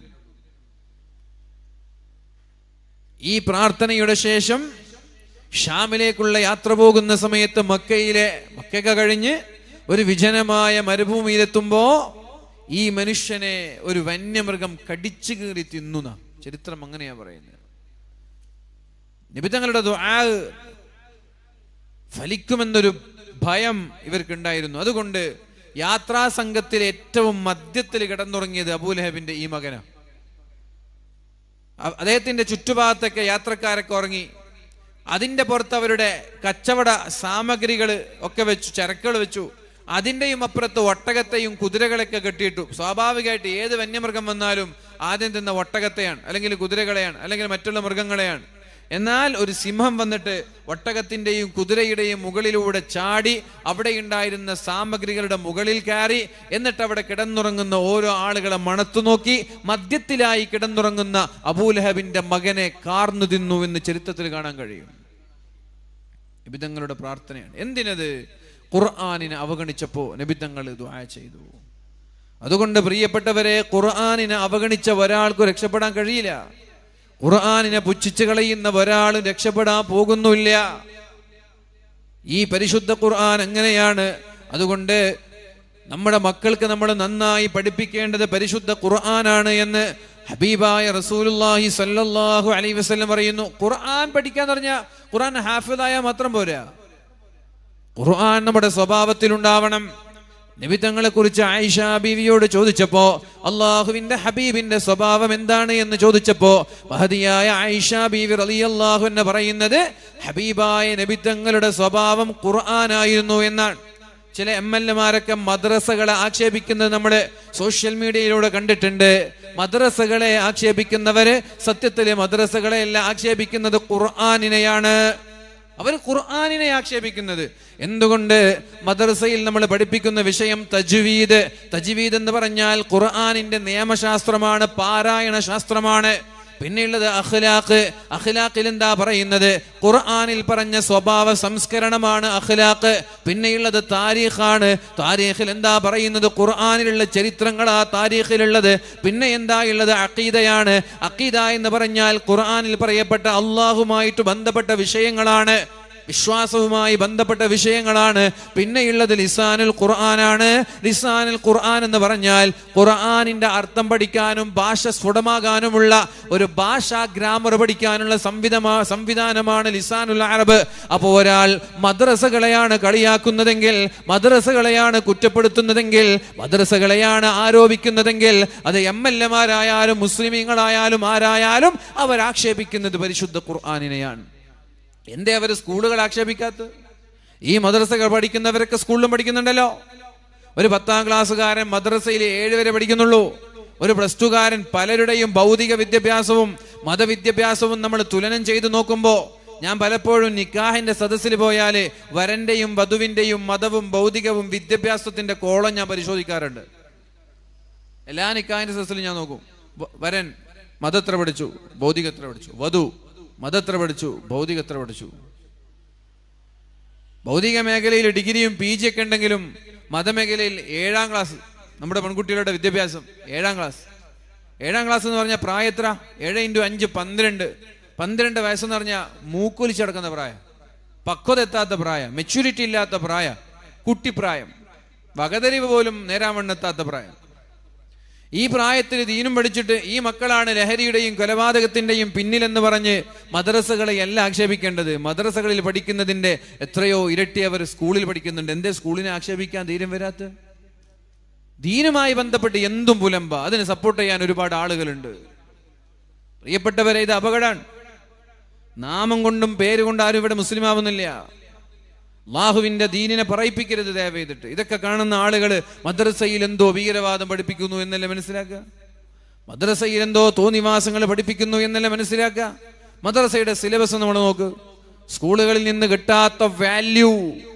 ഈ പ്രാർത്ഥനയുടെ ശേഷം ഷാമിലേക്കുള്ള യാത്ര പോകുന്ന സമയത്ത് മക്കയൊക്കെ കഴിഞ്ഞ് ഒരു വിജനമായ മരുഭൂമിയിലെത്തുമ്പോ ഈ മനുഷ്യനെ ഒരു വന്യമൃഗം കടിച്ചു കീറി തിന്നുന്ന ചരിത്രം അങ്ങനെയാ പറയുന്നത്. നബി തങ്ങളുടെ ദുആ ഫലിക്കുമെന്നൊരു ഭയം ഇവർക്കുണ്ടായിരുന്നു. അതുകൊണ്ട് യാത്രാ സംഘത്തിൽ ഏറ്റവും മധ്യത്തിൽ കിടന്നുറങ്ങിയത് അബൂലഹബിന്റെ ഈ മകനാ. അദ്ദേഹത്തിന്റെ ചുറ്റുഭാഗത്തൊക്കെ യാത്രക്കാരൊക്കെ ഉറങ്ങി. അതിന്റെ പുറത്ത് അവരുടെ കച്ചവട സാമഗ്രികൾ ഒക്കെ വെച്ചു, ചരക്കുകൾ വെച്ചു. അതിൻ്റെയും അപ്പുറത്ത് ഒട്ടകത്തെയും കുതിരകളൊക്കെ കെട്ടിയിട്ടു. സ്വാഭാവികമായിട്ട് ഏത് വന്യമൃഗം വന്നാലും ആദ്യം തിന്ന ഒട്ടകത്തെയാണ്, അല്ലെങ്കിൽ കുതിരകളെയാണ്, അല്ലെങ്കിൽ മറ്റുള്ള മൃഗങ്ങളെയാണ്. എന്നാൽ ഒരു സിംഹം വന്നിട്ട് ഒട്ടകത്തിൻ്റെയും കുതിരയുടെയും മുകളിലൂടെ ചാടി അവിടെ ഉണ്ടായിരുന്ന സാമഗ്രികളുടെ മുകളിൽ കയറി, എന്നിട്ട് അവിടെ കിടന്നുറങ്ങുന്ന ഓരോ ആളുകളെ മണത്തു നോക്കി മധ്യത്തിലായി കിടന്നുറങ്ങുന്ന അബൂലഹബിന്റെ മകനെ കാർന്നു തിന്നു എന്ന് ചരിത്രത്തിൽ കാണാൻ കഴിയും. നബിതങ്ങളുടെ പ്രാർത്ഥനയാണ്. എന്തിനത്? ഖുർആനിനെ അവഗണിച്ചപ്പോ നബിതങ്ങൾ ദുആ ചെയ്തു. അതുകൊണ്ട് പ്രിയപ്പെട്ടവരെ, ഖുർആനിനെ അവഗണിച്ച ഒരാൾക്കും രക്ഷപ്പെടാൻ കഴിയില്ല. ഖുർആനിനെ പുച്ഛിച്ചു കളയുന്ന ഒരാളും രക്ഷപ്പെടാൻ പോകുന്നില്ല. ഈ പരിശുദ്ധ ഖുർആൻ എങ്ങനെയാണ്? അതുകൊണ്ട് നമ്മുടെ മക്കൾക്ക് നമ്മൾ നന്നായി പഠിപ്പിക്കേണ്ടത് പരിശുദ്ധ ഖുർആനാണ് എന്ന് ഹബീബായ റസൂലുള്ളാഹി സ്വല്ലല്ലാഹു അലൈഹി വസല്ലം പറയുന്നു. ഖുർആൻ പഠിക്കാന്ന് പറഞ്ഞാൽ ഖുർആൻ ഹാഫിളായാൽ മാത്രം പോരാ, ഖുർആൻ നമ്മുടെ സ്വഭാവത്തിൽ ഉണ്ടാവണം. നബി തങ്ങളെ കുറിച്ച് ആയിഷ ബീവിയോട് ചോദിച്ചപ്പോ, അള്ളാഹുവിന്റെ ഹബീബിന്റെ സ്വഭാവം എന്താണ് എന്ന് ചോദിച്ചപ്പോ മഹദിയായ ആയിഷ ബീവി റളിയല്ലാഹു അൻഹ പറയുന്നത്, ഹബീബായ നബി തങ്ങളുടെ സ്വഭാവം ഖുർആനായിരുന്നു എന്നാണ്. ചില MLA-മാരൊക്കെ മദ്രസകളെ ആക്ഷേപിക്കുന്നത് നമ്മൾ സോഷ്യൽ മീഡിയയിലൂടെ കണ്ടിട്ടുണ്ട്. മദ്രസകളെ ആക്ഷേപിക്കുന്നവര് സത്യത്തില് മദ്രസകളെയല്ല ആക്ഷേപിക്കുന്നത്, ഖുർആനിനെയാണ്. അവർ ഖുർആനിനെ ആക്ഷേപിക്കുന്നത്. എന്തുകൊണ്ട്? മദ്രസയിൽ നമ്മൾ പഠിപ്പിക്കുന്ന വിഷയം തജ്വീദ്. തജ്വീദ് എന്ന് പറഞ്ഞാൽ ഖുർആനിന്റെ നിയമശാസ്ത്രമാണ്, പാരായണ ശാസ്ത്രമാണ്. പിന്നെയുള്ളത് അഖ്ലാഖ്. അഖ്ലാഖിൽ എന്താ പറയുന്നത്? ഖുർആനിൽ പറഞ്ഞ സ്വഭാവ സംസ്കരണമാണ് അഖ്ലാഖ്. പിന്നെയുള്ളത് താരീഖാണ്. താരീഖിൽ എന്താ പറയുന്നത്? ഖുർആനിലുള്ള ചരിത്രങ്ങളാ താരീഖിലുള്ളത്. പിന്നെ എന്താ ഉള്ളത്? അഖീദയാണ്. അഖീദ എന്ന് പറഞ്ഞാൽ ഖുർആനിൽ പറയപ്പെട്ട അള്ളാഹുമായിട്ട് ബന്ധപ്പെട്ട വിഷയങ്ങളാണ്, വിശ്വാസവുമായി ബന്ധപ്പെട്ട വിഷയങ്ങളാണ്. പിന്നെയുള്ളത് ലിസാനുൽ ഖുർആനാണ്. ലിസാനുൽ ഖുർആൻ എന്ന് പറഞ്ഞാൽ ഖുർആനിന്റെ അർത്ഥം പഠിക്കാനും ഭാഷ സ്ഫുടമാകാനുമുള്ള ഒരു ഭാഷാ ഗ്രാമർ പഠിക്കാനുള്ള സംവിധാനമാണ് ലിസാനുൽ അറബ്. അപ്പോൾ ഒരാൾ മദ്രസകളെയാണ് കളിയാക്കുന്നതെങ്കിൽ, മദ്രസകളെയാണ് കുറ്റപ്പെടുത്തുന്നതെങ്കിൽ, മദ്രസകളെയാണ് ആരോപിക്കുന്നതെങ്കിൽ, അത് MLA-മാരായാലും മുസ്ലിമീങ്ങളായാലും ആരായാലും അവർ ആക്ഷേപിക്കുന്നത് പരിശുദ്ധ ഖുർആനിനെയാണ്. എന്തേ അവർ സ്കൂളുകൾ ആക്ഷേപിക്കാത്തത്? ഈ മദ്രസകൾ പഠിക്കുന്നവരൊക്കെ സ്കൂളിലും പഠിക്കുന്നുണ്ടല്ലോ. ഒരു 10ാം ക്ലാസ്സുകാരൻ മദ്രസയിൽ 7 വരെ പഠിക്കുന്നുള്ളൂ. ഒരു +2കാരൻ പലരുടെയും ഭൗതിക വിദ്യാഭ്യാസവും മതവിദ്യാഭ്യാസവും നമ്മൾ തുലനം ചെയ്തു നോക്കുമ്പോൾ, ഞാൻ പലപ്പോഴും നിക്കാഹിന്റെ സദസ്സിൽ പോയാല് വരന്റെയും വധുവിന്റെയും മതവും ഭൗതികവും വിദ്യാഭ്യാസത്തിന്റെ കോളം ഞാൻ പരിശോധിക്കാറുണ്ട്. എല്ലാ നിക്കാഹിന്റെ സദസ്സിലും ഞാൻ നോക്കും. വരൻ മതത്ര പഠിച്ചു, ഭൗതികത്ര പഠിച്ചു. വധു മതത്ര പഠിച്ചു, ഭൗതികത്ര പഠിച്ചു. ഭൗതിക മേഖലയിൽ ഡിഗ്രിയും PG ഒക്കെ ഉണ്ടെങ്കിലും മതമേഖലയിൽ 7ാം ക്ലാസ് നമ്മുടെ പെൺകുട്ടികളുടെ വിദ്യാഭ്യാസം 7ാം ക്ലാസ്. 7ാം ക്ലാസ് എന്ന് പറഞ്ഞാൽ പ്രായം എത്ര? 7 × 5 12. 12 വയസ്സെന്ന് പറഞ്ഞാൽ മൂക്കൊലിച്ചടക്കുന്ന പ്രായം, പക്വത എത്താത്ത പ്രായം, മെച്യൂരിറ്റി ഇല്ലാത്ത പ്രായം, കുട്ടിപ്രായം, വകതിരിവ് പോലും നേരാവണ്ണെത്താത്ത പ്രായം. ഈ പ്രായത്തിൽ ദീനും പഠിച്ചിട്ട് ഈ മക്കളാണ് ലഹരിയുടെയും കൊലപാതകത്തിന്റെയും പിന്നിലെന്ന് പറഞ്ഞ് മദ്രസകളെ അല്ല ആക്ഷേപിക്കേണ്ടത്. മദ്രസകളിൽ പഠിക്കുന്നതിന്റെ എത്രയോ ഇരട്ടി അവർ സ്കൂളിൽ പഠിക്കുന്നുണ്ട്. എന്തേ സ്കൂളിനെ ആക്ഷേപിക്കാൻ ധൈര്യം വരാത്ത? ദീനുമായി ബന്ധപ്പെട്ട് എന്തും പുലമ്പ, അതിന് സപ്പോർട്ട് ചെയ്യാൻ ഒരുപാട് ആളുകളുണ്ട്. പ്രിയപ്പെട്ടവരെ, ഇത് അപകടമാണ്. നാമം കൊണ്ടും പേര് കൊണ്ട് ആരും ഇവിടെ മുസ്ലിം ആവുന്നില്ല. അല്ലാഹുവിന്റെ ദീനിനെ പറയിപ്പിക്കരുത് ദയവ് ചെയ്തിട്ട്. ഇതൊക്കെ കാണുന്ന ആളുകൾ മദ്രസയിൽ എന്തോ ഭീകരവാദം പഠിപ്പിക്കുന്നു എന്നല്ല മനസ്സിലാക്കുക, മദ്രസയിൽ എന്തോ തോന്നിവാസങ്ങൾ പഠിപ്പിക്കുന്നു എന്നല്ല മനസ്സിലാക്കുക. മദ്രസയുടെ സിലബസ് നമ്മൾ നോക്ക്. സ്കൂളുകളിൽ നിന്ന് കിട്ടാത്ത വാല്യൂ,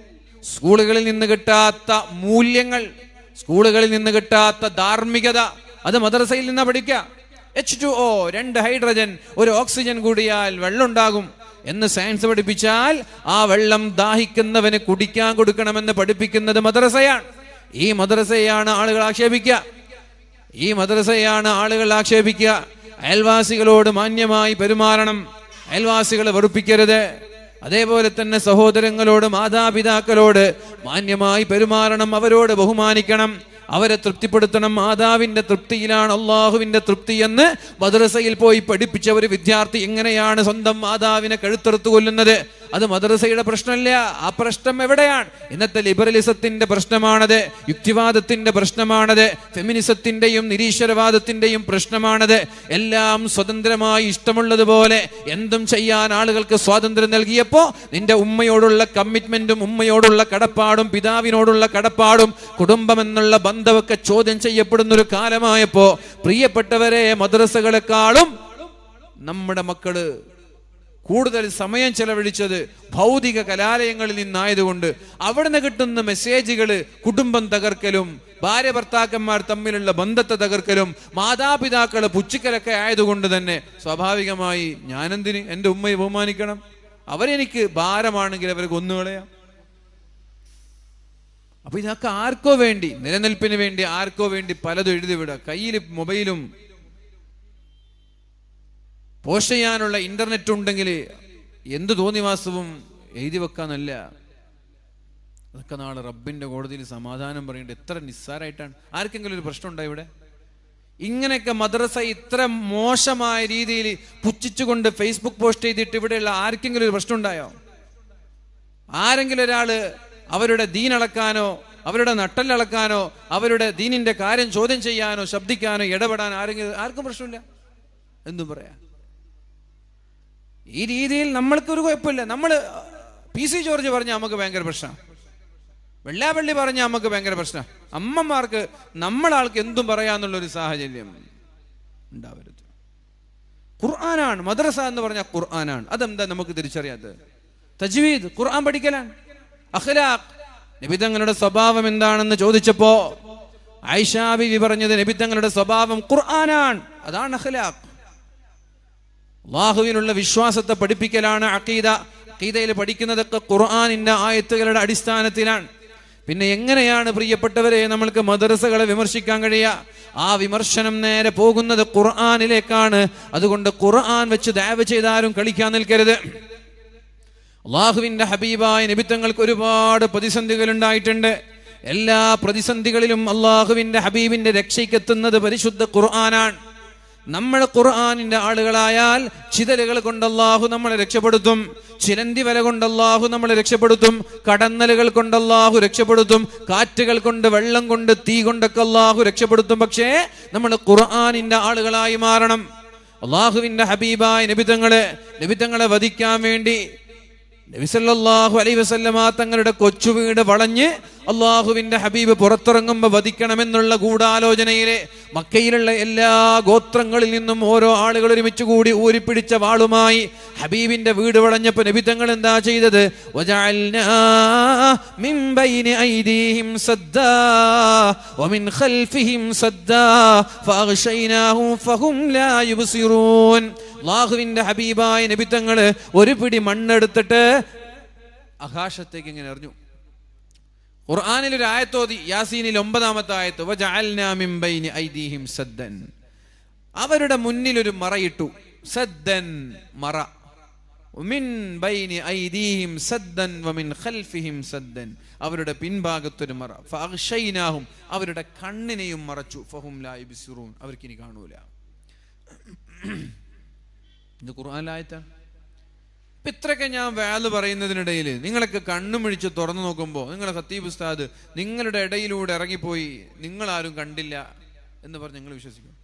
സ്കൂളുകളിൽ നിന്ന് കിട്ടാത്ത മൂല്യങ്ങൾ, സ്കൂളുകളിൽ നിന്ന് കിട്ടാത്ത ധാർമ്മികത, അത് മദ്രസയിൽ നിന്നാ പഠിക്കുക. H2O 2 ഹൈഡ്രജൻ 1 ഓക്സിജൻ കൂടിയാൽ വെള്ളം ഉണ്ടാകും എന്ന് സയൻസ് പഠിപ്പിച്ചാൽ ആ വെള്ളം ദാഹിക്കുന്നവന് കുടിക്കാൻ കൊടുക്കണമെന്ന് പഠിപ്പിക്കുന്നത് മദ്രസയാണ്. ഈ മദ്രസയാണ് ആളുകൾ ആക്ഷേപിക്കുക, ഈ മദ്രസയാണ് ആളുകൾ ആക്ഷേപിക്കുക. അയൽവാസികളോട് മാന്യമായി പെരുമാറണം, അയൽവാസികളെ വെറുപ്പിക്കരുത്. അതേപോലെ തന്നെ സഹോദരങ്ങളോട്, മാതാപിതാക്കളോട് മാന്യമായി പെരുമാറണം, അവരോട് ബഹുമാനിക്കണം, അവരെ തൃപ്തിപ്പെടുത്തണം. മാതാവിന്റെ തൃപ്തിയിലാണ് അള്ളാഹുവിന്റെ തൃപ്തി എന്ന് മദ്രസയിൽ പോയി പഠിപ്പിച്ച ഒരു വിദ്യാർത്ഥി എങ്ങനെയാണ് സ്വന്തം മാതാവിനെ കഴുത്തെടുത്തു കൊല്ലുന്നത്? അത് മദ്രസയുടെ പ്രശ്നമല്ല. ആ പ്രശ്നം എവിടെയാണ്? ഇന്നത്തെ ലിബറലിസത്തിന്റെ പ്രശ്നമാണത്, യുക്തിവാദത്തിന്റെ പ്രശ്നമാണത്, ഫെമിനിസത്തിന്റെയും നിരീശ്വരവാദത്തിന്റെയും പ്രശ്നമാണത്. എല്ലാം സ്വതന്ത്രമായി ഇഷ്ടമുള്ളതുപോലെ എന്തും ചെയ്യാൻ ആളുകൾക്ക് സ്വാതന്ത്ര്യം നൽകിയപ്പോ നിന്റെ ഉമ്മയോടുള്ള കമ്മിറ്റ്മെന്റും ഉമ്മയോടുള്ള കടപ്പാടും പിതാവിനോടുള്ള കടപ്പാടും കുടുംബം എന്നുള്ള ബന്ധമൊക്കെ ചോദ്യം ചെയ്യപ്പെടുന്ന ഒരു കാലമായപ്പോ, പ്രിയപ്പെട്ടവരെ, മദ്രസകളെക്കാളും നമ്മുടെ മക്കള് കൂടുതൽ സമയം ചെലവഴിച്ചത് ഭൗതിക കലാലയങ്ങളിൽ നിന്നായതുകൊണ്ട് അവിടുന്ന് കിട്ടുന്ന മെസ്സേജുകള് കുടുംബം തകർക്കലും, ഭാര്യ ഭർത്താക്കന്മാർ തമ്മിലുള്ള ബന്ധത്തെ തകർക്കലും, മാതാപിതാക്കളെ പുച്ഛിക്കലൊക്കെ ആയതുകൊണ്ട് തന്നെ സ്വാഭാവികമായി ഞാനെന്തിന് എൻ്റെ ഉമ്മയെ ബഹുമാനിക്കണം? അവരെനിക്ക് ഭാരമാണെങ്കിൽ അവരെ കൊന്നുകളയാം. അപ്പൊ ഇതൊക്കെ ആർക്കോ വേണ്ടി, നിലനിൽപ്പിന് വേണ്ടി ആർക്കോ വേണ്ടി പലതും എഴുതിവിടുക. കയ്യിൽ മൊബൈലും പോസ്റ്റ് ചെയ്യാനുള്ള ഇന്റർനെറ്റ് ഉണ്ടെങ്കിൽ എന്ത് തോന്നിവാസവും എഴുതി വെക്കാന്നല്ല. അതൊക്കെ നാളെ റബ്ബിന്റെ കോടതിയിൽ സമാധാനം പറയേണ്ടത് എത്ര നിസ്സാരമായിട്ടാണ്. ആർക്കെങ്കിലും ഒരു പ്രശ്നം ഉണ്ടായി ഇവിടെ? ഇങ്ങനെയൊക്കെ മദ്രസ ഇത്ര മോശമായ രീതിയിൽ പുച്ഛിച്ചുകൊണ്ട് ഫേസ്ബുക്ക് പോസ്റ്റ് ചെയ്തിട്ട് ഇവിടെയുള്ള ആർക്കെങ്കിലും ഒരു പ്രശ്നം ഉണ്ടായോ? ആരെങ്കിലും ഒരാള് അവരുടെ ദീൻ അളക്കാനോ അവരുടെ നട്ടലളക്കാനോ അവരുടെ ദീനിന്റെ കാര്യം ചോദ്യം ചെയ്യാനോ ശബ്ദിക്കാനോ ഇടപെടാൻ ആർക്കും പ്രശ്നമില്ല. എന്തും പറയാ. ഈ രീതിയിൽ നമ്മൾക്കൊരു കുഴപ്പമില്ല. നമ്മള് PC ജോർജ് പറഞ്ഞ നമുക്ക് ഭയങ്കര പ്രശ്നമാണ്, വെള്ളാപ്പള്ളി പറഞ്ഞ നമുക്ക് ഭയങ്കര പ്രശ്നം. അമ്മമാർക്ക് നമ്മളാൾക്ക് എന്തും പറയാന്നുള്ളൊരു സാഹചര്യം ഉണ്ടാവരുത്. ഖുർആനാണ് മദ്രസ എന്ന് പറഞ്ഞാൽ ഖുർആനാണ്. അതെന്താ നമുക്ക് തിരിച്ചറിയാത്തത്? തജ്വീദ് ഖുർആൻ പഠിക്കലാണ്. അഖ്ലാഖ് നബിതങ്ങളുടെ സ്വഭാവം എന്താണെന്ന് ചോദിച്ചപ്പോ ആയിഷാ ബിവി പറഞ്ഞത് നബിതങ്ങളുടെ സ്വഭാവം ഖുർആനാണ്, അതാണ് അഖ്ലാഖ്. അല്ലാഹുവിനുള്ള വിശ്വാസത്തെ പഠിപ്പിക്കലാണ് അഖീദ. അഖീദയിൽ പഠിക്കുന്നതൊക്കെ ഖുർആനിന്റെ ആയത്തുകളുടെ അടിസ്ഥാനത്തിലാണ്. പിന്നെ എങ്ങനെയാണ് പ്രിയപ്പെട്ടവരെ നമ്മൾക്ക് മദ്രസകളെ വിമർശിക്കാൻ കഴിയുക? ആ വിമർശനം നേരെ പോകുന്നത് ഖുർആനിലേക്കാണ്. അതുകൊണ്ട് ഖുർആൻ വെച്ച് ദഅവ ചെയ്താലും കളിക്കാൻ നിൽക്കരുത്. അല്ലാഹുവിന്റെ ഹബീബായ നബിതങ്ങൾക്ക് ഒരുപാട് പ്രതിസന്ധികൾ ഉണ്ടായിട്ടുണ്ട്. എല്ലാ പ്രതിസന്ധികളിലും അല്ലാഹുവിന്റെ ഹബീബിന്റെ രക്ഷയ്ക്കെത്തുന്നത് പരിശുദ്ധ ഖുർആനാണ്. നമ്മൾ ഖുർആനിന്റെ ആളുകളായാൽ ചിതലുകൾ കൊണ്ട് അല്ലാഹു നമ്മളെ രക്ഷപ്പെടുത്തും, ചിലന്തി വല കൊണ്ട് അല്ലാഹു നമ്മളെ രക്ഷപ്പെടുത്തും, കടന്നലുകൾ കൊണ്ട് അല്ലാഹു രക്ഷപ്പെടുത്തും, കാറ്റുകൾ കൊണ്ട്, വെള്ളം കൊണ്ട്, തീ കൊണ്ടൊക്കെ അല്ലാഹു രക്ഷപ്പെടുത്തും. പക്ഷേ നമ്മൾ ഖുർആനിന്റെ ആളുകളായി മാറണം. അല്ലാഹുവിന്റെ ഹബീബായ നബിതങ്ങളെ വധിക്കാൻ വേണ്ടി നബി സല്ലല്ലാഹു അലൈഹി വസല്ലമ തങ്ങളുടെ കൊച്ചു വീട് വളഞ്ഞ് അള്ളാഹുവിന്റെ ഹബീബ് പുറത്തിറങ്ങുമ്പോൾ വധിക്കണമെന്നുള്ള ഗൂഢാലോചനയിലെ മക്കയിലുള്ള എല്ലാ ഗോത്രങ്ങളിൽ നിന്നും ഓരോ ആളുകൾ ഒരുമിച്ച് കൂടി ഊരിപ്പിടിച്ച വാളുമായി ഹബീബിന്റെ വീട് വളഞ്ഞപ്പോൾ നബി തങ്ങൾ എന്താ ചെയ്തത്? വജഅൽനാ മിൻ ബൈനി ഐദീഹിം സദ്ദാ വമിൻ ഖൽഫിഹിം സദ്ദാ ഫഅഗ്ശൈനാഹും ഫഹും ലാ യുബ്സിറൂൻ. അല്ലാഹുവിന്റെ ഹബീബായ നബി തങ്ങൾ ഒരു പിടി മണ്ണെടുത്തിട്ട് ആകാശത്തേക്ക് ഇങ്ങനെ എറിഞ്ഞു. ഖുർആനിൽ ഒരു ആയത്തോതി, യാസീനിൽ 9-ാമത്തെ ആയത്ത്, വജഅൽനാ മിൻ ബൈനി ഐദീഹിം സദ്ദൻ, അവരുടെ മുന്നിൽ ഒരു മറയിട്ടു. സദ്ദൻ മറ, മിൻ ബൈനി ഐദീഹിം സദ്ദൻ വമിൻ ഖൽഫിഹിം സദ്ദൻ, അവരുടെ പിൻഭാഗത്തൊരു മറ, ഫഅഗ്ശൈനാഹും, അവരുടെ കണ്ണിനെയും മറച്ചു, ഫഹും ലാ യുബ്സിറൂൻ, അവർക്കിനി കാണൂല. ഇത് ഖുർആനിലായത്താണ്. ഇപ്പം ഇത്രയൊക്കെ ഞാൻ വഅദ് പറയുന്നതിനിടയിൽ നിങ്ങളൊക്കെ കണ്ണും മിഴിച്ച് തുറന്നു നോക്കുമ്പോൾ നിങ്ങളെ ഖത്തീബ് ഉസ്താദ് നിങ്ങളുടെ ഇടയിലൂടെ ഇറങ്ങിപ്പോയി, നിങ്ങളാരും കണ്ടില്ല എന്ന് പറഞ്ഞ് നിങ്ങൾ വിശ്വസിക്കും?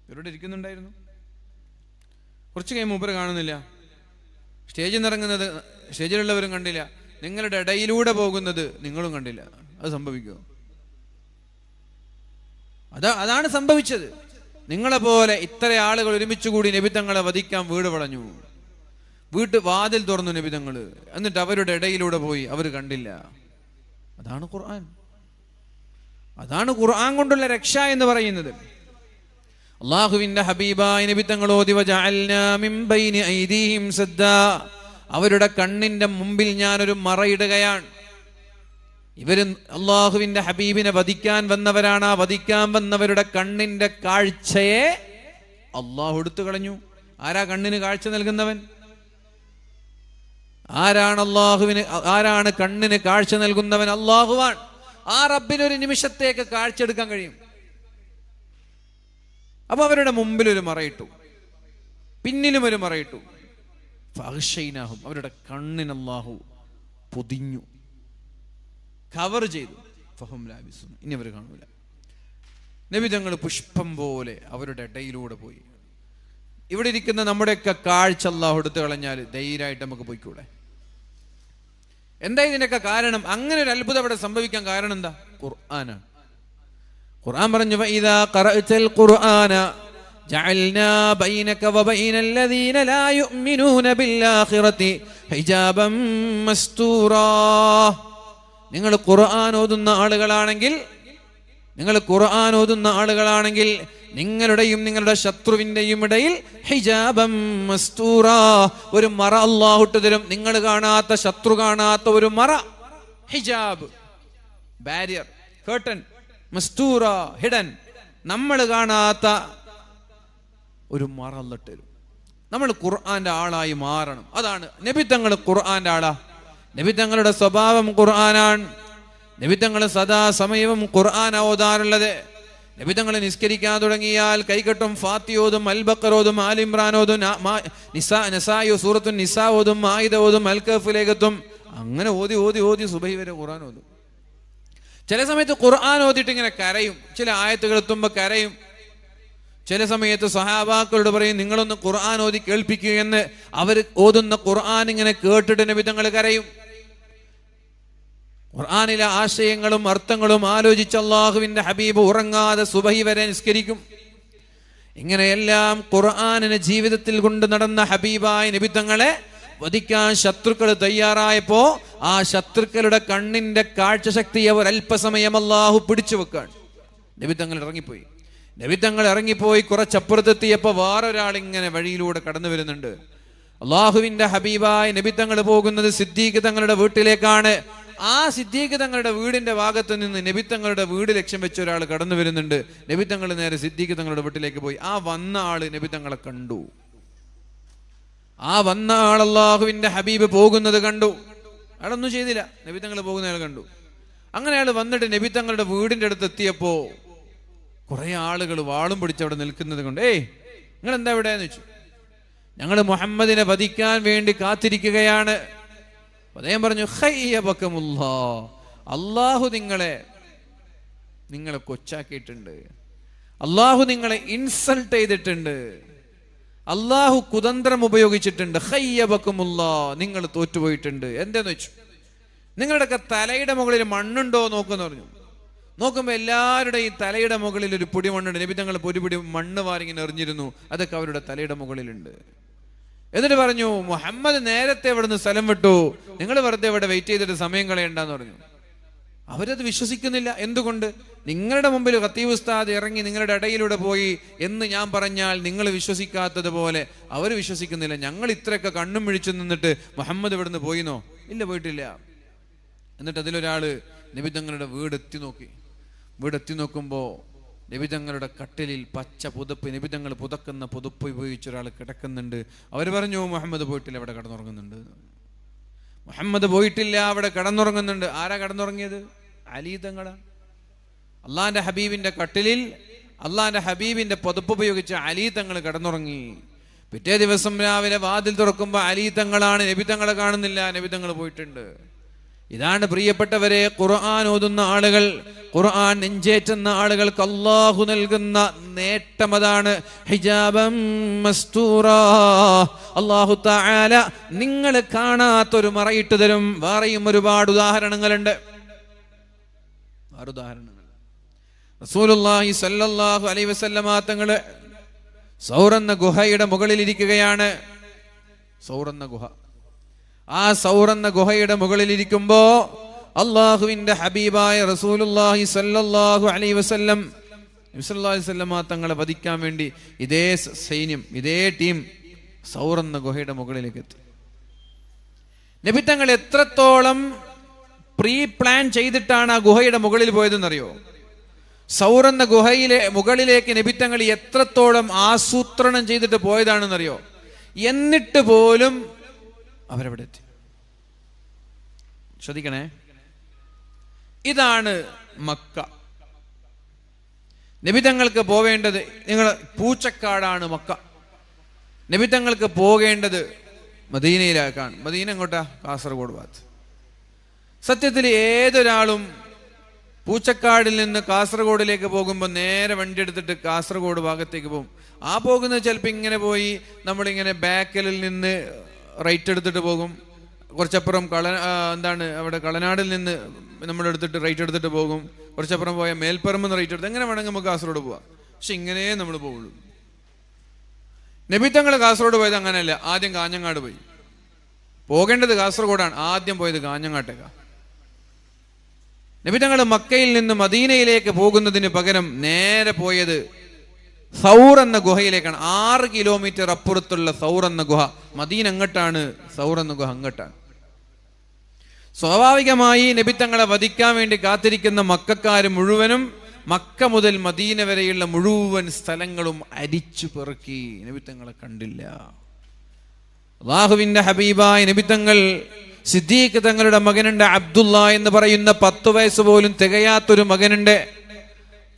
ഇവരോട് ഇരിക്കുന്നുണ്ടായിരുന്നു, കുറച്ച് കഴിയുമ്പോൾ മൂപ്പര് കാണുന്നില്ല, സ്റ്റേജിൽ നിന്ന് ഇറങ്ങുന്നത് സ്റ്റേജിലുള്ളവരും കണ്ടില്ല, നിങ്ങളുടെ ഇടയിലൂടെ പോകുന്നത് നിങ്ങളും കണ്ടില്ല. അത് സംഭവിക്കുമോ? അതാണ് സംഭവിച്ചത്. നിങ്ങളെ പോലെ ഇത്ര ആളുകൾ ഒരുമിച്ച് കൂടി നബി തങ്ങളെ വധിക്കാൻ വീട് വളഞ്ഞു, വീട്ട് വാതിൽ തുറന്നു നബി തങ്ങൾ, എന്നിട്ട് അവരുടെ ഇടയിലൂടെ പോയി, അവർ കണ്ടില്ല. അതാണ് ഖുർആൻ. അതാണ് ഖുർആൻ കൊണ്ടുള്ള രക്ഷ എന്ന് പറയുന്നത്. അല്ലാഹുവിന്റെ ഹബീബായ നബി തങ്ങൾ ഓതി വജഅൽനാ മിൻ ബൈനി ഐദീഹിം സദ്ദാ, അവരുടെ കണ്ണിന്റെ മുമ്പിൽ ഞാനൊരു മറയിടുകയാണ്. ഇവര് അള്ളാഹുവിന്റെ ഹബീബിനെ വധിക്കാൻ വന്നവരാണ്. ആ വധിക്കാൻ വന്നവരുടെ കണ്ണിന്റെ കാഴ്ചയെ അള്ളാഹു എടുത്തു കളഞ്ഞു. ആരാ കണ്ണിന് കാഴ്ച നൽകുന്നവൻ? ആരാണ് കണ്ണിന് കാഴ്ച നൽകുന്നവൻ? അള്ളാഹുവാൻ. ആ റബ്ബിനൊരു നിമിഷത്തേക്ക് കാഴ്ച എടുക്കാൻ കഴിയും. അപ്പൊ അവരുടെ മുമ്പിൽ ഒരു മറയിട്ടു, പിന്നിലും ഒരു മറയിട്ടു. ഫഅഗ്ശൈനാഹും, അവരുടെ കണ്ണിന് അല്ലാഹു പൊതിഞ്ഞു, കവർ ചെയ്തു. ഫഹും ലാ യുബ്സിറൂൻ, ഇനി അവർ കാണൂല. നബി തങ്ങൾ പുഷ്പം പോലെ അവരുടെ ഇടയിലൂടെ പോയി. ഇവിടെ ഇരിക്കുന്ന നമ്മുടെയൊക്കെ കാഴ്ച അല്ലാഹു എടുത്തു കളഞ്ഞാൽ ധൈര്യമായിട്ട് നമുക്ക് പോയിക്കൂടെ? എന്താ ഇതിനൊക്കെ കാരണം? അങ്ങനെ ഒരു അത്ഭുതം അവിടെ സംഭവിക്കാൻ കാരണം എന്താ? ഖുർആനാണ്. ഖുർആൻ പറഞ്ഞു വഇദാ ഖറഅതൽ ഖുർആന ജഅൽനാ ബൈനക വബൈനൽ ലദീന ലാ യുഅ്മിനൂന ബിൽആഖിറതി ഹിജാബൻ മസ്തൂറാ. നിങ്ങൾ ഖുർആൻ ഓതുന്ന ആളുകളാണെങ്കിൽ നിങ്ങളുടെയും നിങ്ങളുടെ ശത്രുവിന്റെയും ഇടയിൽ ഹിജാബം മസ്തൂറാ, ഒരു മറ അല്ലാഹു ഇട്ടു തരും. നിങ്ങൾ കാണാത്ത, ശത്രു കാണാത്ത ഒരു മറ, ഹിജാബ്, ബാരിയർ, കർട്ടൻ, മസ്തൂറ, ഹിഡൻ, നമ്മൾ കാണാത്ത ഒരു മറ അല്ലാഹു തരും. നമ്മൾ ഖുർആന്റെ ആളായി മാറണം. അതാണ് നബി തങ്ങൾ ഖുർആന്റെ ആളാ. നബി തങ്ങളുടെ സ്വഭാവം ഖുർആനാണ്. നബി തങ്ങൾ സദാ സമയവും ഖുർആൻ ഓതാറുള്ളത്. നബി തങ്ങൾ നിസ്കരിക്കാൻ തുടങ്ങിയാൽ കൈകെട്ടും, ഫാത്തിയോതും, അൽ ബഖറോതും, ആൽ ഇംറാനോതും, നസായോ സൂറത്തു നിസാ ഓതും, മാഇദ ഓതും, അൽ കഹ്ഫിലേക്കെത്തും. അങ്ങനെ ഓതി ഓതി ഓതി സുബഹി വരെ ഖുർആൻ ഓതും. ചില സമയത്ത് ഖുർആൻ ഓതിയിട്ട് ഇങ്ങനെ കരയും, ചില ആയത്തുകൾ എത്തുമ്പോൾ കരയും. ചില സമയത്ത് സഹാബാക്കളോട് പറയും നിങ്ങളൊന്ന് ഖുർആൻ ഓതി കേൾപ്പിക്കുക എന്ന്. അവർ ഓതുന്ന ഖുർആൻ ഇങ്ങനെ കേട്ടിട്ട് നബി തങ്ങൾ കരയും. ഖുർആനിലെ ആശയങ്ങളും അർത്ഥങ്ങളും ആലോചിച്ച് അല്ലാഹുവിന്റെ ഹബീബ് ഉറങ്ങാതെ സുബഹി വരെ നിസ്കരിക്കും. ഇങ്ങനെയെല്ലാം ഖുർആനിനെ ജീവിതത്തിൽ കൊണ്ട് നടന്ന ഹബീബായ നബി തങ്ങളെ വധിക്കാൻ ശത്രുക്കൾ തയ്യാറായപ്പോ ആ ശത്രുക്കളുടെ കണ്ണിന്റെ കാഴ്ചശക്തിയെ ഒരല്പസമയം അല്ലാഹു പിടിച്ചു വെക്കാൻ നബി തങ്ങൾ ഇറങ്ങിപ്പോയി. നബി തങ്ങൾ ഇറങ്ങിപ്പോയി കുറച്ചപ്പുറത്തെത്തിയപ്പോ വേറൊരാൾ ഇങ്ങനെ വഴിയിലൂടെ കടന്നു വരുന്നുണ്ട്. അള്ളാഹുവിന്റെ ഹബീബായ നബി തങ്ങൾ പോകുന്നത് സിദ്ദീഖ് തങ്ങളുടെ വീട്ടിലേക്കാണ്. ആ സിദ്ദീഖ് തങ്ങളുടെ വീടിന്റെ ഭാഗത്ത് നിന്ന് നബി തങ്ങളുടെ വീട് ലക്ഷ്യം വെച്ച ഒരാൾ കടന്നു വരുന്നുണ്ട്. നബി തങ്ങൾ നേരെ സിദ്ദീഖ് തങ്ങളുടെ വീട്ടിലേക്ക് പോയി. ആ വന്ന ആള് നബി തങ്ങളെ കണ്ടു. ആ വന്ന ആൾ അള്ളാഹുവിന്റെ ഹബീബ് പോകുന്നത് കണ്ടു. അയാളൊന്നും ചെയ്തില്ല, നബി തങ്ങൾ പോകുന്ന അയാൾ കണ്ടു. അങ്ങനെ അയാൾ വന്നിട്ട് നബി തങ്ങളുടെ വീടിന്റെ അടുത്ത് എത്തിയപ്പോ കുറെ ആളുകൾ വാളും പിടിച്ച് അവിടെ നിൽക്കുന്നത് കൊണ്ട് നിങ്ങൾ എന്താ ഇവിടെ എന്ന് വെച്ചു. ഞങ്ങൾ മുഹമ്മദിനെ വധിക്കാൻ വേണ്ടി കാത്തിരിക്കുകയാണ്. അദ്ദേഹം പറഞ്ഞു ഖയ്യബകമുല്ലാ, അല്ലാഹു നിങ്ങളെ കൊച്ചാക്കിയിട്ടുണ്ട്, അല്ലാഹു നിങ്ങളെ ഇൻസൾട്ട് ചെയ്തിട്ടുണ്ട്, അല്ലാഹു കുതന്ത്രം ഉപയോഗിച്ചിട്ടുണ്ട്. ഖയ്യബകമുല്ലാ, നിങ്ങൾ തോറ്റുപോയിട്ടുണ്ട്. എന്തെന്ന് വെച്ചു, നിങ്ങളുടെയൊക്കെ തലയുടെ മുകളിൽ മണ്ണുണ്ടോ നോക്കെന്ന് പറഞ്ഞു. നോക്കുമ്പോൾ എല്ലാവരുടെയും തലയുടെ മുകളിൽ ഒരു പൊടി മണ്ണുണ്ട്. നബി തങ്ങൾ പൊടി മണ്ണ് വാരിങ്ങനെ എറിഞ്ഞിരുന്നു. അതൊക്കെ അവരുടെ തലയുടെ മുകളിലുണ്ട്. എന്നിട്ട് പറഞ്ഞു മുഹമ്മദ് നേരത്തെ ഇവിടുന്ന് സ്ഥലം വിട്ടു, നിങ്ങൾ വെറുതെ ഇവിടെ വെയിറ്റ് ചെയ്തിട്ട് സമയം കളയണ്ടെന്ന് പറഞ്ഞു. അവരത് വിശ്വസിക്കുന്നില്ല. എന്തുകൊണ്ട്? നിങ്ങളുടെ മുമ്പിൽ ഖത്തീബ് ഉസ്താദ് ഇറങ്ങി നിങ്ങളുടെ ഇടയിലൂടെ പോയി എന്ന് ഞാൻ പറഞ്ഞാൽ നിങ്ങൾ വിശ്വസിക്കാത്തത് പോലെ അവർ വിശ്വസിക്കുന്നില്ല. ഞങ്ങൾ ഇത്രയൊക്കെ കണ്ണും മിഴിച്ചു നിന്നിട്ട് മുഹമ്മദ് ഇവിടുന്ന് പോയിന്നോ? ഇല്ല, പോയിട്ടില്ല. എന്നിട്ട് അതിലൊരാള് നബി തങ്ങളുടെ വീടെത്തി നോക്കി. വീടെത്തി നോക്കുമ്പോൾ നബിതങ്ങളുടെ കട്ടിലിൽ പച്ച പുതപ്പ്, നബിതങ്ങൾ പുതക്കുന്ന പുതപ്പ് ഉപയോഗിച്ച് ഒരാൾ കിടക്കുന്നുണ്ട്. അവർ പറഞ്ഞു മുഹമ്മദ് പോയിട്ടില്ല, അവിടെ കിടന്നുറങ്ങുന്നുണ്ട്. മുഹമ്മദ് പോയിട്ടില്ല, അവിടെ കിടന്നുറങ്ങുന്നുണ്ട്. ആരാ കിടന്നുറങ്ങിയത്? അലി തങ്ങളാ. അള്ളാന്റെ ഹബീബിന്റെ കട്ടിലിൽ അള്ളാന്റെ ഹബീബിന്റെ പുതപ്പ് ഉപയോഗിച്ച് അലി തങ്ങൾ കിടന്നുറങ്ങി. പിറ്റേ ദിവസം രാവിലെ വാതിൽ തുറക്കുമ്പോൾ അലി തങ്ങളാണ്. നബി തങ്ങളെ കാണുന്നില്ല, നബി തങ്ങൾ പോയിട്ടുണ്ട്. ഇതാണ് പ്രിയപ്പെട്ടവരെ ഖുർആൻ ഓതുന്ന ആളുകൾ, ഖുർആൻ നെഞ്ചേറ്റുന്ന ആളുകൾക്ക് അല്ലാഹു നൽകുന്ന നേട്ടം അതാണ്. ഹിജാബം മസ്തൂറാ, അല്ലാഹു തആല നിങ്ങൾ കാണാത്തൊരു മറയിട്ട് തരും. വേറെയും ഒരുപാട് ഉദാഹരണങ്ങളുണ്ട്. റസൂലുള്ളാഹി സ്വല്ലല്ലാഹു അലൈഹി വസല്ലമ തങ്ങള് സൗറന്ന ഗുഹയുടെ മുകളിൽ ഇരിക്കുകയാണ്. സൗറന്ന ഗുഹ. ആ സൗറന്ന ഗുഹയുടെ മുകളിൽ ഇരിക്കുമ്പോ അള്ളാഹുവിന്റെ ഹബീബായ റസൂലുള്ളാഹി സ്വല്ലല്ലാഹു അലൈഹി വസല്ലം തങ്ങളെ വധിക്കാൻ വേണ്ടി ഇതേ സൈന്യം, ഇതേ ടീം സൗറന്ന ഗുഹയുടെ മുകളിലേക്ക് എത്തി. നബി തങ്ങൾ എത്രത്തോളം പ്രീ പ്ലാൻ ചെയ്തിട്ടാണ് ആ ഗുഹയുടെ മുകളിൽ പോയതെന്നറിയോ? സൗറന്ന ഗുഹയിലെ മുകളിലേക്ക് നബിത്തങ്ങൾ എത്രത്തോളം ആസൂത്രണം ചെയ്തിട്ട് പോയതാണെന്നറിയോ? എന്നിട്ട് പോലും അവരവിടെ എത്തി. ശ്രദ്ധിക്കണേ, ഇതാണ് മക്ക. നബിതങ്ങൾക്ക് പോവേണ്ടത്, നിങ്ങൾ പൂച്ചക്കാടാണ് മക്ക. നബിതങ്ങൾക്ക് പോകേണ്ടത് മദീനയിലേക്കാണ്. മദീന എങ്ങോട്ടാ? കാസർഗോഡ് ഭാഗത്ത്. സത്യത്തിൽ ഏതൊരാളും പൂച്ചക്കാടിൽ നിന്ന് കാസർഗോഡിലേക്ക് പോകുമ്പോൾ നേരെ വണ്ടി എടുത്തിട്ട് കാസർഗോഡ് ഭാഗത്തേക്ക് പോകും. ആ പോകുന്നത് ചിലപ്പോൾ ഇങ്ങനെ പോയി നമ്മളിങ്ങനെ ബാക്കലിൽ നിന്ന് റൈറ്റ് എടുത്തിട്ട് പോകും. കുറച്ചപ്പുറം അവിടെ കളനാടിൽ നിന്ന് നമ്മളെടുത്തിട്ട് റൈറ്റ് എടുത്തിട്ട് പോകും. കുറച്ചപ്പുറം പോയാൽ മേൽപ്പറമ്പ് റൈറ്റ് എടുത്ത് എങ്ങനെ വേണമെങ്കിൽ നമുക്ക് കാസർഗോഡ് പോവാം. പക്ഷെ ഇങ്ങനെ നമ്മൾ പോവുള്ളൂ. നബിത്തങ്ങൾ കാസർഗോഡ് പോയത് അങ്ങനെയല്ല. ആദ്യം കാഞ്ഞങ്ങാട് പോയി. പോകേണ്ടത് കാസർഗോഡാണ്, ആദ്യം പോയത് കാഞ്ഞങ്ങാട്ടേക്കാണ്. നബിതങ്ങൾ മക്കയിൽ നിന്ന് മദീനയിലേക്ക് പോകുന്നതിന് പകരം നേരെ പോയത് സൗർ എന്ന ഗുഹയിലേക്കാണ്. 6 കിലോമീറ്റർ അപ്പുറത്തുള്ള സൗർ എന്ന ഗുഹ. മദീന അങ്ങട്ടാണ്, സൗർ എന്ന ഗുഹ അങ്ങട്ടാണ്. സ്വാഭാവികമായി നബിത്തങ്ങളെ വധിക്കാൻ വേണ്ടി കാത്തിരിക്കുന്ന മക്കക്കാര് മുഴുവനും മക്ക മുതൽ മദീന വരെയുള്ള മുഴുവൻ സ്ഥലങ്ങളും അരിച്ചു പെറുക്കി. നബിത്തങ്ങളെ കണ്ടില്ല. അല്ലാഹുവിന്റെ ഹബീബായ നബിത്തങ്ങൾ സിദ്ദീഖ് തങ്ങളുടെ മകനുണ്ട്, അബ്ദുള്ള എന്ന് പറയുന്ന 10 വയസ്സ് പോലും തികയാത്തൊരു മകനുണ്ട്.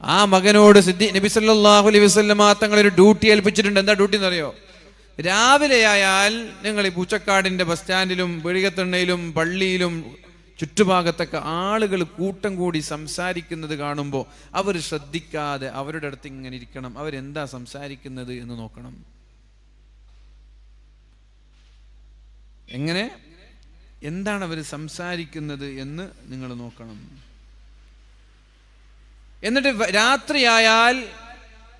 ആ മകനോട് നബി സല്ലല്ലാഹു അലൈഹി വസല്ലമ തങ്ങൾ ഒരു ഡ്യൂട്ടി ഏൽപ്പിച്ചിട്ടുണ്ട്. എന്താ ഡ്യൂട്ടി എന്നറിയോ? രാവിലെ ആയാൽ നിങ്ങൾ ഈ പൂച്ചക്കാടിന്റെ ബസ് സ്റ്റാൻഡിലും വെളികത്തെണ്ണയിലും പള്ളിയിലും ചുറ്റുഭാഗത്തൊക്കെ ആളുകൾ കൂട്ടം കൂടി സംസാരിക്കുന്നത് കാണുമ്പോൾ അവർ ശ്രദ്ധിക്കാതെ അവരുടെ അടുത്ത് ഇങ്ങനെ ഇരിക്കണം. അവരെന്താ സംസാരിക്കുന്നത് എന്ന് നോക്കണം. എങ്ങനെ, എന്താണ് അവർ സംസാരിക്കുന്നത് എന്ന് നിങ്ങൾ നോക്കണം. എന്നിട്ട് രാത്രിയായാൽ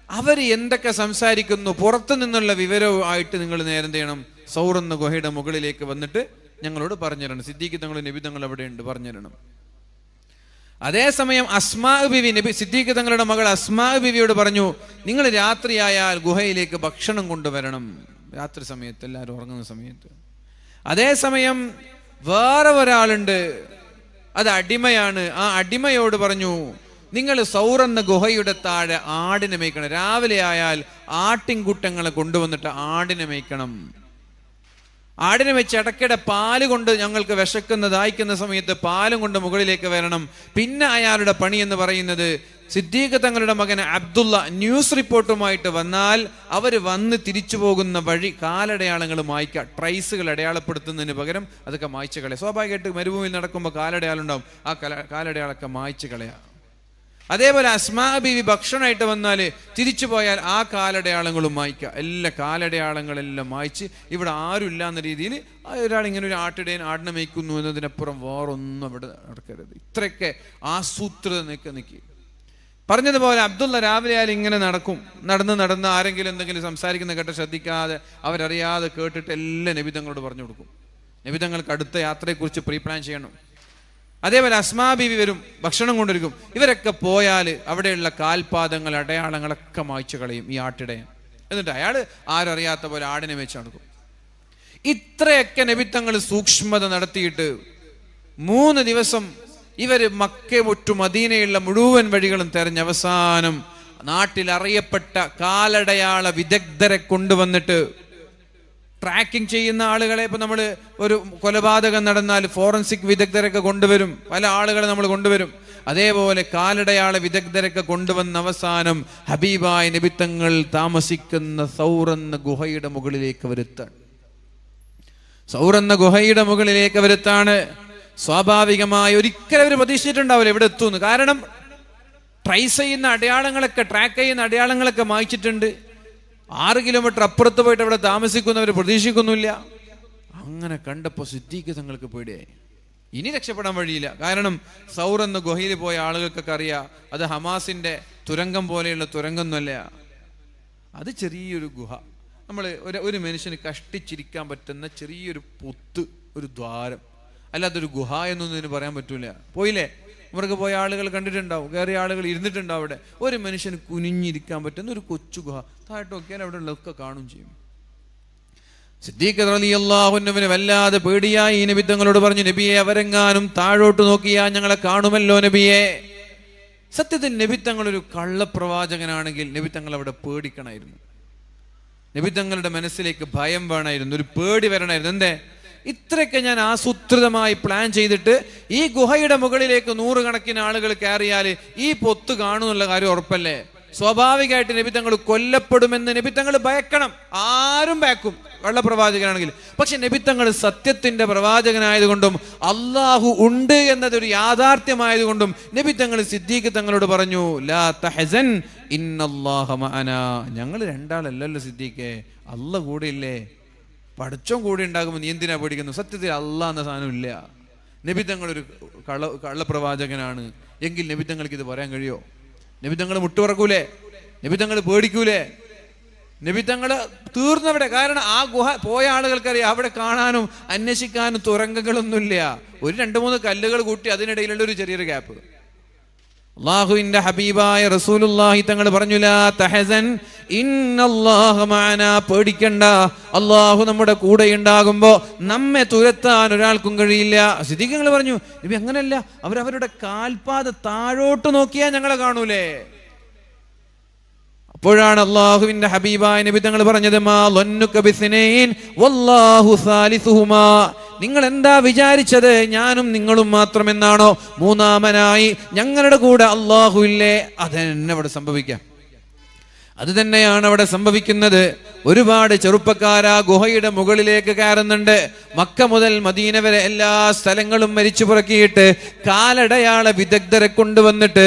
അവർ എന്തൊക്കെ സംസാരിക്കുന്നു പുറത്തു നിന്നുള്ള വിവരവുമായിട്ട് നിങ്ങൾ നേരം ചെയ്യണം. സൗർ എന്ന ഗുഹയുടെ മുകളിലേക്ക് വന്നിട്ട് ഞങ്ങളോട് പറഞ്ഞു തരണം. സിദ്ദീഖ് തങ്ങൾ, നബി തങ്ങൾ അവിടെ ഉണ്ട്, പറഞ്ഞു തരണം. അതേസമയം അസ്മാ ബിവി, സിദ്ദീഖ് തങ്ങളുടെ മകൾ അസ്മാ ബിവിയോട് പറഞ്ഞു, നിങ്ങൾ രാത്രിയായാൽ ഗുഹയിലേക്ക് ഭക്ഷണം കൊണ്ടുവരണം. രാത്രി സമയത്ത്, എല്ലാവരും ഉറങ്ങുന്ന സമയത്ത്. അതേസമയം വേറെ ഒരാളുണ്ട്, അത് അടിമയാണ്. ആ അടിമയോട് പറഞ്ഞു, നിങ്ങൾ സൗർ എന്ന ഗുഹയുടെ താഴെ ആടിനെ മേയ്ക്കണം. രാവിലെ ആയാൽ ആട്ടിൻകൂട്ടങ്ങളെ കൊണ്ടുവന്നിട്ട് ആടിനെ മേയ്ക്കണം. ആടിനെ വെച്ച് ഇടയ്ക്കിടെ പാല് കൊണ്ട് ഞങ്ങൾക്ക് വിശക്കുന്ന ദാഹിക്കുന്ന സമയത്ത് പാലും കൊണ്ട് മുകളിലേക്ക് വരണം. പിന്നെ അയാളുടെ പണി എന്ന് പറയുന്നത്, സിദ്ദീഖ് തങ്ങളുടെ മകൻ അബ്ദുള്ള ന്യൂസ് റിപ്പോർട്ടുമായിട്ട് വന്നാൽ അവർ വന്ന് തിരിച്ചു പോകുന്ന വഴി കാലടയാളങ്ങൾ മായ്ക്കുക. ട്രൈസുകൾ അടയാളപ്പെടുത്തുന്നതിന് പകരം അതൊക്കെ മായ്ച്ചു കളയാം. സ്വാഭാവികമായിട്ട് മരുഭൂമിയിൽ നടക്കുമ്പോൾ കാലടയാളം ഉണ്ടാവും. ആ കാലടയാളൊക്കെ മായ്ച്ചു കളയാം. അതേപോലെ അസ്മാ ബീവി ഭക്ഷണമായിട്ട് വന്നാൽ തിരിച്ചു പോയാൽ ആ കാലടയാളങ്ങളും മായ്ക്കുക. എല്ലാ കാലടയാളങ്ങളെല്ലാം മായ്ച്ച് ഇവിടെ ആരും ഇല്ല എന്ന രീതിയിൽ ഒരാൾ ഇങ്ങനെ ഒരു ആടിനെ മേയ്ക്കുന്നു എന്നതിനപ്പുറം വേറൊന്നും അവിടെ നടക്കരുത്. ഇത്രയൊക്കെ ആസൂത്രിത നിൽക്കി. പറഞ്ഞതുപോലെ അബ്ദുള്ള രാവിലെ ആയാലും ഇങ്ങനെ നടന്ന് ആരെങ്കിലും എന്തെങ്കിലും സംസാരിക്കുന്ന കേട്ട് ശ്രദ്ധിക്കാതെ അവരറിയാതെ കേട്ടിട്ട് എല്ലാം നബിതങ്ങളോട് പറഞ്ഞു കൊടുക്കും. നബിതങ്ങൾക്ക് അടുത്ത യാത്രയെക്കുറിച്ച് പ്രീ പ്ലാൻ ചെയ്യണം. അതേപോലെ അസ്മാ ബീവി വരും, ഭക്ഷണം കൊണ്ടിരിക്കും. ഇവരൊക്കെ പോയാൽ അവിടെയുള്ള കാൽപാദങ്ങൾ അടയാളങ്ങളൊക്കെ മായ്ച്ചു കളയും ഈ ആട്ടിടയൻ. എന്നിട്ട് അയാൾ ആരറിയാത്ത പോലെ ആടിനെ വെച്ച് നടക്കും. ഇത്രയൊക്കെ നബിത്തങ്ങൾ സൂക്ഷ്മത നടത്തിയിട്ട് 3 ദിവസം ഇവര് മക്ക മുറ്റു മദീനയുള്ള മുഴുവൻ വഴികളും തെരഞ്ഞ് അവസാനം നാട്ടിൽ അറിയപ്പെട്ട കാലടയാള വിദഗ്ധരെ കൊണ്ടുവന്നിട്ട് ട്രാക്കിംഗ് ചെയ്യുന്ന ആളുകളെ, ഇപ്പൊ നമ്മൾ ഒരു കൊലപാതകം നടന്നാൽ ഫോറൻസിക് വിദഗ്ധരൊക്കെ കൊണ്ടുവരും, പല ആളുകളെ നമ്മൾ കൊണ്ടുവരും. അതേപോലെ കാലടയാള വിദഗ്ധരൊക്കെ കൊണ്ടുവന്ന അവസാനം ഹബീബായ നബിത്തങ്ങൾ താമസിക്കുന്ന സൗർ എന്ന ഗുഹയുടെ മുകളിലേക്ക് വരുത്താണ്. സൗർ എന്ന ഗുഹയുടെ മുകളിലേക്ക് വരുത്താണ്. സ്വാഭാവികമായി ഒരിക്കലും അവർ പ്രതീക്ഷിച്ചിട്ടുണ്ടാവില്ല ഇവിടെ എത്തുമെന്ന്. കാരണം ട്രേസ് ചെയ്യുന്ന അടയാളങ്ങളൊക്കെ, ട്രാക്ക് ചെയ്യുന്ന അടയാളങ്ങളൊക്കെ മായ്ച്ചിട്ടുണ്ട്. 6 കിലോമീറ്റർ അപ്പുറത്ത് പോയിട്ട് അവിടെ താമസിക്കുന്നവർ പ്രതീക്ഷിക്കുന്നില്ല. അങ്ങനെ കണ്ടപ്പോൾ സിദ്ദീഖ് തങ്ങൾക്ക് പേടിയായി. ഇനി രക്ഷപ്പെടാൻ വഴിയില്ല. കാരണം സൗർ എന്ന ഗുഹയിൽ പോയ ആളുകൾക്കൊക്കെ അറിയാം, അത് ഹമാസിന്റെ തുരങ്കം പോലെയുള്ള തുരങ്കമൊന്നുമല്ല. അത് ചെറിയൊരു ഗുഹ. നമ്മൾ ഒരു മനുഷ്യന് കഷ്ടിച്ചിരിക്കാൻ പറ്റുന്ന ചെറിയൊരു പൊത്ത്, ഒരു ദ്വാരം, അല്ലാത്തൊരു ഗുഹ എന്നൊന്നും ഇതിന് പറയാൻ പറ്റൂല. പോയില്ലേ, ഇവർക്ക് പോയ ആളുകൾ കണ്ടിട്ടുണ്ടാവും, കയറിയ ആളുകൾ ഇരുന്നിട്ടുണ്ടാവും. അവിടെ ഒരു മനുഷ്യന് കുനിഞ്ഞിരിക്കാൻ പറ്റുന്ന ഒരു കൊച്ചു ഗുഹ. താഴോട്ട് നോക്കിയാൽ അവിടെ ഉള്ളതൊക്കെ കാണും ചെയ്യും. സിദ്ദീഖ് റളിയല്ലാഹു അൻഹുവിന് വല്ലാതെ പേടിയായി. നബി തങ്ങളോട് പറഞ്ഞു, നബിയെ, അവരെങ്ങാനും താഴോട്ട് നോക്കിയാൽ ഞങ്ങളെ കാണുമല്ലോ നബിയെ. സത്യത്തിൽ നബി തങ്ങൾ ഒരു കള്ളപ്രവാചകനാണെങ്കിൽ നബി തങ്ങൾ അവിടെ പേടിക്കണമായിരുന്നു. നബി തങ്ങളുടെ മനസ്സിലേക്ക് ഭയം വേണമായിരുന്നു, ഒരു പേടി വരണമായിരുന്നു. എന്തേ, ഇത്രയൊക്കെ ഞാൻ ആസൂത്രിതമായി പ്ലാൻ ചെയ്തിട്ട് ഈ ഗുഹയുടെ മുകളിലേക്ക് 100 കണക്കിന് ആളുകൾ കയറിയാൽ ഈ പൊത്ത് കാണുന്നുള്ള കാര്യം ഉറപ്പല്ലേ? സ്വാഭാവികമായിട്ട് നബി തങ്ങൾ കൊല്ലപ്പെടുമെന്ന് നബി തങ്ങൾ ഭയക്കണം. ആരും ഭയക്കും കള്ളപ്രവാചകനാണെങ്കിൽ. പക്ഷെ നബി തങ്ങൾ സത്യത്തിന്റെ പ്രവാചകനായതുകൊണ്ടും അള്ളാഹു ഉണ്ട് എന്നതൊരു യാഥാർത്ഥ്യമായതുകൊണ്ടും നബി തങ്ങൾ സിദ്ദീഖ് തങ്ങളോട് പറഞ്ഞു, ലാ തഹസൻ ഇന്നല്ലാഹ മഅനാ. ഞങ്ങൾ രണ്ടാളല്ലല്ലോ സിദ്ദീഖേ, അള്ളാഹ് കൂടെ ഇല്ലേ, പഠിച്ചോൻ കൂടെ ഉണ്ടാകുമ്പോൾ നീ എന്തിനാ പേടിക്കുന്നു? സത്യത്തിൽ അള്ളാഹ് എന്ന സാധനം ഇല്ല. നബി തങ്ങളൊരു കള്ളപ്രവാചകനാണ് എങ്കിൽ നബി തങ്ങൾക്ക് ഇത് പറയാൻ കഴിയോ? നബി തങ്ങൾ മുട്ടുപറക്കൂലേ? നബി തങ്ങൾ പേടിക്കൂലേ? നബി തങ്ങള് തീർന്നവിടെ. കാരണം ആ ഗുഹ പോയ ആളുകൾക്കറിയാം അവിടെ കാണാനും അന്വേഷിക്കാനും തുരങ്കങ്ങളൊന്നുമില്ല. ഒരു 2-3 കല്ലുകൾ കൂട്ടി അതിനിടയിലുള്ള ഒരു ചെറിയൊരു ഗ്യാപ്പ്. അല്ലാഹുവിന്റെ ഹബീബായ റസൂലുള്ളാഹി തങ്ങൾ പറഞ്ഞു, ലാ തഹസൻ ഇന്നല്ലാഹ മഅനാ. പേടിക്കണ്ട, അല്ലാഹു നമ്മുടെ കൂടെ ഉണ്ടാകുമ്പോ നമ്മെ തുരത്താൻ ഒരാൾക്കും കഴിയില്ല. സിദ്ദീഖുകൾ പറഞ്ഞു, നബി അങ്ങനെയല്ല, അവരവരുടെ കാൽപാദ താഴോട്ട് നോക്കിയാൽ ഞങ്ങളെ കാണൂലേ? അപ്പോഴാണ് അല്ലാഹുവിന്റെ ഹബീബായ നബി തങ്ങൾ പറഞ്ഞത്, മാ ലന്നുക ബിസ്നൈൻ വല്ലാഹു സാലിസുഹുമാ. നിങ്ങൾ എന്താ വിചാരിച്ചത് ഞാനും നിങ്ങളും മാത്രമെന്നാണോ? മൂന്നാമനായി ഞങ്ങളുടെ കൂടെ അല്ലാഹു ഇല്ലേ? അതെന്നെ അവിടെ സംഭവിക്കാം. അത് തന്നെയാണ് അവിടെ സംഭവിക്കുന്നത്. ഒരുപാട് ചെറുപ്പക്കാരാ ഗുഹയുടെ മുകളിലേക്ക് കയറുന്നുണ്ട്. മക്ക മുതൽ മദീന വരെ എല്ലാ സ്ഥലങ്ങളും മരിച്ചു പുറക്കിയിട്ട് കാലടയാള വിദഗ്ധരെ കൊണ്ടുവന്നിട്ട്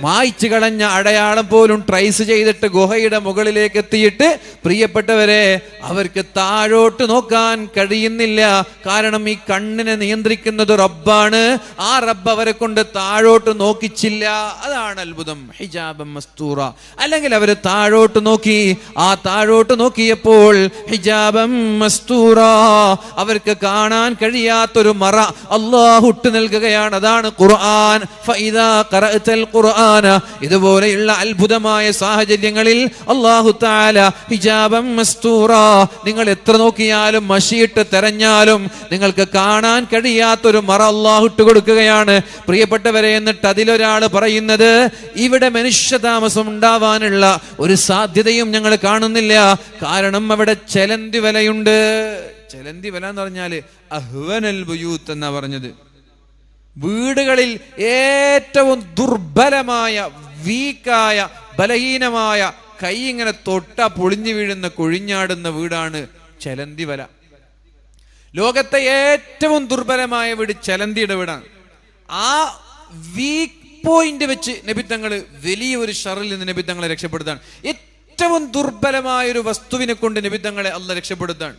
മായ്ച്ചു കളഞ്ഞ അടയാളം പോലും ട്രേസ് ചെയ്തിട്ട് ഗുഹയുടെ മുകളിലേക്ക് എത്തിയിട്ട്, പ്രിയപ്പെട്ടവരെ, അവർക്ക് താഴോട്ട് നോക്കാൻ കഴിയുന്നില്ല. കാരണം ഈ കണ്ണിനെ നിയന്ത്രിക്കുന്നത് റബ്ബാണ്. ആ റബ്ബ് അവരെ കൊണ്ട് താഴോട്ട് നോക്കിച്ചില്ല. അതാണ് അത്ഭുതം. ഹിജാബം മസ്തൂറ. അല്ലെങ്കിൽ അവര് താഴോട്ട് നോക്കി. ആ താഴോട്ട് നോക്കിയപ്പോൾ ഹിജാബം മസ്തൂറ, അവർക്ക് കാണാൻ കഴിയാത്തൊരു മറ അല്ലാഹു ഇട്ട് നൽകുകയാണ്. അതാണ് ഖുർആൻ. ഫഇദാ ഖറഅതൽ ഖുർആൻ. ഇതുപോലെയുള്ള അത്ഭുതമായ സാഹചര്യങ്ങളിൽ അല്ലാഹു തആല ഹിജാബം മസ്തൂറ, നിങ്ങൾ എത്ര നോക്കിയാലും മഷിയിട്ട് തെരഞ്ഞാലും നിങ്ങൾക്ക് കാണാൻ കഴിയാത്തൊരു മറ അല്ലാഹു ഇട്ട് കൊടുക്കുകയാണ്. പ്രിയപ്പെട്ടവരെ, എന്നിട്ട് അതിലൊരാൾ പറയുന്നത്, ഇവിടെ മനുഷ്യതാമസം ഉണ്ടാവാനുള്ള ഒരു സാധ്യതയും ഞങ്ങൾ കാണുന്നില്ല. കാരണം അവിടെ ചെലന്തി വലയുണ്ട്. ചെലന്തി വല എന്ന് പറഞ്ഞാല് അഹ്വനൽ ബുയൂത്ത് എന്നാ പറഞ്ഞത്. വീടുകളിൽ ഏറ്റവും ദുർബലമായ, വീക്കായ, ബലഹീനമായ, കൈ ഇങ്ങനെ തൊട്ട പൊളിഞ്ഞു വീഴുന്ന, കൊഴിഞ്ഞാടുന്ന വീടാണ് ചെലന്തി വല. ലോകത്തെ ഏറ്റവും ദുർബലമായ വീട് ചെലന്തിയുടെ വീടാണ്. ആ വീക്ക് പോയിന്റ് വെച്ച് നബിത്തങ്ങള് വലിയൊരു ഷറിൽ നിന്ന് നബിത്തങ്ങളെ രക്ഷപ്പെടുത്താണ്. ഏറ്റവും ദുർബലമായ ഒരു വസ്തുവിനെ കൊണ്ട് നബിത്തങ്ങളെ അള്ളാഹ് രക്ഷപ്പെടുത്താണ്.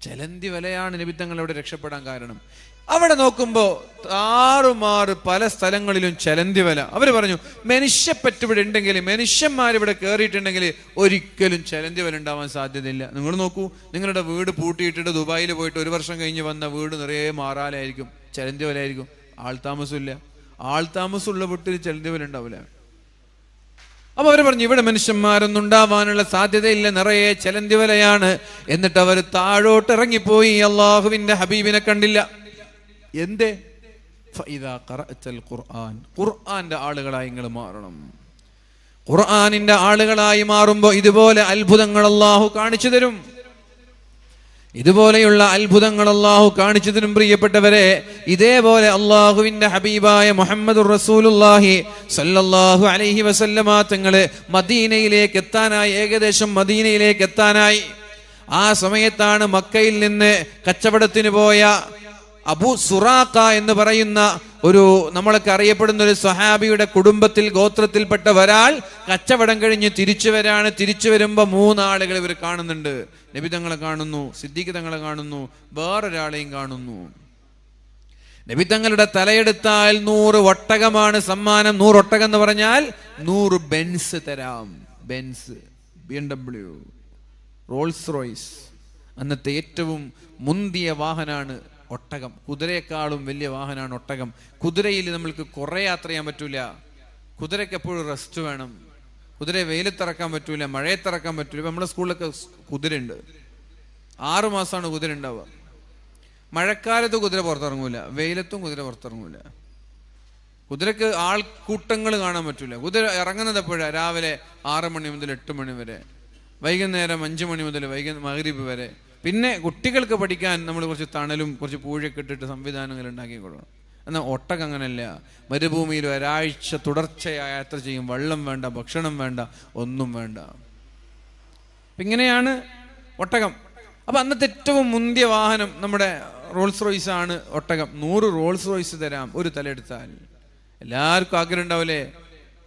ചെലന്തി വലയാണ് നബിത്തങ്ങളോട് രക്ഷപ്പെടാൻ കാരണം. അവിടെ നോക്കുമ്പോ താറുമാറ് പല സ്ഥലങ്ങളിലും ചെലന്തി വല. അവര് പറഞ്ഞു, മനുഷ്യപ്പറ്റ് ഇവിടെ ഉണ്ടെങ്കിൽ, മനുഷ്യന്മാരിവിടെ കയറിയിട്ടുണ്ടെങ്കിൽ ഒരിക്കലും ചെലന്തി വല ഉണ്ടാവാൻ സാധ്യതയില്ല. നിങ്ങൾ നോക്കൂ, നിങ്ങളുടെ വീട് പൂട്ടിയിട്ടിട്ട് ദുബായിൽ പോയിട്ട് 1 വർഷം കഴിഞ്ഞ് വന്ന വീട് നിറയെ മാറാലായിരിക്കും, ചെലന്തി വലയായിരിക്കും. ആൾതാമസമില്ല. ആൾതാമസമുള്ള വീട്ടിൽ ചെലന്തി വല ഉണ്ടാവില്ല. അപ്പൊ അവര് പറഞ്ഞു, ഇവിടെ മനുഷ്യന്മാരൊന്നും ഉണ്ടാവാനുള്ള സാധ്യതയില്ല, നിറയെ ചെലന്തി വലയാണ്. എന്നിട്ട് അവർ താഴോട്ട് ഇറങ്ങിപ്പോയി. അള്ളാഹുവിന്റെ ഹബീബിനെ കണ്ടില്ല. എന്തേ? ഫഇദാ ഖറഅതൽ ഖുർആൻ. ഖുർആന്റെ ആളുകളായി നിങ്ങൾ മാറണം. ഖുർആനിന്റെ ആളുകളായി മാറുമ്പോൾ ഇതുപോലെ അത്ഭുതങ്ങൾ അല്ലാഹു കാണിച്ചു തരും. ഇതുപോലെയുള്ള അത്ഭുതങ്ങൾ അല്ലാഹു കാണിച്ചു തരും. പ്രിയപ്പെട്ടവരെ, ഇതേപോലെ അല്ലാഹുവിന്റെ ഹബീബായ മുഹമ്മദുർ റസൂലുള്ളാഹി സ്വല്ലല്ലാഹു അലൈഹി വസല്ലമ തങ്ങള് മദീനയിലേക്ക് എത്താനായി, ഏകദേശം മദീനയിലേക്ക് എത്താനായി. ആ സമയത്താണ് മക്കയിൽ നിന്ന് കച്ചവടത്തിന് പോയ അബൂ സുറാഖ എന്ന് പറയുന്ന ഒരു നമ്മളൊക്കെ അറിയപ്പെടുന്ന ഒരു സഹാബിയുടെ കുടുംബത്തിൽ ഗോത്രത്തിൽപ്പെട്ട ഒരാൾ കച്ചവടം കഴിഞ്ഞ് തിരിച്ചു വരുമ്പോ 3 ആളുകൾ ഇവർ കാണുന്നുണ്ട്. നബി തങ്ങളെ കാണുന്നു, സിദ്ദീഖ് തങ്ങളെ കാണുന്നു, വേറൊരാളെയും കാണുന്നു. നബി തങ്ങളുടെ തലയെടുത്താൽ 100 ഒട്ടകമാണ് സമ്മാനം. 100 ഒട്ടകം എന്ന് പറഞ്ഞാൽ 100 ബെൻസ് തരാം. Benz, BMW, Rolls Royce. അന്നത്തെ ഏറ്റവും മുന്തിയ വാഹനമാണ് ഒട്ടകം. കുതിരയെക്കാളും വലിയ വാഹനമാണ് ഒട്ടകം. കുതിരയിൽ നമ്മൾക്ക് കുറെ യാത്ര ചെയ്യാൻ പറ്റൂല. കുതിരയ്ക്ക് എപ്പോഴും റെസ്റ്റ് വേണം. കുതിരയെ വെയിലത്തിറക്കാൻ പറ്റൂല, മഴയത്തിറക്കാൻ പറ്റൂല. നമ്മുടെ സ്കൂളിലൊക്കെ കുതിരയുണ്ട്. 6 മാസമാണ് കുതിര ഉണ്ടാവുക. മഴക്കാലത്ത് കുതിര പുറത്തിറങ്ങൂല, വെയിലത്തും കുതിര പുറത്തിറങ്ങൂല. കുതിരക്ക് ആൾക്കൂട്ടങ്ങൾ കാണാൻ പറ്റൂല. കുതിര ഇറങ്ങുന്നത് എപ്പോഴാണ്? രാവിലെ 6 മണി മുതൽ 8 മണി വരെ, വൈകുന്നേരം 5 മണി മുതൽ മഗ്രിബ് വരെ. പിന്നെ കുട്ടികൾക്ക് പഠിക്കാൻ നമ്മൾ കുറച്ച് തണലും കുറച്ച് പൂഴയൊക്കെ ഇട്ടിട്ട് സംവിധാനങ്ങൾ ഉണ്ടാക്കി കൊടുക്കണം. എന്നാൽ ഒട്ടകം അങ്ങനെയല്ല. മരുഭൂമിയിൽ ഒരാഴ്ച തുടർച്ചയായി യാത്ര ചെയ്യും. വെള്ളം വേണ്ട, ഭക്ഷണം വേണ്ട, ഒന്നും വേണ്ട. ഇങ്ങനെയാണ് ഒട്ടകം. അപ്പൊ അന്നത്തെ ഏറ്റവും മുന്തിയ വാഹനം നമ്മുടെ റോൾസ് റോയ്സ് ആണ് ഒട്ടകം. 100 റോൾസ് റോയ്സ് തരാം ഒരു തലയെടുത്താൽ. എല്ലാവർക്കും ആഗ്രഹം ഉണ്ടാവില്ലേ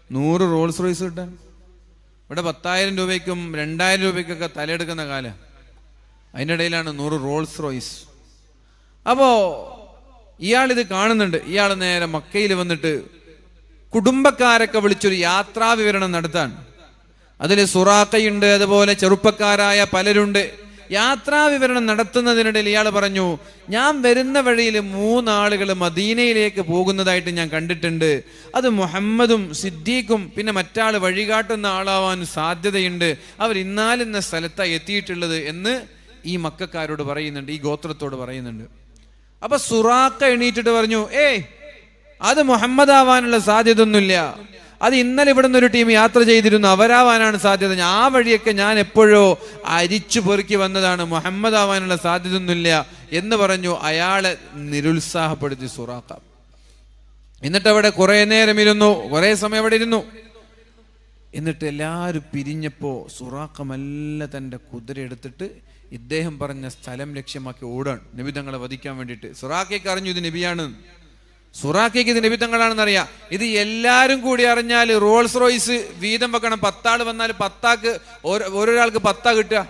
100 റോൾസ് റോയ്സ് കിട്ടാൻ? ഇവിടെ 10,000 രൂപയ്ക്കും 2,000 രൂപയ്ക്കൊക്കെ തലയെടുക്കുന്ന കാലം. അതിൻ്റെ ഇടയിലാണ് 100 റോൾസ് റോയ്സ്. അപ്പോ ഇയാളിത് കാണുന്നുണ്ട്. ഇയാൾ നേരെ മക്കയിൽ വന്നിട്ട് കുടുംബക്കാരൊക്കെ വിളിച്ചൊരു യാത്രാ വിവരണം നടത്താൻ. അതിൽ സുറാഖയുണ്ട്, അതുപോലെ ചെറുപ്പക്കാരായ പലരുണ്ട്. യാത്രാ വിവരണം നടത്തുന്നതിനിടയിൽ ഇയാൾ പറഞ്ഞു, ഞാൻ വരുന്ന വഴിയിൽ 3 ആളുകൾ മദീനയിലേക്ക് പോകുന്നതായിട്ട് ഞാൻ കണ്ടിട്ടുണ്ട്. അത് മുഹമ്മദും സിദ്ദീഖും പിന്നെ മറ്റാൾ വഴികാട്ടുന്ന ആളാവാൻ സാധ്യതയുണ്ട്. അവർ ഇന്നാലിന്ന സ്ഥലത്താണ് എത്തിയിട്ടുള്ളത് എന്ന് ഈ മക്കക്കാരോട് പറയുന്നുണ്ട്, ഈ ഗോത്രത്തോട് പറയുന്നുണ്ട്. അപ്പൊ സുറാഖ എണീറ്റിട്ട് പറഞ്ഞു, അത് മുഹമ്മദ് ആവാനുള്ള സാധ്യത ഒന്നുമില്ല. അത് ഇന്നലെ ഇവിടെ നിന്ന് ഒരു ടീം യാത്ര ചെയ്തിരുന്നു, അവരാവാനാണ് സാധ്യത. ആ വഴിയൊക്കെ ഞാൻ എപ്പോഴോ അരിച്ചു പെറുക്കി വന്നതാണ്, മുഹമ്മദ് ആവാനുള്ള സാധ്യത ഒന്നുമില്ല എന്ന് പറഞ്ഞു. അയാളെ നിരുത്സാഹപ്പെടുത്തി സുറാഖ. എന്നിട്ട് അവിടെ കുറെ നേരം ഇരുന്നു, കുറെ സമയം അവിടെ ഇരുന്നു. എന്നിട്ട് എല്ലാവരും പിരിഞ്ഞപ്പോ സുറാഖ മെല്ലെ തന്റെ കുതിര എടുത്തിട്ട് ഇദ്ദേഹം പറഞ്ഞ സ്ഥലം ലക്ഷ്യമാക്കി ഓടാണ്, നബി തങ്ങളെ വധിക്കാൻ വേണ്ടിയിട്ട്. സുറാഖയ്ക്ക് അറിഞ്ഞു ഇത് നബിയാണ്. സുറാഖയ്ക്ക് ഇത് നബി തങ്ങളാണെന്ന് അറിയാം. ഇത് എല്ലാരും കൂടി അറിഞ്ഞാൽ റോൾസ് റോയ്സ് വീതം വെക്കണം. 10 ആള് വന്നാൽ 10 ആൾക്ക് ഓരോരാൾക്ക് 10 കിട്ടുക.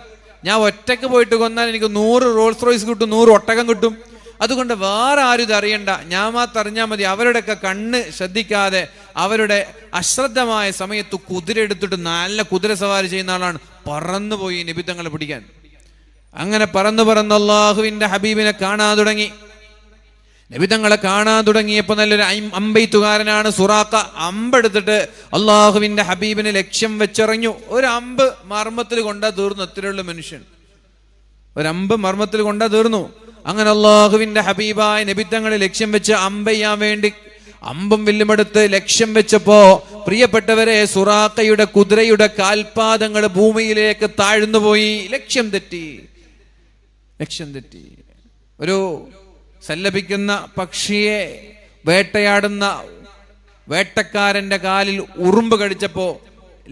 ഞാൻ ഒറ്റക്ക് പോയിട്ട് കൊന്നാൽ എനിക്ക് 100 റോൾസ് റോയ്സ് കിട്ടും, 100 ഒട്ടകം കിട്ടും. അതുകൊണ്ട് വേറെ ആരും ഇത് അറിയണ്ട, ഞാൻ മാത്രം അറിഞ്ഞാൽ മതി. അവരുടെയൊക്കെ കണ്ണ് ശ്രദ്ധിക്കാതെ അവരുടെ അശ്രദ്ധമായ സമയത്ത് കുതിര എടുത്തിട്ട് നല്ല കുതിര സവാരി ചെയ്യുന്ന ആളാണ്. പറന്നുപോയി നബി തങ്ങളെ പിടിക്കാൻ. അങ്ങനെ പറന്ന് അല്ലാഹുവിന്റെ ഹബീബിനെ കാണാൻ തുടങ്ങി. നബി തങ്ങളെ കാണാൻ തുടങ്ങിയപ്പോ നല്ലൊരു അമ്പെയ്ത്തുകാരനാണ് സുറാഖ. അമ്പെടുത്തിട്ട് അള്ളാഹുവിന്റെ ഹബീബിനെ ലക്ഷ്യം വെച്ചെറിഞ്ഞു. ഒരു അമ്പ് മർമ്മത്തിൽ കൊണ്ടാ തീർന്നു. അത്രയുള്ള മനുഷ്യൻ ഒരമ്പ് മർമ്മത്തിൽ കൊണ്ടാ തീർന്നു. അങ്ങനെ അള്ളാഹുവിന്റെ ഹബീബായ നബി തങ്ങളെ ലക്ഷ്യം വെച്ച് അമ്പെയ്യാൻ വേണ്ടി അമ്പും വില്ലുമെടുത്ത് ലക്ഷ്യം വെച്ചപ്പോ പ്രിയപ്പെട്ടവരെ, സുറാഖയുടെ കുതിരയുടെ കാൽപാദങ്ങൾ ഭൂമിയിലേക്ക് താഴ്ന്നുപോയി. ലക്ഷ്യം തെറ്റി. ഒരു സല്ലപിക്കുന്ന പക്ഷിയെ വേട്ടയാടുന്ന വേട്ടക്കാരന്റെ കാലിൽ ഉറുമ്പ് കടിച്ചപ്പോ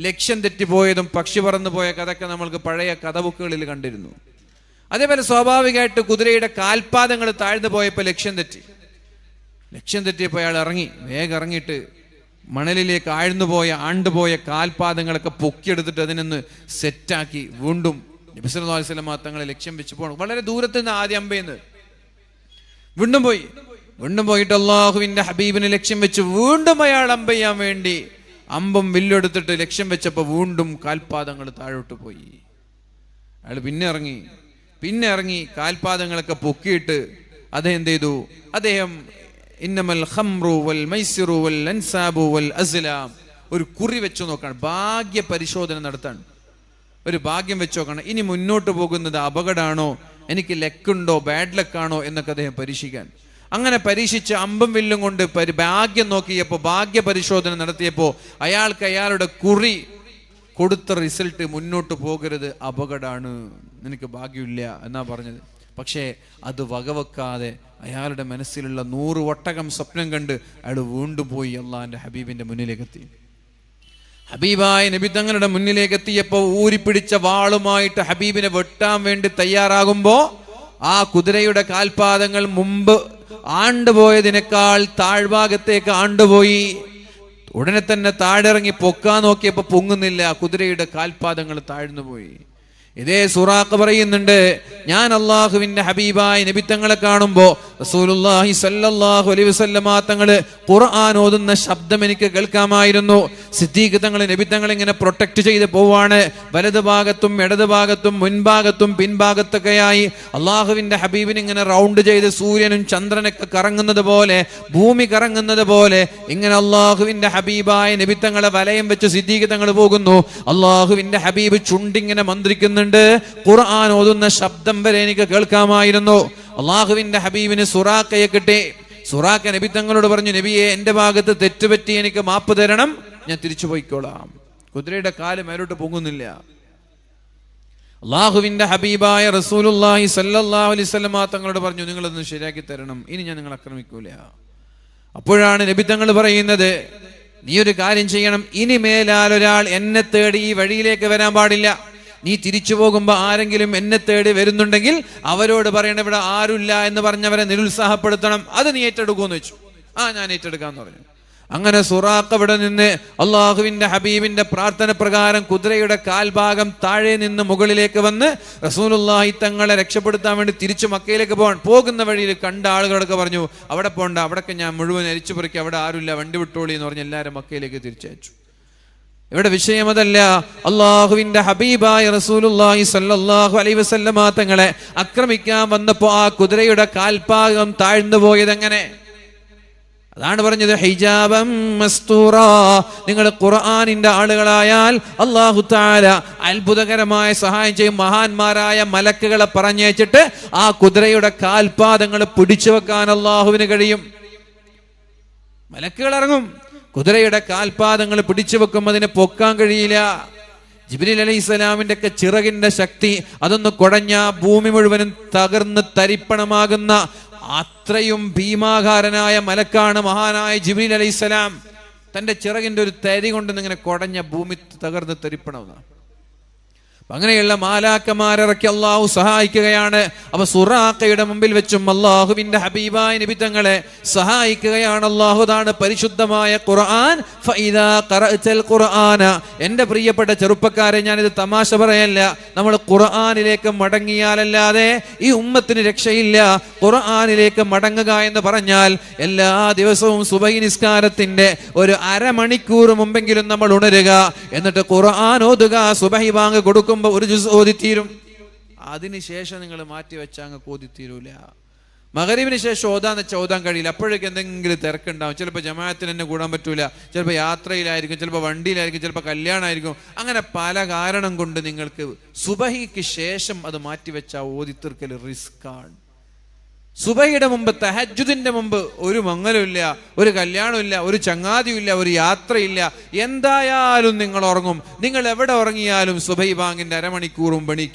ലക്ഷ്യം തെറ്റിപ്പോയതും പക്ഷി പറന്നു പോയ കഥയൊക്കെ നമ്മൾക്ക് പഴയ കഥ ബുക്കുകളിൽ കണ്ടിരുന്നു. അതേപോലെ സ്വാഭാവികമായിട്ട് കുതിരയുടെ കാൽപാദങ്ങൾ താഴ്ന്നു പോയപ്പോൾ ലക്ഷ്യം തെറ്റിയപ്പോൾ അയാൾ ഇറങ്ങി. വേഗം ഇറങ്ങിയിട്ട് മണലിലേക്ക് ആണ്ടുപോയ കാൽപാദങ്ങളൊക്കെ പൊക്കിയെടുത്തിട്ട് അതിനൊന്ന് സെറ്റാക്കി വീണ്ടും നബി സല്ലല്ലാഹു അലൈഹി വസല്ലം തങ്ങളെ ലക്ഷ്യം വെച്ച് പോകണം. വളരെ ദൂരത്ത് നിന്ന് ആദ്യം അമ്പെയ്യുന്നത്. വീണ്ടും പോയിട്ട് അള്ളാഹുവിന്റെ ഹബീബിനെ ലക്ഷ്യം വെച്ച് വീണ്ടും അയാൾ അമ്പെയ്യാൻ വേണ്ടി അമ്പും വില്ലെടുത്തിട്ട് ലക്ഷ്യം വെച്ചപ്പോ വീണ്ടും കാൽപാദങ്ങൾ താഴോട്ട് പോയി. അയാൾ പിന്നെ ഇറങ്ങി കാൽപാദങ്ങളൊക്കെ പൊക്കിയിട്ട് അദ്ദേഹം എന്ത് ചെയ്തു? അദ്ദേഹം ഇന്നമൽ ഖംറു വൽ മൈസിറു വൽ അൻസാബു വൽ അസ്ലാം ഒരു കുറി വെച്ചു നോക്കാണ്. ഭാഗ്യ പരിശോധന നടത്താൻ ഒരു ഭാഗ്യം വെച്ച് നോക്കണം. ഇനി മുന്നോട്ട് പോകുന്നത് അപകടമാണോ, എനിക്ക് ലക്കുണ്ടോ, ബാഡ് ലക്കാണോ എന്നൊക്കെ അദ്ദേഹം പരീക്ഷിക്കാൻ. അങ്ങനെ പരീക്ഷിച്ച് അമ്പും വില്ലും കൊണ്ട് ഭാഗ്യം നോക്കിയപ്പോൾ, ഭാഗ്യ പരിശോധന നടത്തിയപ്പോൾ അയാൾക്ക് അയാളുടെ കുറി കൊടുത്ത റിസൾട്ട് മുന്നോട്ട് പോകരുത്, അപകടമാണ്, നിനക്ക് ഭാഗ്യമില്ല എന്നാ പറഞ്ഞത്. പക്ഷേ അത് വകവെക്കാതെ അയാളുടെ മനസ്സിലുള്ള 100 ഒട്ടകം സ്വപ്നം കണ്ട് അയാൾ വീണ്ടും പോയി അള്ളാഹിന്റെ ഹബീബിന്റെ മുന്നിലേക്ക് എത്തി. ഹബീബായ നബി തങ്ങളുടെ മുന്നിലേക്ക് എത്തിയപ്പോൾ ഊരിപ്പിടിച്ച വാളുമായിട്ട് ഹബീബിനെ വെട്ടാൻ വേണ്ടി തയ്യാറാകുമ്പോ ആ കുതിരയുടെ കാൽപാദങ്ങൾ മുമ്പ് ആണ്ടുപോയതിനേക്കാൾ താഴ്ഭാഗത്തേക്ക് ആണ്ടുപോയി. ഉടനെ തന്നെ താഴിറങ്ങി പൊക്കാൻ നോക്കിയപ്പോ പൊങ്ങുന്നില്ല, കുതിരയുടെ കാൽപാദങ്ങൾ താഴ്ന്നുപോയി. ഇതേ സുറാഖ് പറയുന്നുണ്ട്, ഞാൻ അള്ളാഹുവിന്റെ ഹബീബായ നബി തങ്ങളെ കാണുമ്പോ റസൂലുള്ളാഹി സ്വല്ലല്ലാഹു അലൈഹി വസല്ലമ തങ്ങള് ഖുർആൻ ഓതുന്ന ശബ്ദം എനിക്ക് കേൾക്കാമായിരുന്നു. സിദ്ദീഖ് തങ്ങൾ നബി തങ്ങൾ ഇങ്ങനെ പ്രൊട്ടക്ട് ചെയ്ത് പോവാണ്. വലത് ഭാഗത്തും ഇടത് ഭാഗത്തും മുൻഭാഗത്തും പിൻഭാഗത്തൊക്കെയായി അള്ളാഹുവിന്റെ ഹബീബിന് ഇങ്ങനെ റൗണ്ട് ചെയ്ത് സൂര്യനും ചന്ദ്രനൊക്കെ കറങ്ങുന്നത് പോലെ, ഭൂമി കറങ്ങുന്നത് പോലെ ഇങ്ങനെ അള്ളാഹുവിന്റെ ഹബീബായ നബി തങ്ങളെ വലയം വെച്ച് സിദ്ദീഖ് തങ്ങൾ പോകുന്നു. അള്ളാഹുവിന്റെ ഹബീബ് ചുണ്ടിങ്ങനെ മന്ത്രിക്കുന്നു. ഖുർആൻ ഓതുന്ന ശബ്ദം വരെ എനിക്ക് കേൾക്കാമായിരുന്നു. അള്ളാഹുവിന്റെ ഹബീബിന് സുറാഖയെ കിട്ടി. സുറാഖ നബി തങ്ങളോട് പറഞ്ഞു, നബിയെ, എന്റെ ഭാഗത്ത് തെറ്റുപറ്റി എനിക്ക് മാപ്പ് തരണം, ഞാൻ തിരിച്ചു പോയിക്കോളാം. കുതിരയുടെ കാല് മേലോട്ട് പൊങ്ങുന്നില്ല. അള്ളാഹുവിന്റെ ഹബീബായ റസൂലുള്ളാഹി സ്വല്ലല്ലാഹു അലൈഹി വസല്ലം തങ്ങളോട് പറഞ്ഞു, നിങ്ങളൊന്ന് ശരിയാക്കി തരണം, ഇനി ഞാൻ നിങ്ങളെ ആക്രമിക്കൂല. അപ്പോഴാണ് നബി തങ്ങൾ പറയുന്നത്, നീ ഒരു കാര്യം ചെയ്യണം, ഇനി മേലാൽ ഒരാൾ എന്നെ തേടി ഈ വഴിയിലേക്ക് വരാൻ പാടില്ല. നീ തിരിച്ചു പോകുമ്പോ ആരെങ്കിലും എന്നെ തേടി വരുന്നുണ്ടെങ്കിൽ അവരോട് പറയണം ഇവിടെ ആരുമില്ല എന്ന് പറഞ്ഞവരെ നിരുത്സാഹപ്പെടുത്തണം. അത് നീ ഏറ്റെടുക്കുമെന്ന് വെച്ചു. ഞാൻ ഏറ്റെടുക്കാന്ന് പറഞ്ഞു. അങ്ങനെ സുറാഖ് ഇവിടെ നിന്ന് അള്ളാഹുവിന്റെ ഹബീബിന്റെ പ്രാർത്ഥന പ്രകാരം കുതിരയുടെ കാൽഭാഗം താഴെ നിന്ന് മുകളിലേക്ക് വന്ന് റസൂലുള്ളാഹി തങ്ങളെ രക്ഷപ്പെടുത്താൻ വേണ്ടി തിരിച്ചു മക്കയിലേക്ക് പോകുന്ന വഴിയിൽ കണ്ട ആളുകളൊക്കെ പറഞ്ഞു, അവിടെ പോണ്ട, അവിടൊക്കെ ഞാൻ മുഴുവൻ അരിച്ചു പെറുക്കി, അവിടെ ആരുമില്ല, വണ്ടി വിട്ടോളി എന്ന് പറഞ്ഞ് എല്ലാവരും മക്കയിലേക്ക് തിരിച്ചയച്ചു. ഇവിടെ വിഷയം അതല്ല. അള്ളാഹുവിന്റെ ഹബീബായ റസൂലുള്ളാഹി സ്വല്ലല്ലാഹു അലൈഹി വസല്ലമ തങ്ങളെ ആക്രമിക്കാൻ വന്നപ്പോ ആ കുതിരയുടെ കാൽഭാഗം താഴ്ന്നു പോയത് എങ്ങനെ? അതാണ് പറഞ്ഞത്, ഹിജാബം മസ്തൂറാ. നിങ്ങൾ ഖുർആനിന്റെ ആളുകളായാൽ അല്ലാഹു തആല അത്ഭുതകരമായ സഹായം ചെയ്യും. മഹാന്മാരായ മലക്കുകളെ പറഞ്ഞയച്ചിട്ട് ആ കുതിരയുടെ കാൽപാദങ്ങൾ പിടിച്ചു വെക്കാൻ അല്ലാഹുവിന് കഴിയും. മലക്കുകൾ ഇറങ്ങും, കുതിരയുടെ കാൽപാദങ്ങൾ പിടിച്ചു വെക്കും, അതിനെ പൊക്കാൻ കഴിയില്ല. ജിബ്രീൽ അലൈഹിസ്സലാമിന്റെ ഒക്കെ ചിറകിന്റെ ശക്തി അതൊന്ന് കുടഞ്ഞ ഭൂമി മുഴുവനും തകർന്ന് തരിപ്പണമാകുന്ന അത്രയും ഭീമാകാരനായ മലക്കാണ് മഹാനായ ജിബ്രീൽ അലൈഹിസ്സലാം. തന്റെ ചിറകിന്റെ ഒരു തരി കൊണ്ട് ഇങ്ങനെ കുടഞ്ഞ ഭൂമി തകർന്ന് തരിപ്പണമെന്നാണ്. അങ്ങനെയുള്ള മാലാക്കമാരിറക്കി അള്ളാഹു സഹായിക്കുകയാണ്. അപ്പൊ സുറാഖയുടെ മുമ്പിൽ വെച്ചും അള്ളാഹുവിന്റെ ഹബീബായ നബി തങ്ങളെ സഹായിക്കുകയാണ് അള്ളാഹു. അതാണ് പരിശുദ്ധമായ ഖുർആൻ. ഫഇദാ ഖറഅതൽ ഖുർആന, എന്റെ പ്രിയപ്പെട്ട ചെറുപ്പക്കാരെ, ഞാനിത് തമാശ പറയല്ല. നമ്മൾ ഖുർആനിലേക്ക് മടങ്ങിയാലല്ലാതെ ഈ ഉമ്മത്തിന് രക്ഷയില്ല. ഖുർആനിലേക്ക് മടങ്ങുക എന്ന് പറഞ്ഞാൽ എല്ലാ ദിവസവും സുബഹി നിസ്കാരത്തിന്റെ ഒരു അരമണിക്കൂർ മുമ്പെങ്കിലും നമ്മൾ ഉണരുക, എന്നിട്ട് ഖുർആൻ ഓതുക. സുബഹി ബാങ്ക് കൊടുക്കും ഒരു ജുസ് ഓതിത്തീരും. അതിനുശേഷം നിങ്ങൾ മാറ്റി വെച്ചാൽ അങ്ങ് ഓതിത്തീരൂല. മഗ്‌രിബിന് ശേഷം ഓതാന്ന് വെച്ചാൽ ഓതാൻ കഴിയില്ല. അപ്പോഴേക്ക് എന്തെങ്കിലും തിരക്കുണ്ടാവും. ചിലപ്പോൾ ജമാഅത്തിന് തന്നെ കൂടാൻ പറ്റൂല, ചിലപ്പോൾ യാത്രയിലായിരിക്കും, ചിലപ്പോൾ വണ്ടിയിലായിരിക്കും, ചിലപ്പോൾ കല്യാണമായിരിക്കും. അങ്ങനെ പല കാരണം കൊണ്ട് നിങ്ങൾക്ക് സുബഹിക്ക് ശേഷം അത് മാറ്റിവെച്ചാൽ ഓതിത്തീർക്കൽ റിസ്ക്കാണ്. സുബഹിയുടെ മുമ്പ്, തഹജ്ജുദിന്റെ മുമ്പ് ഒരു മംഗലമില്ല, ഒരു കല്യാണമില്ല, ഒരു ചങ്ങാതിയില്ല, ഒരു യാത്രയില്ല. എന്തായാലും നിങ്ങൾ ഉറങ്ങും. നിങ്ങൾ എവിടെ ഉറങ്ങിയാലും സുബഹി ബാങ്കിന്റെ അരമണിക്കൂറും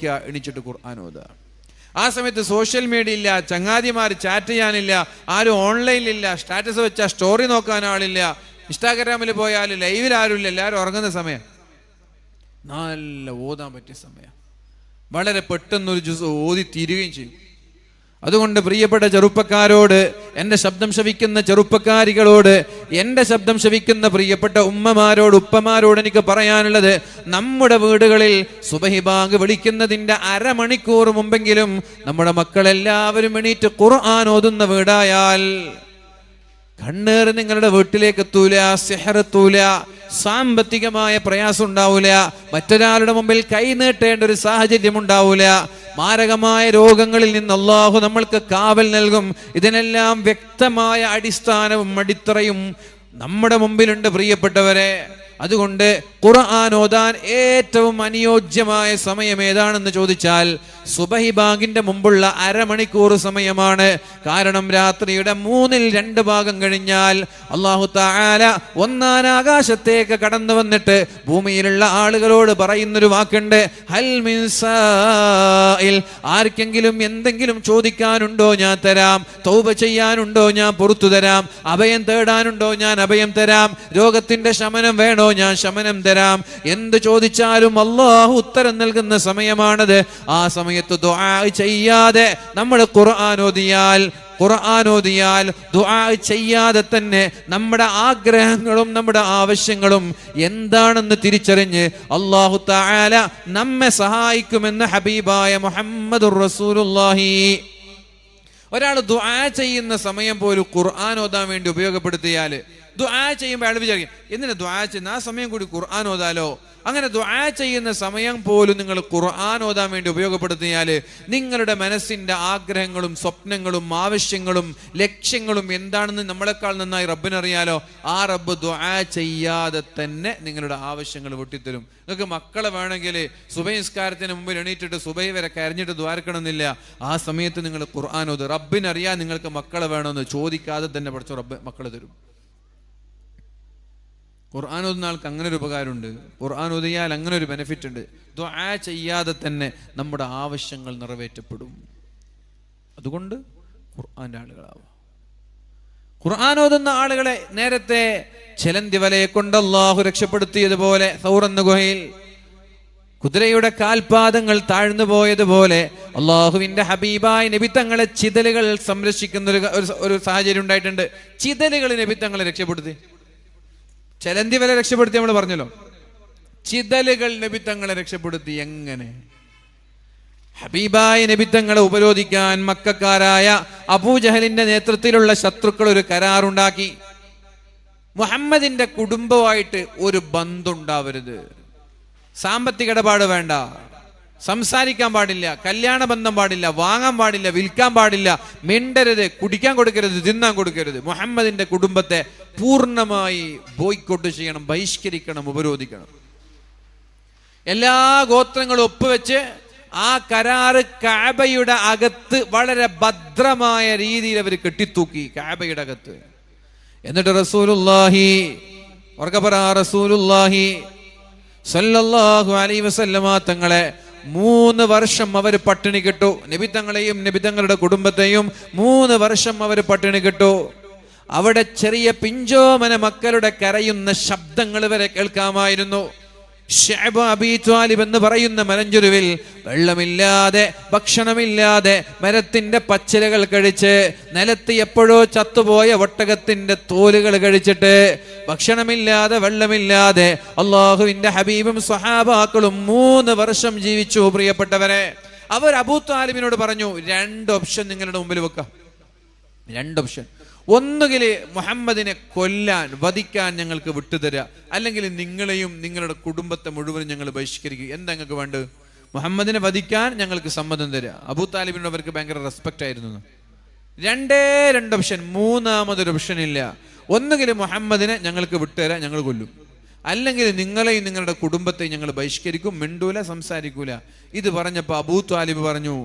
എണീച്ചിട്ട് ഖുർആൻ ഓതുക. ആ സമയത്ത് സോഷ്യൽ മീഡിയ ഇല്ല, ചങ്ങാതിമാർ ചാറ്റ് ചെയ്യാനില്ല, ആരും ഓൺലൈനിലില്ല, സ്റ്റാറ്റസ് വെച്ചാൽ സ്റ്റോറി നോക്കാൻ ആളില്ല, ഇൻസ്റ്റാഗ്രാമിൽ പോയാൽ ലൈവിൽ ആരുമില്ല, എല്ലാവരും ഉറങ്ങുന്ന സമയം. നല്ല ഓതാൻ പറ്റിയ സമയം. വളരെ പെട്ടെന്നൊരു ജുസ് ഓതി തീരുകയും ചെയ്യും. അതുകൊണ്ട് പ്രിയപ്പെട്ട ചെറുപ്പക്കാരോട്, എൻ്റെ ശബ്ദം ശ്രവിക്കുന്ന ചെറുപ്പക്കാരികളോട്, എൻ്റെ ശബ്ദം ശ്രവിക്കുന്ന പ്രിയപ്പെട്ട ഉമ്മമാരോട്, ഉപ്പമാരോട് എനിക്ക് പറയാനുള്ളത്, നമ്മുടെ വീടുകളിൽ സുബഹി ബാങ്ക് വിളിക്കുന്നതിൻ്റെ അരമണിക്കൂർ മുമ്പെങ്കിലും നമ്മുടെ മക്കളെല്ലാവരും എണീറ്റ് ഖുർആൻ ഓതുന്ന വീടായാൽ കണ്ണേറ് നിങ്ങളുടെ വീട്ടിലേക്ക് എത്തൂല, സിഹ്റെത്തൂല, സാമ്പത്തികമായ പ്രയാസം ഉണ്ടാവൂല, മറ്റൊരാളുടെ മുമ്പിൽ കൈ നീട്ടേണ്ട ഒരു സാഹചര്യം ഉണ്ടാവൂല, മാരകമായ രോഗങ്ങളിൽ നിന്ന് അല്ലാഹു നമ്മൾക്ക് കാവൽ നൽകും. ഇതിനെല്ലാം വ്യക്തമായ അടിസ്ഥാനവും അടിത്തറയും നമ്മുടെ മുമ്പിലുണ്ട് പ്രിയപ്പെട്ടവരെ. അതുകൊണ്ട് ഖുർആൻ ഓതാൻ ഏറ്റവും അനുയോജ്യമായ സമയം ഏതാണെന്ന് ചോദിച്ചാൽ സുബഹി ബാങ്കിന്റെ മുമ്പുള്ള അരമണിക്കൂർ സമയമാണ്. കാരണം രാത്രിയുടെ 2/3 കഴിഞ്ഞാൽ അല്ലാഹു തആല ഒന്നാം ആകാശത്തേക്ക് കടന്നു വന്നിട്ട് ഭൂമിയിലുള്ള ആളുകളോട് പറയുന്നൊരു വാക്കുണ്ട്, ഹൽ മിൻ സാഇൽ, ആർക്കെങ്കിലും എന്തെങ്കിലും ചോദിക്കാനുണ്ടോ ഞാൻ തരാം, തൗബ ചെയ്യാനുണ്ടോ ഞാൻ പുറത്തു തരാം, അഭയം തേടാനുണ്ടോ ഞാൻ അഭയം തരാം, രോഗത്തിന്റെ ശമനം വേണോ ഞാൻ ശമനം തരാം. എന്ത് ചോദിച്ചാലും അല്ലാഹു ഉത്തരം നൽകുന്ന സമയമാണത്. ആ സമയത്ത് ദുആ ചെയ്യാതെ നമ്മൾ ഖുർആൻ ഓതിയാൽ ദുആ ചെയ്യാതെ തന്നെ നമ്മുടെ ആഗ്രഹങ്ങളും നമ്മുടെ ആവശ്യങ്ങളും എന്താണെന്ന് തിരിച്ചറിഞ്ഞ് അല്ലാഹു തആല നമ്മെ സഹായിക്കുമെന്ന് ഹബീബായ മുഹമ്മദുർ റസൂലുള്ളാഹി. ഒരാൾ ദുആ ചെയ്യുന്ന സമയം പോലും ഖുർആൻ ഓതാൻ വേണ്ടി ഉപയോഗപ്പെടുത്തിയാൽ, ദുആ ചെയ്യുമ്പോൾ അയാൾ വിചാരിക്കും എന്തിനാ ദുആ ചെയ്യുന്ന, ആ സമയം കൂടി ഖുർആൻ ഓതാലോ. അങ്ങനെ ദുആ ചെയ്യുന്ന സമയം പോലും നിങ്ങൾ ഖുർആൻ ഓതാൻ വേണ്ടി ഉപയോഗപ്പെടുത്തിയാൽ നിങ്ങളുടെ മനസ്സിന്റെ ആഗ്രഹങ്ങളും സ്വപ്നങ്ങളും ആവശ്യങ്ങളും ലക്ഷ്യങ്ങളും എന്താണെന്ന് നമ്മളെക്കാൾ നന്നായി റബ്ബിനറിയാലോ. ആ റബ്ബ് ദുആ ചെയ്യാതെ തന്നെ നിങ്ങളുടെ ആവശ്യങ്ങൾ വെട്ടിത്തരും. നിങ്ങൾക്ക് മക്കളെ വേണമെങ്കിൽ സുബഹി നിസ്കാരത്തിന് മുമ്പിൽ എണീറ്റിട്ട് സുബഹി വരെ കരഞ്ഞിട്ട് ദ്വാരക്കണമെന്നില്ല. ആ സമയത്ത് നിങ്ങൾ ഖുർആൻ ഓത്. റബ്ബിനറിയാൻ നിങ്ങൾക്ക് മക്കളെ വേണമെന്ന്, ചോദിക്കാതെ തന്നെ പഠിച്ച റബ്ബ് മക്കളെ തരും. ഖുർആൻ ഓതുന്ന ആൾക്ക് അങ്ങനെ ഒരു ഉപകാരമുണ്ട്. ഖുർആൻ ഓതിയാൽ അങ്ങനെ ഒരു ബെനിഫിറ്റ് ഉണ്ട്. ദുആ ചെയ്യാതെ തന്നെ നമ്മുടെ ആവശ്യങ്ങൾ നിറവേറ്റപ്പെടും. അതുകൊണ്ട് ഖുർആന്റെ ആളുകളാവും. ഖുർആൻ ഓതുന്ന ആളുകളെ നേരത്തെ ചെലന്തി വലയെ കൊണ്ട് അല്ലാഹു രക്ഷപ്പെടുത്തിയതുപോലെ, സൗർ എന്ന ഗുഹയിൽ കുതിരയുടെ കാൽപാദങ്ങൾ താഴ്ന്നു പോയതുപോലെ അള്ളാഹുവിന്റെ ഹബീബായ നബി തങ്ങളെ ചിതലുകൾ സംരക്ഷിക്കുന്ന ഒരു സാഹചര്യം ഉണ്ടായിട്ടുണ്ട്. ചിതലുകൾ നബി തങ്ങളെ രക്ഷപ്പെടുത്തി. ചെലന്തി വരെ രക്ഷപ്പെടുത്തി നമ്മൾ പറഞ്ഞല്ലോ. ചിതലുകൾ നബി തങ്ങളെ രക്ഷപ്പെടുത്തി. എങ്ങനെ? ഹബീബായ നബി തങ്ങളെ ഉപരോധിക്കാൻ മക്കക്കാരായ അബൂജഹലിന്റെ നേതൃത്വത്തിലുള്ള ശത്രുക്കൾ ഒരു കരാറുണ്ടാക്കി. മുഹമ്മദിന്റെ കുടുംബമായിട്ട് ഒരു ബന്ധമുണ്ടാവരുത്, സാമ്പത്തിക ഇടപാട് വേണ്ട, സംസാരിക്കാൻ പാടില്ല, കല്യാണ ബന്ധം പാടില്ല, വാങ്ങാൻ പാടില്ല, വിൽക്കാൻ പാടില്ല, മിണ്ടരുത്, കുടിക്കാൻ കൊടുക്കരുത്, തിന്നാൻ കൊടുക്കരുത്. മുഹമ്മദിന്റെ കുടുംബത്തെ പൂർണ്ണമായി ബോയ്ക്കോട്ട് ചെയ്യണം, ബഹിഷ്കരിക്കണം, ഉപരോധിക്കണം. എല്ലാ ഗോത്രങ്ങളും ഒപ്പുവെച്ച് ആ കരാറ് കഅബയുടെ അകത്ത് വളരെ ഭദ്രമായ രീതിയിൽ അവർ കെട്ടിത്തൂക്കി, കഅബയുടെ അകത്ത്. എന്നിട്ട് റസൂലുള്ളാഹി സല്ലല്ലാഹു അലൈഹി വസല്ലമ തങ്ങളെ 3 വർഷം അവർ പട്ടിണി കിട്ടു. നബി തങ്ങളെയും നബി തങ്ങളുടെ കുടുംബത്തെയും 3 വർഷം അവർ പട്ടിണി കിട്ടു. അവിടെ ചെറിയ പിഞ്ചോമന മക്കളുടെ കരയുന്ന ശബ്ദങ്ങൾ വരെ കേൾക്കാമായിരുന്നു. ശഅബ് അബീ ത്വാലിബ് എന്ന് പറയുന്ന മലഞ്ചെരുവിൽ വെള്ളമില്ലാതെ ഭക്ഷണമില്ലാതെ മരത്തിന്റെ പച്ചിലകൾ കഴിച്ച്, നിലത്ത് എപ്പോഴോ ചത്തുപോയ ഒട്ടകത്തിന്റെ തോലുകൾ കഴിച്ചിട്ട്, ഭക്ഷണമില്ലാതെ വെള്ളമില്ലാതെ അള്ളാഹുവിന്റെ ഹബീബും സ്വഹാബാക്കളും 3 വർഷം ജീവിച്ചു. പ്രിയപ്പെട്ടവരെ, അവർ അബൂ ത്വാലിബിനോട് പറഞ്ഞു, 2 ഓപ്ഷൻ നിങ്ങളുടെ മുമ്പിൽ വെക്കാം. 2 ഓപ്ഷൻ. ഒന്നുകിൽ മുഹമ്മദിനെ കൊല്ലാൻ, വധിക്കാൻ ഞങ്ങൾക്ക് വിട്ടുതരാ, അല്ലെങ്കിൽ നിങ്ങളെയും നിങ്ങളുടെ കുടുംബത്തെ മുഴുവനും ഞങ്ങൾ ബഹിഷ്കരിക്കും. എന്താ ഞങ്ങൾക്ക് വേണ്ടത്? മുഹമ്മദിനെ വധിക്കാൻ ഞങ്ങൾക്ക് സമ്മതം തരാ. അബൂ താലിബിനോട് അവർക്ക് ഭയങ്കര റെസ്പെക്ട് ആയിരുന്നു. 2 ഓപ്ഷൻ. മൂന്നാമതൊരു ഓപ്ഷൻ ഇല്ല. ഒന്നുകിൽ മുഹമ്മദിനെ ഞങ്ങൾക്ക് വിട്ടുതരാം, ഞങ്ങൾ കൊല്ലും, അല്ലെങ്കിൽ നിങ്ങളെയും നിങ്ങളുടെ കുടുംബത്തെയും ഞങ്ങൾ ബഹിഷ്കരിക്കും, മിണ്ടൂല, സംസാരിക്കൂല. ഇത് പറഞ്ഞപ്പോൾ അബൂ ത്വാലിബ് പറഞ്ഞു,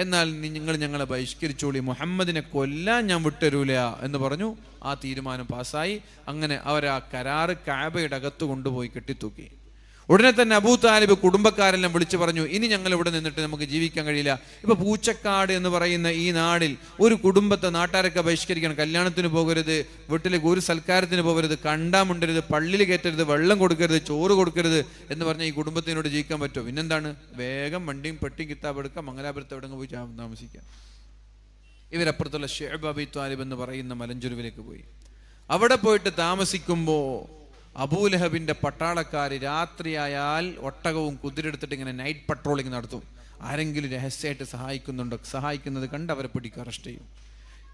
എന്നാൽ നിങ്ങൾ ഞങ്ങളെ ബഹിഷ്കരിച്ചോളി, മുഹമ്മദിനെ കൊല്ലാൻ ഞാൻ വിട്ടരൂല എന്ന് പറഞ്ഞു. ആ തീരുമാനം പാസ്സായി. അങ്ങനെ അവർ ആ കരാറ് കഅബയുടെ അകത്ത് കൊണ്ടുപോയി കെട്ടിത്തൂക്കി. ഉടനെ തന്നെ അബൂ താലിബ് കുടുംബക്കാരെല്ലാം വിളിച്ചു പറഞ്ഞു, ഇനി ഞങ്ങൾ ഇവിടെ നിന്നിട്ട് നമുക്ക് ജീവിക്കാൻ കഴിയില്ല. ഇപ്പൊ പൂച്ചക്കാട് എന്ന് പറയുന്ന ഈ നാടിൽ ഒരു കുടുംബത്തെ നാട്ടുകാരൊക്കെ ബഹിഷ്കരിക്കണം. കല്യാണത്തിന് പോകരുത്, വീട്ടിലേക്ക് ഒരു സൽക്കാരത്തിന് പോകരുത്, കണ്ടാമുണ്ടരുത്, പള്ളിയിൽ കയറ്റരുത്, വെള്ളം കൊടുക്കരുത്, ചോറ് കൊടുക്കരുത് എന്ന് പറഞ്ഞാൽ ഈ കുടുംബത്തിനോട് ജീവിക്കാൻ പറ്റുമോ? പിന്നെന്താണ്? വേഗം വണ്ടിയും പെട്ടിയും കിതാബ് എടുക്കാം, മംഗലാപുരത്ത് എവിടെ പോയി താമസിക്കാം. ഇവരപ്പുറത്തുള്ള ശഅബ് അബീ ത്വാലിബ് എന്ന് പറയുന്ന മലഞ്ചെരുവിലേക്ക് പോയി. അവിടെ പോയിട്ട് താമസിക്കുമ്പോൾ അബൂലഹബിന്റെ പട്ടാളക്കാർ രാത്രിയായാൽ ഒട്ടകവും കുതിരെടുത്തിട്ട് ഇങ്ങനെ നൈറ്റ് പട്രോളിങ് നടത്തും. ആരെങ്കിലും രഹസ്യമായിട്ട് സഹായിക്കുന്നത് കണ്ട് അവരെ പിടിക്കുക, അറസ്റ്റ് ചെയ്യും.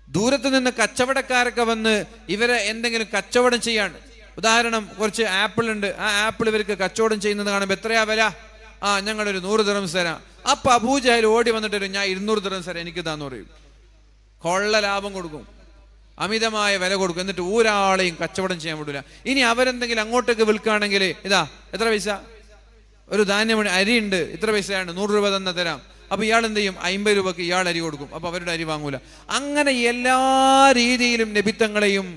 ദൂരത്ത് നിന്ന് കച്ചവടക്കാരൊക്കെ വന്ന് ഇവരെ എന്തെങ്കിലും കച്ചവടം ചെയ്യാൻ, ഉദാഹരണം കുറച്ച് ആപ്പിൾ ഉണ്ട്, ആ ആപ്പിൾ ഇവർക്ക് കച്ചവടം ചെയ്യുന്നത് കാണുമ്പോൾ എത്രയാ വില? ഞങ്ങളൊരു 100 ദിർഹംസ് തരാം. അപ്പൊ അബൂജഹൽ ഓടി വന്നിട്ട് ഞാൻ 200 ദിർഹംസ് തരാം, എനിക്ക് താന്ന് പറയും. കൊള്ള ലാഭം കൊടുക്കും. അമിതമായ വില കൊടുക്കും. എന്നിട്ട് ഒരാളെയും കച്ചവടം ചെയ്യാൻ വിടില്ല. ഇനി അവരെന്തെങ്കിലും അങ്ങോട്ടേക്ക് വിൽക്കുകയാണെങ്കിൽ ഇതാ എത്ര പൈസ, ഒരു ധാന്യമണി അരി ഉണ്ട്, ഇത്ര പൈസയാണ്, 100 രൂപ തന്നെ തരാം. അപ്പൊ ഇയാൾ എന്ത് ചെയ്യും? 50 രൂപക്ക് ഇയാൾ അരി കൊടുക്കും. അപ്പൊ അവരുടെ അരി വാങ്ങൂല. അങ്ങനെ എല്ലാ രീതിയിലും നബിത്തങ്ങളെയും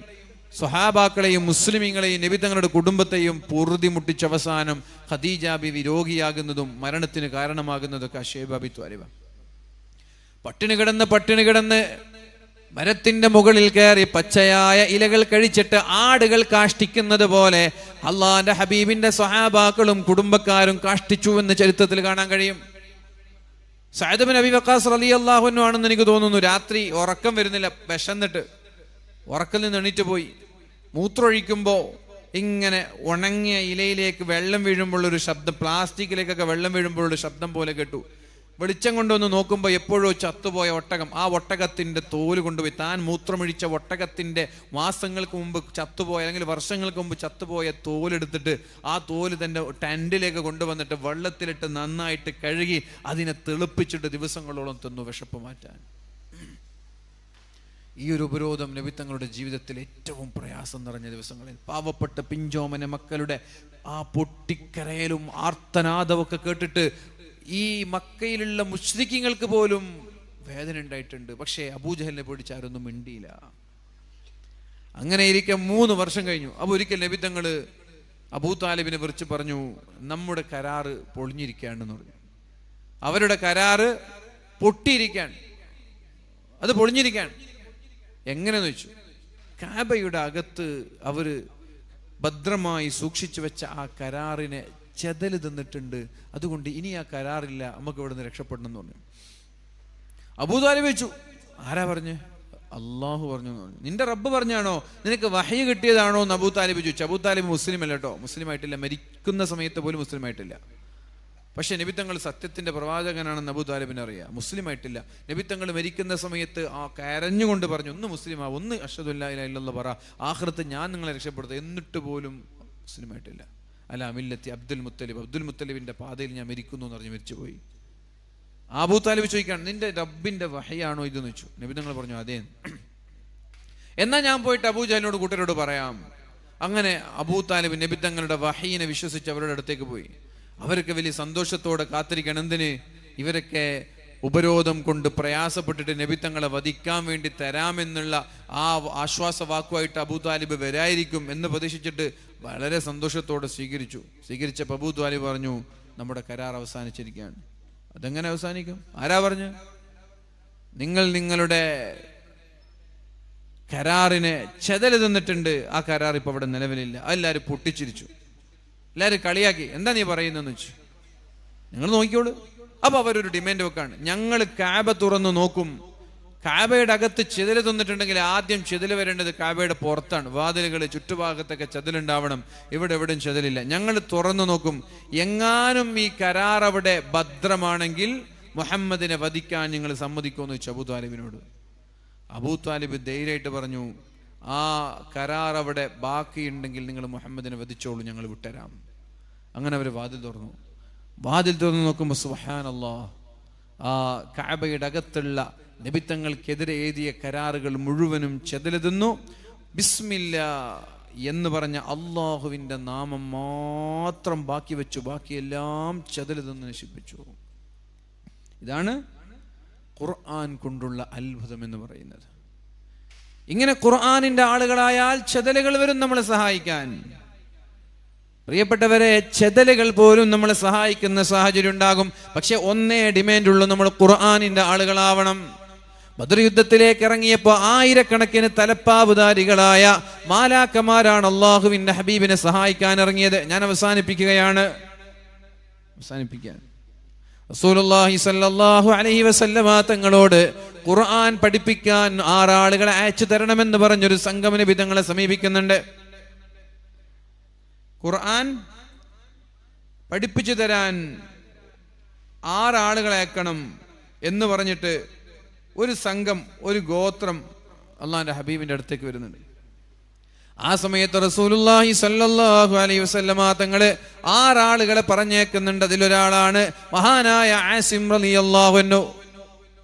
സ്വഹാബാക്കളെയും മുസ്ലിമീങ്ങളെയും നബിത്തങ്ങളുടെ കുടുംബത്തെയും പൊറുതി മുട്ടിച്ച അവസാനം ഖദീജ ബിവി രോഗിയാകുന്നതും മരണത്തിന് കാരണമാകുന്നതൊക്കെ അഷൈബ ബി ത്വാലിബ. പട്ടിണി കിടന്ന് മരത്തിന്റെ മുകളിൽ കയറി പച്ചയായ ഇലകൾ കഴിച്ചിട്ട് ആടുകൾ കാഷ്ടിക്കുന്നത് പോലെ അള്ളാന്റെ ഹബീബിന്റെ സ്വഹാബാക്കളും കുടുംബക്കാരും കാഷ്ടിച്ചു എന്ന് ചരിത്രത്തിൽ കാണാൻ കഴിയും. സഅദ് ബിൻ അബി വഖാസ് റളിയല്ലാഹു അൻഹു ആണെന്ന് എനിക്ക് തോന്നുന്നു. രാത്രി ഉറക്കം വരുന്നില്ല, വിശന്നിട്ട് ഉറക്കിൽ നിന്ന് എണീറ്റ് പോയി. മൂത്രമൊഴിക്കുമ്പോ ഇങ്ങനെ ഉണങ്ങിയ ഇലയിലേക്ക് വെള്ളം വീഴുമ്പോഴൊരു ശബ്ദം, പ്ലാസ്റ്റിക്കിലേക്കൊക്കെ വെള്ളം വീഴുമ്പോഴൊരു ശബ്ദം പോലെ കേട്ടു. വെളിച്ചം കൊണ്ടുവന്ന് നോക്കുമ്പോൾ എപ്പോഴോ ചത്തുപോയ ഒട്ടകം, ആ ഒട്ടകത്തിന്റെ തോല് കൊണ്ടുപോയി, താൻ മൂത്രമൊഴിച്ച ഒട്ടകത്തിന്റെ മാസങ്ങൾക്ക് മുമ്പ് ചത്തുപോയ അല്ലെങ്കിൽ വർഷങ്ങൾക്ക് മുമ്പ് ചത്തുപോയ തോലെടുത്തിട്ട് ആ തോല് തന്റെ ടെന്റിലേക്ക് കൊണ്ടുവന്നിട്ട് വെള്ളത്തിലിട്ട് നന്നായിട്ട് കഴുകി അതിനെ തെളിപ്പിച്ചിട്ട് ദിവസങ്ങളോളം തിന്നു വിശപ്പ് മാറ്റാൻ. ഈ ഒരു ഉപരോധം നബിത്തങ്ങളുടെ ജീവിതത്തിൽ ഏറ്റവും പ്രയാസം നിറഞ്ഞ ദിവസങ്ങളിൽ പാവപ്പെട്ട പിഞ്ചോമന മക്കളുടെ ആ പൊട്ടിക്കരയിലും ആർത്തനാദമൊക്കെ കേട്ടിട്ട് ഈ മക്കയിലുള്ള മുശ്രിക്കീങ്ങൾക്ക് പോലും വേദന ഉണ്ടായിട്ടുണ്ട്. പക്ഷേ അബൂജഹലിനെ പേടിച്ച് ആരൊന്നും മിണ്ടിയില്ല. അങ്ങനെ ഇരിക്കെ 3 വർഷം കഴിഞ്ഞു. അപ്പോൾ ഒരിക്കൽ നബിത്തങ്ങള് അബൂ താലിബിനെ വിളിച്ച് പറഞ്ഞു, നമ്മുടെ കരാറ് പൊളിഞ്ഞിരിക്കുകയാണെന്ന് പറഞ്ഞു. അവരുടെ കരാറ് പൊട്ടിയിരിക്കാൻ, അത് പൊളിഞ്ഞിരിക്കാൻ. എങ്ങനെയെന്ന് വെച്ചു, കാബയുടെ അകത്ത് അവര് ഭദ്രമായി സൂക്ഷിച്ചു വെച്ച ആ കരാറിനെ ചെതല് തിന്നിട്ടുണ്ട്. അതുകൊണ്ട് ഇനി ആ കരാറില്ല, നമുക്ക് ഇവിടെ നിന്ന് രക്ഷപ്പെടണം എന്ന് പറഞ്ഞു. അബൂ താലിബ് വെച്ചു, ആരാ പറഞ്ഞ്? അള്ളാഹു പറഞ്ഞു. നിന്റെ റബ്ബ് പറഞ്ഞാണോ? നിനക്ക് വഹയി കിട്ടിയതാണോ എന്ന് അബൂ താലിബ് ചോദിച്ചു. അബൂ താലിബ് മുസ്ലിം അല്ല കേട്ടോ, മുസ്ലിം ആയിട്ടില്ല, മരിക്കുന്ന സമയത്ത് പോലും മുസ്ലിം ആയിട്ടില്ല. പക്ഷെ നബിത്തങ്ങൾ സത്യത്തിന്റെ പ്രവാചകനാണെന്ന് അബൂ താലിബിന് അറിയാം, മുസ്ലിം ആയിട്ടില്ല. നബിത്തങ്ങൾ മരിക്കുന്ന സമയത്ത് ആ കരഞ്ഞുകൊണ്ട് പറഞ്ഞു, ഒന്ന് മുസ്ലിം ആ, ഒന്ന് അഷ്ഹദു അല്ലാ ഇലാഹ ഇല്ലല്ലാഹ് പറ, ആഖിറത്ത് ഞാൻ നിങ്ങളെ രക്ഷപ്പെടുത്തും. എന്നിട്ട് പോലും മുസ്ലിം ആയിട്ടില്ല. അല്ല മില്ലത്തി അബ്ദുൽ മുത്തലിബിന്റെ പാതയിൽ ഞാൻ മരിക്കുന്നു എന്ന് പറഞ്ഞ് മരിച്ചുപോയി. അബൂ താലിബ് ചോദിക്കാണ്, നിന്റെ റബ്ബിന്റെ വഹയാണോ ഇതെന്ന് വെച്ചു. നബിത്തങ്ങൾ പറഞ്ഞു അതേ. എന്നാ ഞാൻ പോയിട്ട് അബൂജഹലിനോട് കൂട്ടരോട് പറയാം. അങ്ങനെ അബൂ താലിബ് നബിത്തങ്ങളുടെ വഹയിനെ വിശ്വസിച്ച് അവരുടെ അടുത്തേക്ക് പോയി. അവരൊക്കെ വലിയ സന്തോഷത്തോടെ കാത്തിരിക്കണം. എന്തിന്? ഇവരൊക്കെ ഉപരോധം കൊണ്ട് പ്രയാസപ്പെട്ടിട്ട് നബിത്തങ്ങളെ വധിക്കാൻ വേണ്ടി തരാമെന്നുള്ള ആ ആശ്വാസവാക്കുമായിട്ട് അബൂ താലിബ് വരായിരിക്കും എന്ന് പ്രതീക്ഷിച്ചിട്ട് വളരെ സന്തോഷത്തോടെ സ്വീകരിച്ചപ്പോൾ അബൂ താലിബ് പറഞ്ഞു, നമ്മുടെ കരാർ അവസാനിച്ചിരിക്കുകയാണ്. അതെങ്ങനെ അവസാനിക്കും? ആരാ പറഞ്ഞു? നിങ്ങൾ നിങ്ങളുടെ കരാറിനെ ചെതല് തിന്നിട്ടുണ്ട്. ആ കരാർ ഇപ്പൊ അവിടെ നിലവിലില്ല. എല്ലാവരും പൊട്ടിച്ചിരിച്ചു, എല്ലാവരും കളിയാക്കി. എന്താ നീ പറയുന്നതെന്ന് വെച്ചു. നിങ്ങൾ നോക്കിക്കോളൂ. അപ്പൊ അവരൊരു ഡിമാൻഡ് വെക്കാണ്, ഞങ്ങൾ കാബ തുറന്നു നോക്കും. കാബയുടെ അകത്ത് ചെതില് തിന്നിട്ടുണ്ടെങ്കിൽ ആദ്യം ചെതില് വരേണ്ടത് കാബയുടെ പുറത്താണ്. വാതിലുകൾ ചുറ്റുഭാഗത്തൊക്കെ ചെതിലുണ്ടാവണം. ഇവിടെ എവിടെയും ചെതിലില്ല. ഞങ്ങൾ തുറന്നു നോക്കും. എങ്ങാനും ഈ കരാർ അവിടെ ഭദ്രമാണെങ്കിൽ മുഹമ്മദിനെ വധിക്കാൻ നിങ്ങൾ സമ്മതിക്കുമെന്ന് വെച്ചു അബൂ താലിബിനോട്. അബൂ താലിബ് ധൈര്യമായിട്ട് പറഞ്ഞു, ആ കരാർ അവിടെ ബാക്കിയുണ്ടെങ്കിൽ നിങ്ങൾ മുഹമ്മദിനെ വധിച്ചോളൂ, ഞങ്ങൾ വിട്ടുതരാം. അങ്ങനെ അവർ വാതിൽ തുറന്നു നോക്കുമ്പോൾ സുബ്ഹാനല്ലാഹ്, ആ കഅബയുടെ അകത്തുള്ള നബിത്തങ്ങൾക്കെതിരെ എഴുതിയ കരാറുകൾ മുഴുവനും ചെതലെതുന്നു. ബിസ്മില്ലാ എന്ന് പറഞ്ഞ അള്ളാഹുവിന്റെ നാമം മാത്രം ബാക്കി വെച്ചു, ബാക്കിയെല്ലാം ചെതലെതുന്ന് നശിപ്പിച്ചു. ഇതാണ് ഖുർആൻ കൊണ്ടുള്ള അത്ഭുതം എന്ന് പറയുന്നത്. ഇങ്ങനെ ഖുർആനിന്റെ ആളുകളായാൽ ചെതലുകൾ വരും നമ്മളെ സഹായിക്കാൻ. പ്രിയപ്പെട്ടവരെ, ചെതലുകൾ പോലും നമ്മളെ സഹായിക്കുന്ന സാഹചര്യം ഉണ്ടാകും. പക്ഷെ ഒന്നേ ഡിമാൻഡുള്ളൂ, നമ്മൾ ഖുർആനിന്റെ ആളുകളാവണം. ബദർ യുദ്ധത്തിലേക്ക് ഇറങ്ങിയപ്പോൾ ആയിരക്കണക്കിന് തലപ്പാവുധാരികളായ മാലാക്കമാരാണ് അള്ളാഹുവിന്റെ ഹബീബിനെ സഹായിക്കാൻ ഇറങ്ങിയത്. ഞാൻ അവസാനിപ്പിക്കാൻ റസൂലുള്ളാഹി സ്വല്ലല്ലാഹു അലൈഹി വസല്ലമ തങ്ങളോട് ഖുർആൻ പഠിപ്പിക്കാൻ 6 ആളുകളെ അയച്ചു തരണമെന്ന് പറഞ്ഞൊരു സംഘം നബി തങ്ങളെ സമീപിക്കുന്നുണ്ട്. ഖുർആൻ പഠിപ്പിച്ചു തരാൻ 6 ആളുകളെ അയക്കണം എന്ന് പറഞ്ഞിട്ട് ഒരു സംഘം, ഒരു ഗോത്രം അള്ളാഹിന്റെ ഹബീബിന്റെ അടുത്തേക്ക് വരുന്നുണ്ട്. ആ സമയത്ത് റസൂലുള്ളാഹി സ്വല്ലല്ലാഹു അലൈഹി വസല്ലമ തങ്ങള് 6 ആളുകളെ പറഞ്ഞേക്കുന്നുണ്ട്. അതിലൊരാളാണ് മഹാനായ ആസിം റളിയല്ലാഹു അൻഹു.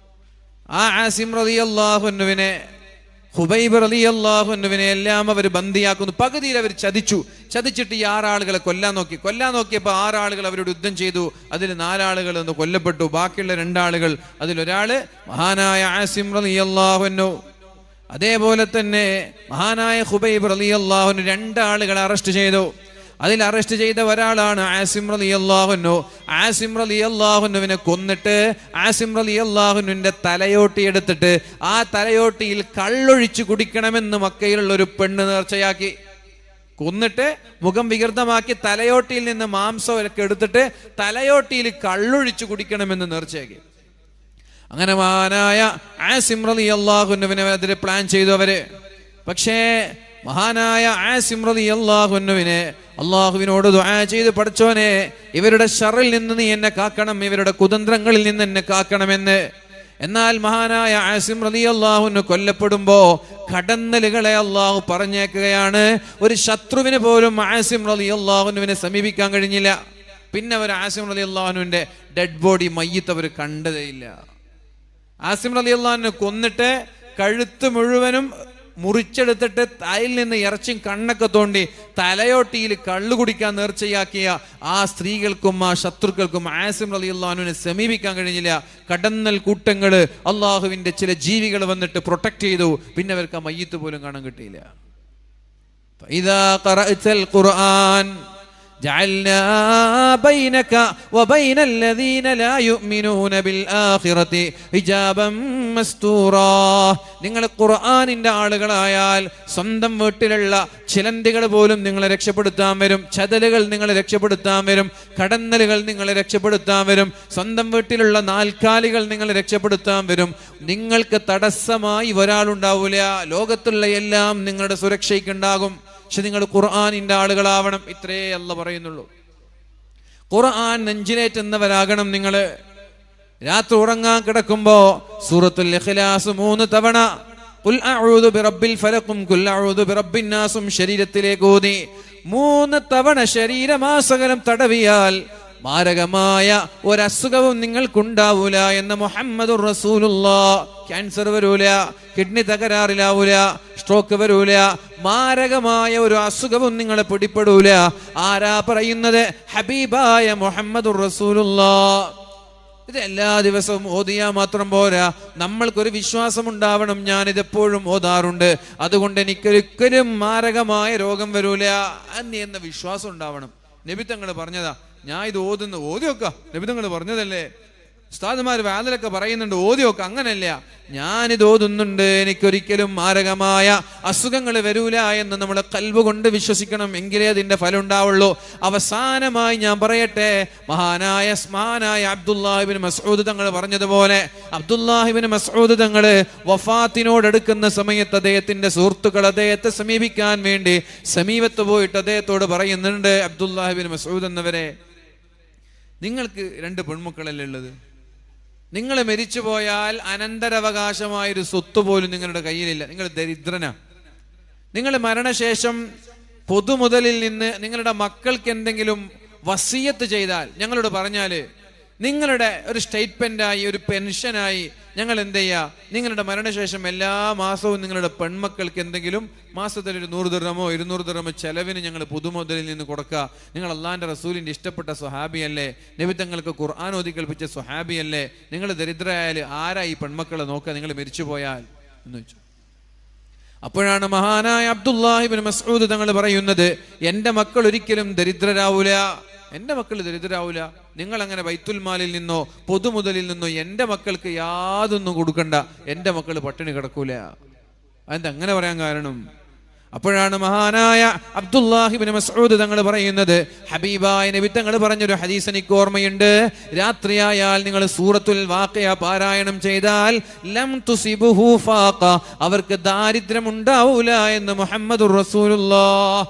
ആ ആസിം റളിയല്ലാഹു അൻഹുവിനെ ഖുബൈബ് റളിയല്ലാഹു അൻഹുവിനെ എല്ലാം അവർ ബന്ദിയാക്കുന്നു. പകുതിയിൽ അവർ ചതിച്ചിട്ട് ഈ 6 ആളുകളെ കൊല്ലാൻ നോക്കിയപ്പോൾ 6 ആളുകൾ അവരോട് യുദ്ധം ചെയ്തു. അതിൽ 4 ആളുകൾ ഒന്ന് കൊല്ലപ്പെട്ടു. ബാക്കിയുള്ള 2 ആളുകൾ, അതിലൊരാള് മഹാനായ ആസിം റളിയല്ലാഹു അൻഹു. അതേപോലെ തന്നെ മഹാനായ ഖുബൈബ് റളിയല്ലാഹു അൻഹു 2 ആളുകളെ അറസ്റ്റ് ചെയ്തു. അതിൽ അറസ്റ്റ് ചെയ്ത ഒരാളാണ് ആസിം റളിയല്ലാഹു അൻഹു. ആസിം റളിയല്ലാഹു അൻഹുവിനെ കൊന്നിട്ട് ആസിം റളിയല്ലാഹു അൻഹുവിന്റെ തലയോട്ടി എടുത്തിട്ട് ആ തലയോട്ടിയിൽ കള്ളൊഴിച്ചു കുടിക്കണമെന്ന് മക്കയിലുള്ള ഒരു പെണ്ണ് നേർച്ചയാക്കി. കൊന്നിട്ട് മുഖം വികൃതമാക്കി തലയോട്ടിയിൽ നിന്ന് മാംസമൊക്കെ എടുത്തിട്ട് തലയോട്ടിയിൽ കള്ളൊഴിച്ചു കുടിക്കണമെന്ന് നേർച്ചയാക്കി. അങ്ങനെ മഹാനായ ആസിം റളിയല്ലാഹു അൻഹുവിനെ അതിൽ പ്ലാൻ ചെയ്തു അവര്. പക്ഷേ മഹാനായ ആസിം റളിയല്ലാഹു അൻഹുവിനെ അള്ളാഹുവിനോട് ദുആ ചെയ്ത്, പടച്ചോനെ ഇവരുടെ ശർറിൽ നിന്ന് നീ എന്നെ കാക്കണം, ഇവരുടെ കുതന്ത്രങ്ങളിൽ നിന്ന് എന്നെ കാക്കണമെന്ന്. എന്നാൽ മഹാനായ ആസിം റളിയല്ലാഹു അൻഹു കൊല്ലപ്പെടുമ്പോ കടന്നലുകളെ അള്ളാഹു പറഞ്ഞേക്കുകയാണ്. ഒരു ശത്രുവിന് പോലും ആസിം റളിയല്ലാഹു അൻഹുവിനെ സമീപിക്കാൻ കഴിഞ്ഞില്ല. പിന്നെ അവർ ആസിം റളിയല്ലാഹു അൻഹുവിന്റെ ഡെഡ് ബോഡി മയ്യിത്ത് അവർ കണ്ടതേയില്ല. ആസിം റളിയല്ലാഹു അൻഹു കൊന്നിട്ട് കഴുത്ത് മുഴുവനും മുറിച്ചെടുത്തിട്ട് അതിൽ നിന്ന് ഇറച്ചിയും കണ്ണൊക്കെ തോണ്ടി തലയോട്ടിയിൽ കള്ളു കുടിക്കാൻ നേർച്ചയാക്കിയ ആ സ്ത്രീകൾക്കും ആ ശത്രുക്കൾക്കും ആസിം റളിയല്ലാഹു അൻഹുവിനെ സമീപിക്കാൻ കഴിഞ്ഞില്ല. കടന്നൽ കൂട്ടങ്ങള് അള്ളാഹുവിന്റെ ചില ജീവികൾ വന്നിട്ട് പ്രൊട്ടക്ട് ചെയ്തു. പിന്നെ അവർക്ക് ആ മയ്യിത്ത് പോലും കാണാൻ കിട്ടിയില്ല. ഇദാ ഖറഅതൽ ഖുർആൻ ജഅൽനാ ബൈനക വബൈന الذين لا يؤمنون بالآخرة ഹിജാബൻ മസ്തൂറാ. നിങ്ങൾ ഖുർആനിന്റെ ആളുകളായാൽ സ്വന്തം വീട്ടിലുള്ള ചിലന്തികൾ പോലും നിങ്ങളെ രക്ഷപ്പെടുത്താൻ വരും, ചതലുകൾ നിങ്ങളെ രക്ഷപ്പെടുത്താൻ വരും, കടന്നലുകൾ നിങ്ങളെ രക്ഷപ്പെടുത്താൻ വരും, സ്വന്തം വീട്ടിലുള്ള നാൽക്കാലികൾ നിങ്ങളെ രക്ഷപ്പെടുത്താൻ വരും. നിങ്ങൾക്ക് തടസ്സമായി ഒരാളുണ്ടാവില്ല. ലോകത്തുള്ള എല്ലാം നിങ്ങളുടെ സുരക്ഷയ്ക്കുണ്ടാകും. പക്ഷെ നിങ്ങൾ ഖുർആനിന്റെ ആളുകളാവണം. ഇത്രേ അല്ലാഹ് പറയുന്നുള്ളൂ. ഖുർആൻ നെഞ്ചിലേറ്റുന്നവരാകണം നിങ്ങൾ. രാത്രി ഉറങ്ങാൻ കിടക്കുമ്പോ സൂറത്തുൽ ഇഖ്ലാസ് 3 തവണ ഖുൽ അഊദു ബിറബ്ബിൽ ഫലഖും ഖുൽ അഊദു ബിറബ്ബിൻ നാസും ശരീരത്തിലേക്ക് ഓതി 3 തവണ ശരീരമാസകലം തടവിയാൽ മാരകമായ ഒരസുഖവും നിങ്ങൾക്കുണ്ടാവൂല എന്ന് മുഹമ്മദുർ റസൂലുള്ളാഹ്. ക്യാൻസർ വരൂല, കിഡ്നി തകരാറിലാവൂല, സ്ട്രോക്ക് വരൂല, മാരകമായ ഒരു അസുഖവും നിങ്ങളെ പിടിപ്പെടൂല. ആരാ പറയുന്നത്? ഹബീബായ മുഹമ്മദുർ റസൂലുള്ളാഹ്. ഇത് എല്ലാ ദിവസവും ഓതിയാ മാത്രം പോരാ, നമ്മൾക്കൊരു വിശ്വാസം ഉണ്ടാവണം. ഞാനിതെപ്പോഴും ഓതാറുണ്ട്, അതുകൊണ്ട് എനിക്കൊരിക്കലും മാരകമായ രോഗം വരൂല എന്ന വിശ്വാസം ഉണ്ടാവണം. നബി തങ്ങൾ പറഞ്ഞതാ. ഞാൻ ഇത് ഓതി വെക്കാം, നബി തങ്ങൾ പറഞ്ഞതല്ലേ. ഉസ്താദുമാർ വാതിലൊക്കെ പറയുന്നുണ്ട് ഓതി വെക്കാം. അങ്ങനല്ല, ഞാനിത് ഓതുന്നുണ്ട്, എനിക്കൊരിക്കലും മാരകമായ അസുഖങ്ങൾ വരൂല എന്ന് നമ്മൾ ഖൽബ് കൊണ്ട് വിശ്വസിക്കണം. എങ്കിലേ അതിന്റെ ഫലം ഉണ്ടാവുള്ളൂ. അവസാനമായി ഞാൻ പറയട്ടെ, മഹാനായ അബ്ദുല്ലാഹ് ഇബ്നു മസ്ഊദ് തങ്ങൾ പറഞ്ഞതുപോലെ, അബ്ദുല്ലാഹ് ഇബ്നു മസ്ഊദ് തങ്ങൾ വഫാത്തിനോടടുക്കുന്ന സമയത്ത് അദ്ദേഹത്തിന്റെ സുഹൃത്തുക്കൾ അദ്ദേഹത്തെ സമീപിക്കാൻ വേണ്ടി സമീപത്ത് പോയിട്ട് അദ്ദേഹത്തോട് പറയുന്നുണ്ട്, അബ്ദുല്ലാഹ് ഇബ്നു മസ്ഊദ് എന്നവരെ, നിങ്ങൾക്ക് 2 പെൺമക്കളല്ലേ ഉള്ളത്? നിങ്ങൾ മരിച്ചു പോയാൽ അനന്തരാവകാശമായൊരു സ്വത്ത് പോലും നിങ്ങളുടെ കയ്യിലില്ല. നിങ്ങൾ ദരിദ്രനാ. നിങ്ങൾ മരണശേഷം പൊതുമുതലിൽ നിന്ന് നിങ്ങളുടെ മക്കൾക്ക് എന്തെങ്കിലും വസിയത്ത് ചെയ്താൽ ഞങ്ങളോട് പറഞ്ഞാല് നിങ്ങളുടെ ഒരു സ്റ്റേറ്റ്മെന്റായി, ഒരു പെൻഷനായി ഞങ്ങൾ എന്ത് ചെയ്യാ, നിങ്ങളുടെ മരണശേഷം എല്ലാ മാസവും നിങ്ങളുടെ പെൺമക്കൾക്ക് എന്തെങ്കിലും മാസത്തിൽ ഒരു 100 ദിർഹമോ 200 ദിർഹമോ ചെലവിന് ഞങ്ങൾ പൊതുമുതലിൽ നിന്ന് കൊടുക്കുക. നിങ്ങൾ അള്ളാഹിന്റെ റസൂലിന്റെ ഇഷ്ടപ്പെട്ട സ്വഹാബിയല്ലേ, നബി തങ്ങൾക്ക് ഖുർആൻ ഓതി കൽപ്പിച്ച സ്വഹാബിയല്ലേ, നിങ്ങൾ ദരിദ്രയായാൽ ആരാ ഈ പെൺമക്കളെ നോക്കുക നിങ്ങൾ മരിച്ചു പോയാൽ എന്ന് വെച്ചു. അപ്പോഴാണ് മഹാനായ അബ്ദുല്ലാഹ് ഇബ്നു മസ്ഊദ് തങ്ങൾ പറയുന്നത്, എന്റെ മക്കൾ ഒരിക്കലും ദരിദ്രരാവൂല, എന്റെ മക്കൾ ദരിദ്രരാവൂല. നിങ്ങൾ അങ്ങനെ ബൈത്തുൽ മാലിൽ നിന്നോ പൊതുമുതലിൽ നിന്നോ എന്റെ മക്കൾക്ക് യാതൊന്നും കൊടുക്കണ്ട, എന്റെ മക്കൾ പട്ടിണി കിടക്കൂല. അതെന്താ അങ്ങനെ പറയാൻ കാരണം? അപ്പോഴാണ് മഹാനായ അബ്ദുല്ലാഹ് ഇബ്നു മസ്ഊദ് തങ്ങൾ പറയുന്നത്, ഹബീബായ നബി തങ്ങൾ പറഞ്ഞൊരു ഹദീസ് എനിക്ക് ഓർമ്മയുണ്ട്. രാത്രിയായാൽ നിങ്ങൾ സൂറത്തുൽ വാഖിഅ പാരായണം ചെയ്താൽ ലം തുസിബുഹു ഫാഖ, അവർക്ക് ദാരിദ്ര്യം ഉണ്ടാവൂല എന്ന് മുഹമ്മദുർ റസൂലുള്ളാഹ്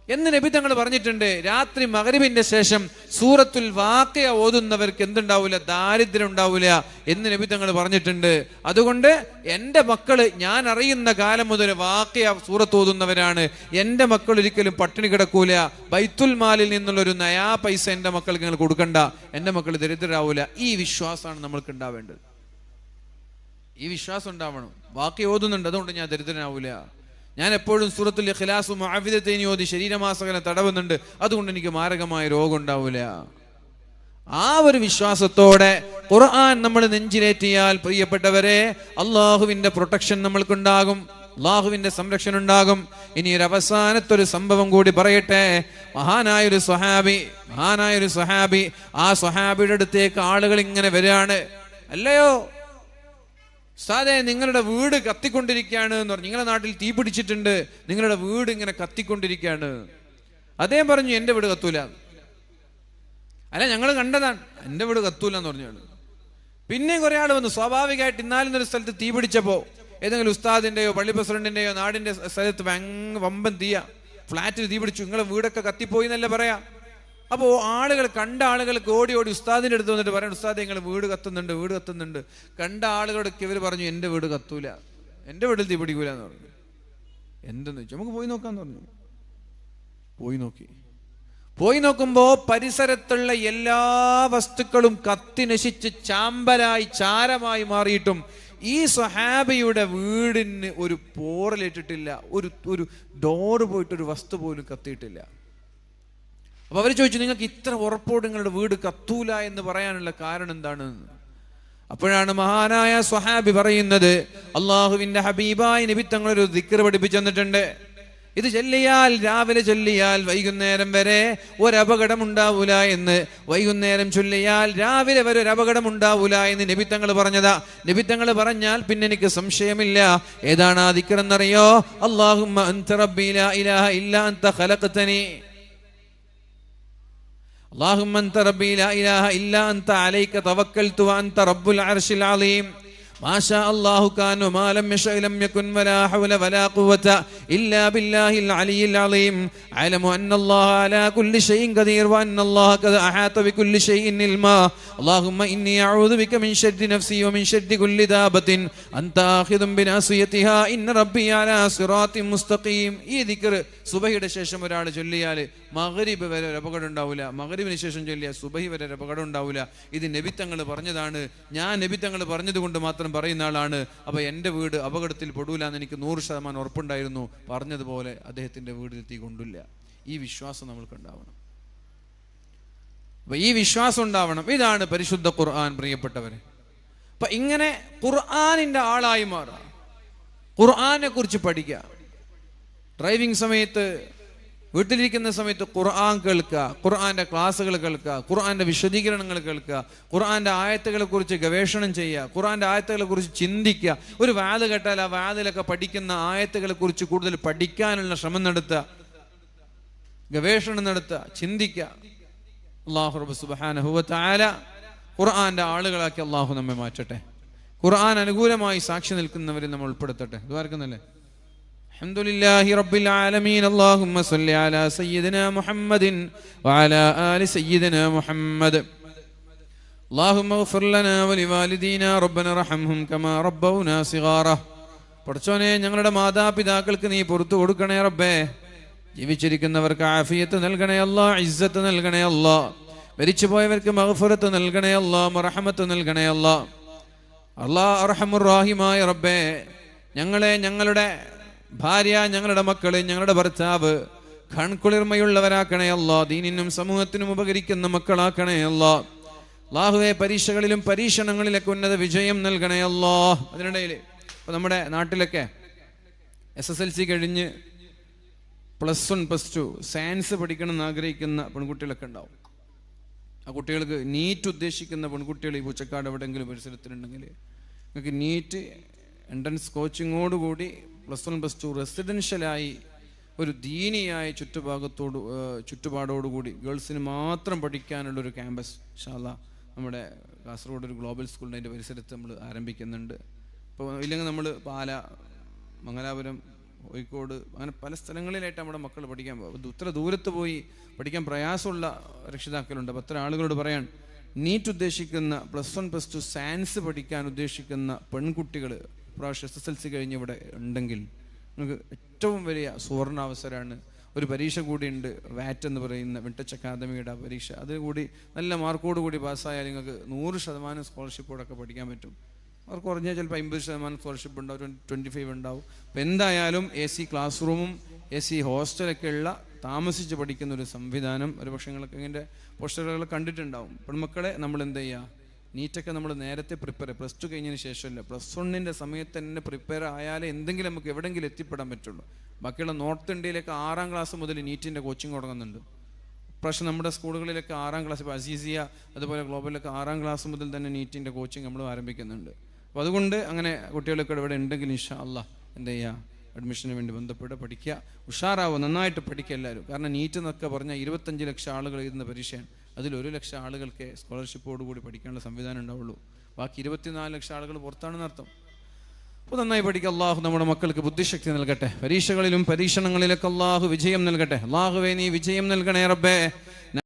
എന്ന് നബി തങ്ങൾ പറഞ്ഞിട്ടുണ്ട്. രാത്രി മഗ്രിബിന്റെ ശേഷം സൂറത്തുൽ വാഖിഅ ഓതുന്നവർക്ക് എന്തുണ്ടാവില്ല? ദാരിദ്ര്യം ഉണ്ടാവില്ല എന്ന് നബി തങ്ങൾ പറഞ്ഞിട്ടുണ്ട്. അതുകൊണ്ട് എൻ്റെ മക്കള്, ഞാൻ അറിയുന്ന കാലം മുതൽ വാഖിഅ സൂറത്ത് ഓതുന്നവരാണ്. എൻ്റെ മക്കൾ ഒരിക്കലും പട്ടിണി കിടക്കൂല. ബൈത്തുൽ മാലിൽ നിന്നുള്ള ഒരു നയാ പൈസ എൻ്റെ മക്കൾക്ക് നിങ്ങൾ കൊടുക്കണ്ട, എൻ്റെ മക്കൾ ദരിദ്രരാവൂല. ഈ വിശ്വാസമാണ് നമ്മൾക്ക് ഉണ്ടാവേണ്ടത്. ഈ വിശ്വാസം ഉണ്ടാവണം. ബാക്കി ഓതുന്നുണ്ട്, അതുകൊണ്ട് ഞാൻ ദരിദ്രനാവൂല. ഞാൻ എപ്പോഴും സൂറത്തുൽ ഇഖ്ലാസും മുഅവ്വിദത്തൈനി ഓതി ശരീരമാസകലം തടവുന്നുണ്ട്, അതുകൊണ്ട് എനിക്ക് മാരകമായ രോഗം ഉണ്ടാവൂല. ആ ഒരു വിശ്വാസത്തോടെ ഖുർആൻ നമ്മൾ നെഞ്ചിലേറ്റിയാൽ പ്രിയപ്പെട്ടവരെ, അള്ളാഹുവിന്റെ പ്രൊട്ടക്ഷൻ നമ്മൾക്കുണ്ടാകും, അള്ളാഹുവിന്റെ സംരക്ഷണം ഉണ്ടാകും. ഇനി ഒരു അവസാനത്തൊരു സംഭവം കൂടി പറയട്ടെ. മഹാനായൊരു സ്വഹാബി, ആ സ്വഹാബിയുടെ അടുത്തേക്ക് ആളുകൾ ഇങ്ങനെ വരികയാണ്. അല്ലയോ ഉസ്താദേ, നിങ്ങളുടെ വീട് കത്തിക്കൊണ്ടിരിക്കുകയാണ് എന്ന് പറഞ്ഞു. നിങ്ങളുടെ നാട്ടിൽ തീ പിടിച്ചിട്ടുണ്ട്, നിങ്ങളുടെ വീട് ഇങ്ങനെ കത്തിക്കൊണ്ടിരിക്കുകയാണ്. അദ്ദേഹം പറഞ്ഞു, എൻ്റെ വീട് കത്തൂല. അല്ല, ഞങ്ങൾ കണ്ടതാണ്, എൻ്റെ വീട് കത്തൂല എന്ന് പറഞ്ഞാണ്. പിന്നെ കുറെ ആൾ വന്നു. സ്വാഭാവികമായിട്ട് ഇന്നാലും ഒരു സ്ഥലത്ത് തീ പിടിച്ചപ്പോ ഏതെങ്കിലും ഉസ്താദിന്റെയോ പള്ളി പ്രസിഡന്റിന്റെയോ നാടിന്റെ സ്ഥലത്ത് വമ്പൻ തീയ, ഫ്ലാറ്റിൽ തീ പിടിച്ചു, നിങ്ങളെ വീടൊക്കെ കത്തിപ്പോയി എന്നല്ല പറയാ. അപ്പോൾ കണ്ട ആളുകൾക്ക് ഓടി ഉസ്താദിന്റെ അടുത്ത് വന്നിട്ട് പറയാം, ഉസ്താദ് നിങ്ങൾ വീട് കത്തുന്നുണ്ട്. കണ്ട ആളുകളോടൊക്കെ ഇവർ പറഞ്ഞു, എൻ്റെ വീട് കത്തൂല, എൻ്റെ വീട്ടിൽ തീ പിടിക്കൂല എന്ന് പറഞ്ഞു. എന്തെന്ന് വെച്ചാൽ നമുക്ക് പോയി നോക്കാന്ന് പറഞ്ഞു. പോയി നോക്കുമ്പോ പരിസരത്തുള്ള എല്ലാ വസ്തുക്കളും കത്തി നശിച്ച് ചാരമായി മാറിയിട്ടും ഈ സ്വഹാബിയുടെ വീടിന് ഒരു പോറലിട്ടിട്ടില്ല, ഒരു ഡോറ് പോയിട്ടൊരു വസ്തു പോലും കത്തിയിട്ടില്ല. അപ്പൊ അവർ ചോദിച്ചു, നിങ്ങൾക്ക് ഇത്ര ഉറപ്പോട് നിങ്ങളുടെ വീട് കത്തൂല എന്ന് പറയാനുള്ള കാരണം എന്താണ്? അപ്പോഴാണ് മഹാനായ സ്വഹാബി പറയുന്നത്, അള്ളാഹുവിന്റെ ഹബീബായ നബി തങ്ങളൊരു ദിക്ർ പഠിപ്പിച്ചു തന്നിട്ടുണ്ട്. ഇത് രാവിലെ ചൊല്ലിയാൽ വൈകുന്നേരം വരെ ഒരപകടം ഉണ്ടാവൂല എന്ന്, വൈകുന്നേരം ചൊല്ലിയാൽ രാവിലെ വരെ ഒരു അപകടം ഉണ്ടാവൂല എന്ന് നബി തങ്ങൾ പറഞ്ഞതാ. നബി തങ്ങൾ പറഞ്ഞാൽ പിന്നെ എനിക്ക് സംശയമില്ല. ഏതാണ് ആ ദിക്ർ എന്നറിയോ? അല്ലാഹുമ്മ അൻത റബ്ബി ലാ ഇലാഹ ഇല്ലാ അൻത ഖലഖ്തനി, اللهم انت ربي لا اله الا انت عليك توكلت وانت رب العرش العظيم ما شاء الله كان وما لم يشأ لم يكن ولا حول ولا قوة إلا بالله العلي العظيم أعلم أن الله على كل شيء قدير وأن الله قد أحاط بكل شيء علما اللهم إني أعوذ بك من شر نفسي ومن شر كل دابة أنت آخذ بناصيتها إن ربي على صراط مستقيم. ഈ ദിക്ർ സുബഹിയുടെ ശേഷം ഒരാൾ ചൊല്ലിയാൽ മഗ്രിബ് വരെ ഒരു അപകടം ഉണ്ടാവില്ല, മഗ്രിബിന് ശേഷം ചൊല്ലിയാൽ സുബഹി വരെ ഒരു അപകടം ഉണ്ടാവില്ല. ഇത് നബി തങ്ങൾ പറഞ്ഞതാണ്, ഞാൻ നബി തങ്ങൾ പറഞ്ഞത് കൊണ്ട് മാത്രം പറയുന്ന ആളാണ്. അപ്പൊ എൻ്റെ വീട് അപകടത്തിൽ പെടൂല എന്ന് എനിക്ക് 100% ഉറപ്പുണ്ടായിരുന്നു. പറഞ്ഞതുപോലെ അദ്ദേഹത്തിന്റെ വീട്ടിൽ തീ കൊണ്ടില്ല. ഈ വിശ്വാസം നമ്മൾക്ക് ഉണ്ടാവണം. അപ്പൊ ഈ വിശ്വാസം ഉണ്ടാവണം. ഇതാണ് പരിശുദ്ധ ഖുർആൻ പ്രിയപ്പെട്ടവരെ. അപ്പൊ ഇങ്ങനെ ഖുർആനിന്റെ ആളായി മാറുക, ഖുർആനെ കുറിച്ച് പഠിക്കുക. ഡ്രൈവിംഗ് സമയത്ത്, വീട്ടിലിരിക്കുന്ന സമയത്ത് ഖുർആൻ കേൾക്കുക, ഖുർആന്റെ ക്ലാസ്സുകൾ കേൾക്കുക, ഖുർആന്റെ വിശദീകരണങ്ങൾ കേൾക്കുക, ഖുർആന്റെ ആയത്തുകളെ കുറിച്ച് ഗവേഷണം ചെയ്യുക, ഖുർആന്റെ ആയത്തുകളെ കുറിച്ച് ചിന്തിക്കുക. ഒരു വാദ് കേട്ടാൽ ആ വാദിലൊക്കെ പഠിക്കുന്ന ആയത്തുകളെ കുറിച്ച് കൂടുതൽ പഠിക്കാനുള്ള ശ്രമം നടത്തുക, ഗവേഷണം നടത്തുക, ചിന്തിക്കുക. അല്ലാഹു റബ്ബ് സുബ്ഹാനഹു വ തആല ഖുർആന്റെ ആളുകളാക്കി അല്ലാഹു നമ്മെ മാറ്റട്ടെ. ഖുർആൻ അനുകൂലമായി സാക്ഷി നിൽക്കുന്നവരിൽ നമ്മൾ ഉൾപ്പെടുത്തട്ടെ. ദ്വാരക്കുന്നല്ലേ. അൽഹംദുലില്ലാഹി റബ്ബിൽ ആലമീൻ. അല്ലാഹുമ്മ സ്വല്ലി അലാ സയ്യിദിനാ മുഹമ്മദിൻ വഅലാ ആലി സയ്യിദിനാ മുഹമ്മദ്. അല്ലാഹുമ്മ ഗ്ഫിർ ലനാ വലിവാലിദീനാ റബ്ബനാ റഹംഹും കമാ റബ്ബൗനാ സിഗാറ. പടച്ചോനെ, ഞങ്ങളുടെ മാതാപിതാക്കൾക്ക് നീ പുറത്തു കൊടുക്കണേ റബ്ബേ. ജീവിച്ചിരിക്കുന്നവർക്ക് ആഫിയത്ത് നൽകണേ അല്ലാ, ഇസ്സത്ത് നൽകണേ അല്ലാ. മരിച്ചുപോയവർക്ക് മഗ്ഫിറത്ത് നൽകണേ അല്ലാ, റഹ്മത്ത് നൽകണേ അല്ലാ. അല്ലാ അർഹമുർ റഹീമായ റബ്ബേ, ഞങ്ങളെ, ഞങ്ങളുടെ ഭാര്യ, ഞങ്ങളുടെ മക്കള്, ഞങ്ങളുടെ ഭർത്താവ് കൺകുളിർമയുള്ളവരാക്കണേ അല്ലാ. ദീനിനും സമൂഹത്തിനും ഉപകരിക്കുന്ന മക്കളാക്കണേ അല്ലാ. അല്ലാഹുവേ, പരീക്ഷകളിലും പരീക്ഷണങ്ങളിലൊക്കെ ഉന്നത വിജയം നൽകണേ അല്ലാ. അതിനിടയിൽ ഇപ്പൊ നമ്മുടെ നാട്ടിലൊക്കെ SSLC കഴിഞ്ഞ് +1 +2 സയൻസ് പഠിക്കണം എന്ന് ആഗ്രഹിക്കുന്ന പെൺകുട്ടികളൊക്കെ ഉണ്ടാവും. ആ കുട്ടികൾക്ക് നീറ്റ് ഉദ്ദേശിക്കുന്ന പെൺകുട്ടികൾ ഈ പൂച്ചക്കാട് എവിടെയെങ്കിലും പരിസരത്തിലുണ്ടെങ്കിൽ നിങ്ങൾക്ക് നീറ്റ് എൻട്രൻസ് കോച്ചിങ്ങോടുകൂടി +1 +2 റെസിഡൻഷ്യലായി ഒരു ദീനിയായ ചുറ്റുപാടോടുകൂടി ഗേൾസിന് മാത്രം പഠിക്കാനുള്ളൊരു ക്യാമ്പസ് ഇൻഷാ അല്ലാഹ് നമ്മുടെ കാസർഗോഡ് ഒരു ഗ്ലോബൽ സ്കൂളിൻ്റെ അതിൻ്റെ പരിസരത്ത് നമ്മൾ ആരംഭിക്കുന്നുണ്ട്. ഇപ്പോൾ ഇല്ലെങ്കിൽ നമ്മൾ പാല, മംഗലാപുരം, കോഴിക്കോട്, അങ്ങനെ പല സ്ഥലങ്ങളിലായിട്ട് നമ്മുടെ മക്കൾ പഠിക്കാൻ പോകും. ഇത്ര ദൂരത്ത് പോയി പഠിക്കാൻ പ്രയാസമുള്ള രക്ഷിതാക്കളുണ്ട്. അപ്പോൾ അത്ര ആളുകളോട് പറയാൻ, നീറ്റ് ഉദ്ദേശിക്കുന്ന +1 +2 സയൻസ് പഠിക്കാൻ ഉദ്ദേശിക്കുന്ന പെൺകുട്ടികൾ പ്രാവശ്യം SSLC കഴിഞ്ഞ് ഇവിടെ ഉണ്ടെങ്കിൽ നിങ്ങൾക്ക് ഏറ്റവും വലിയ സുവർണാവസരമാണ്. ഒരു പരീക്ഷ കൂടിയുണ്ട്, വാറ്റ് എന്ന് പറയുന്ന വിൻടച്ച് അക്കാദമിയുടെ പരീക്ഷ. അതുകൂടി നല്ല മാർക്കോട് കൂടി പാസ്സായാൽ നിങ്ങൾക്ക് 100% സ്കോളർഷിപ്പോടൊക്കെ പഠിക്കാൻ പറ്റും. അവർക്ക് കുറഞ്ഞ ചിലപ്പോൾ 50% സ്കോളർഷിപ്പ് ഉണ്ടാവും, 25 ഉണ്ടാവും. അപ്പോൾ എന്തായാലും AC ക്ലാസ് റൂമും AC ഹോസ്റ്റലൊക്കെ ഉള്ള താമസിച്ച് പഠിക്കുന്ന ഒരു സംവിധാനം ഒരു പക്ഷേ നിങ്ങൾക്ക് ഇതിൻ്റെ പോസ്റ്ററുകൾ കണ്ടിട്ടുണ്ടാവും. പെൺമക്കളെ നമ്മൾ എന്ത് ചെയ്യുക, നീറ്റൊക്കെ നമ്മൾ നേരത്തെ പ്രിപ്പയർ +2 കഴിഞ്ഞതിന് ശേഷമല്ല, +1 സമയത്ത് തന്നെ പ്രിപ്പയർ ആയാലേ എന്തെങ്കിലും നമുക്ക് എവിടെയെങ്കിലും എത്തിപ്പെടാൻ പറ്റുള്ളൂ. ബാക്കിയുള്ള നോർത്ത് ഇന്ത്യയിലൊക്കെ 6ാം ക്ലാസ് മുതൽ നീറ്റിൻ്റെ കോച്ചിങ് തുടങ്ങുന്നുണ്ട്. പക്ഷേ നമ്മുടെ സ്കൂളുകളിലൊക്കെ 6ാം ക്ലാസ്, ഇപ്പോൾ അസീസിയ അതുപോലെ ഗ്ലോബലിലൊക്കെ 6ാം ക്ലാസ് മുതൽ തന്നെ നീറ്റിൻ്റെ കോച്ചിങ് നമ്മൾ ആരംഭിക്കുന്നുണ്ട്. അപ്പോൾ അതുകൊണ്ട് അങ്ങനെ കുട്ടികളൊക്കെ ഇവിടെ ഉണ്ടെങ്കിൽ ഇൻഷാ അല്ലാഹ് എന്ത് ചെയ്യുക, അഡ്മിഷന് വേണ്ടി ബന്ധപ്പെട്ട് പഠിക്കുക, ഉഷാറാവുക, നന്നായിട്ട് പഠിക്കുക എല്ലാവരും. കാരണം നീറ്റ് എന്നൊക്കെ പറഞ്ഞാൽ 25 ലക്ഷം ആളുകൾ എഴുതുന്ന പരീക്ഷയാണ്. അതിൽ 1 ലക്ഷം ആളുകൾക്ക് സ്കോളർഷിപ്പോടുകൂടി പഠിക്കാനുള്ള സംവിധാനം ഉണ്ടാവുള്ളൂ. ബാക്കി 24 ലക്ഷം ആളുകൾ പുറത്താണെന്ന് അർത്ഥം. അപ്പോൾ നന്നായി പഠിക്കുക. അള്ളാഹു നമ്മുടെ മക്കൾക്ക് ബുദ്ധിശക്തി നൽകട്ടെ. പരീക്ഷകളിലും പരീക്ഷണങ്ങളിലൊക്കെ അള്ളാഹു വിജയം നൽകട്ടെ. അള്ളാഹുവേ നീ വിജയം നൽകണേ റബ്ബേ.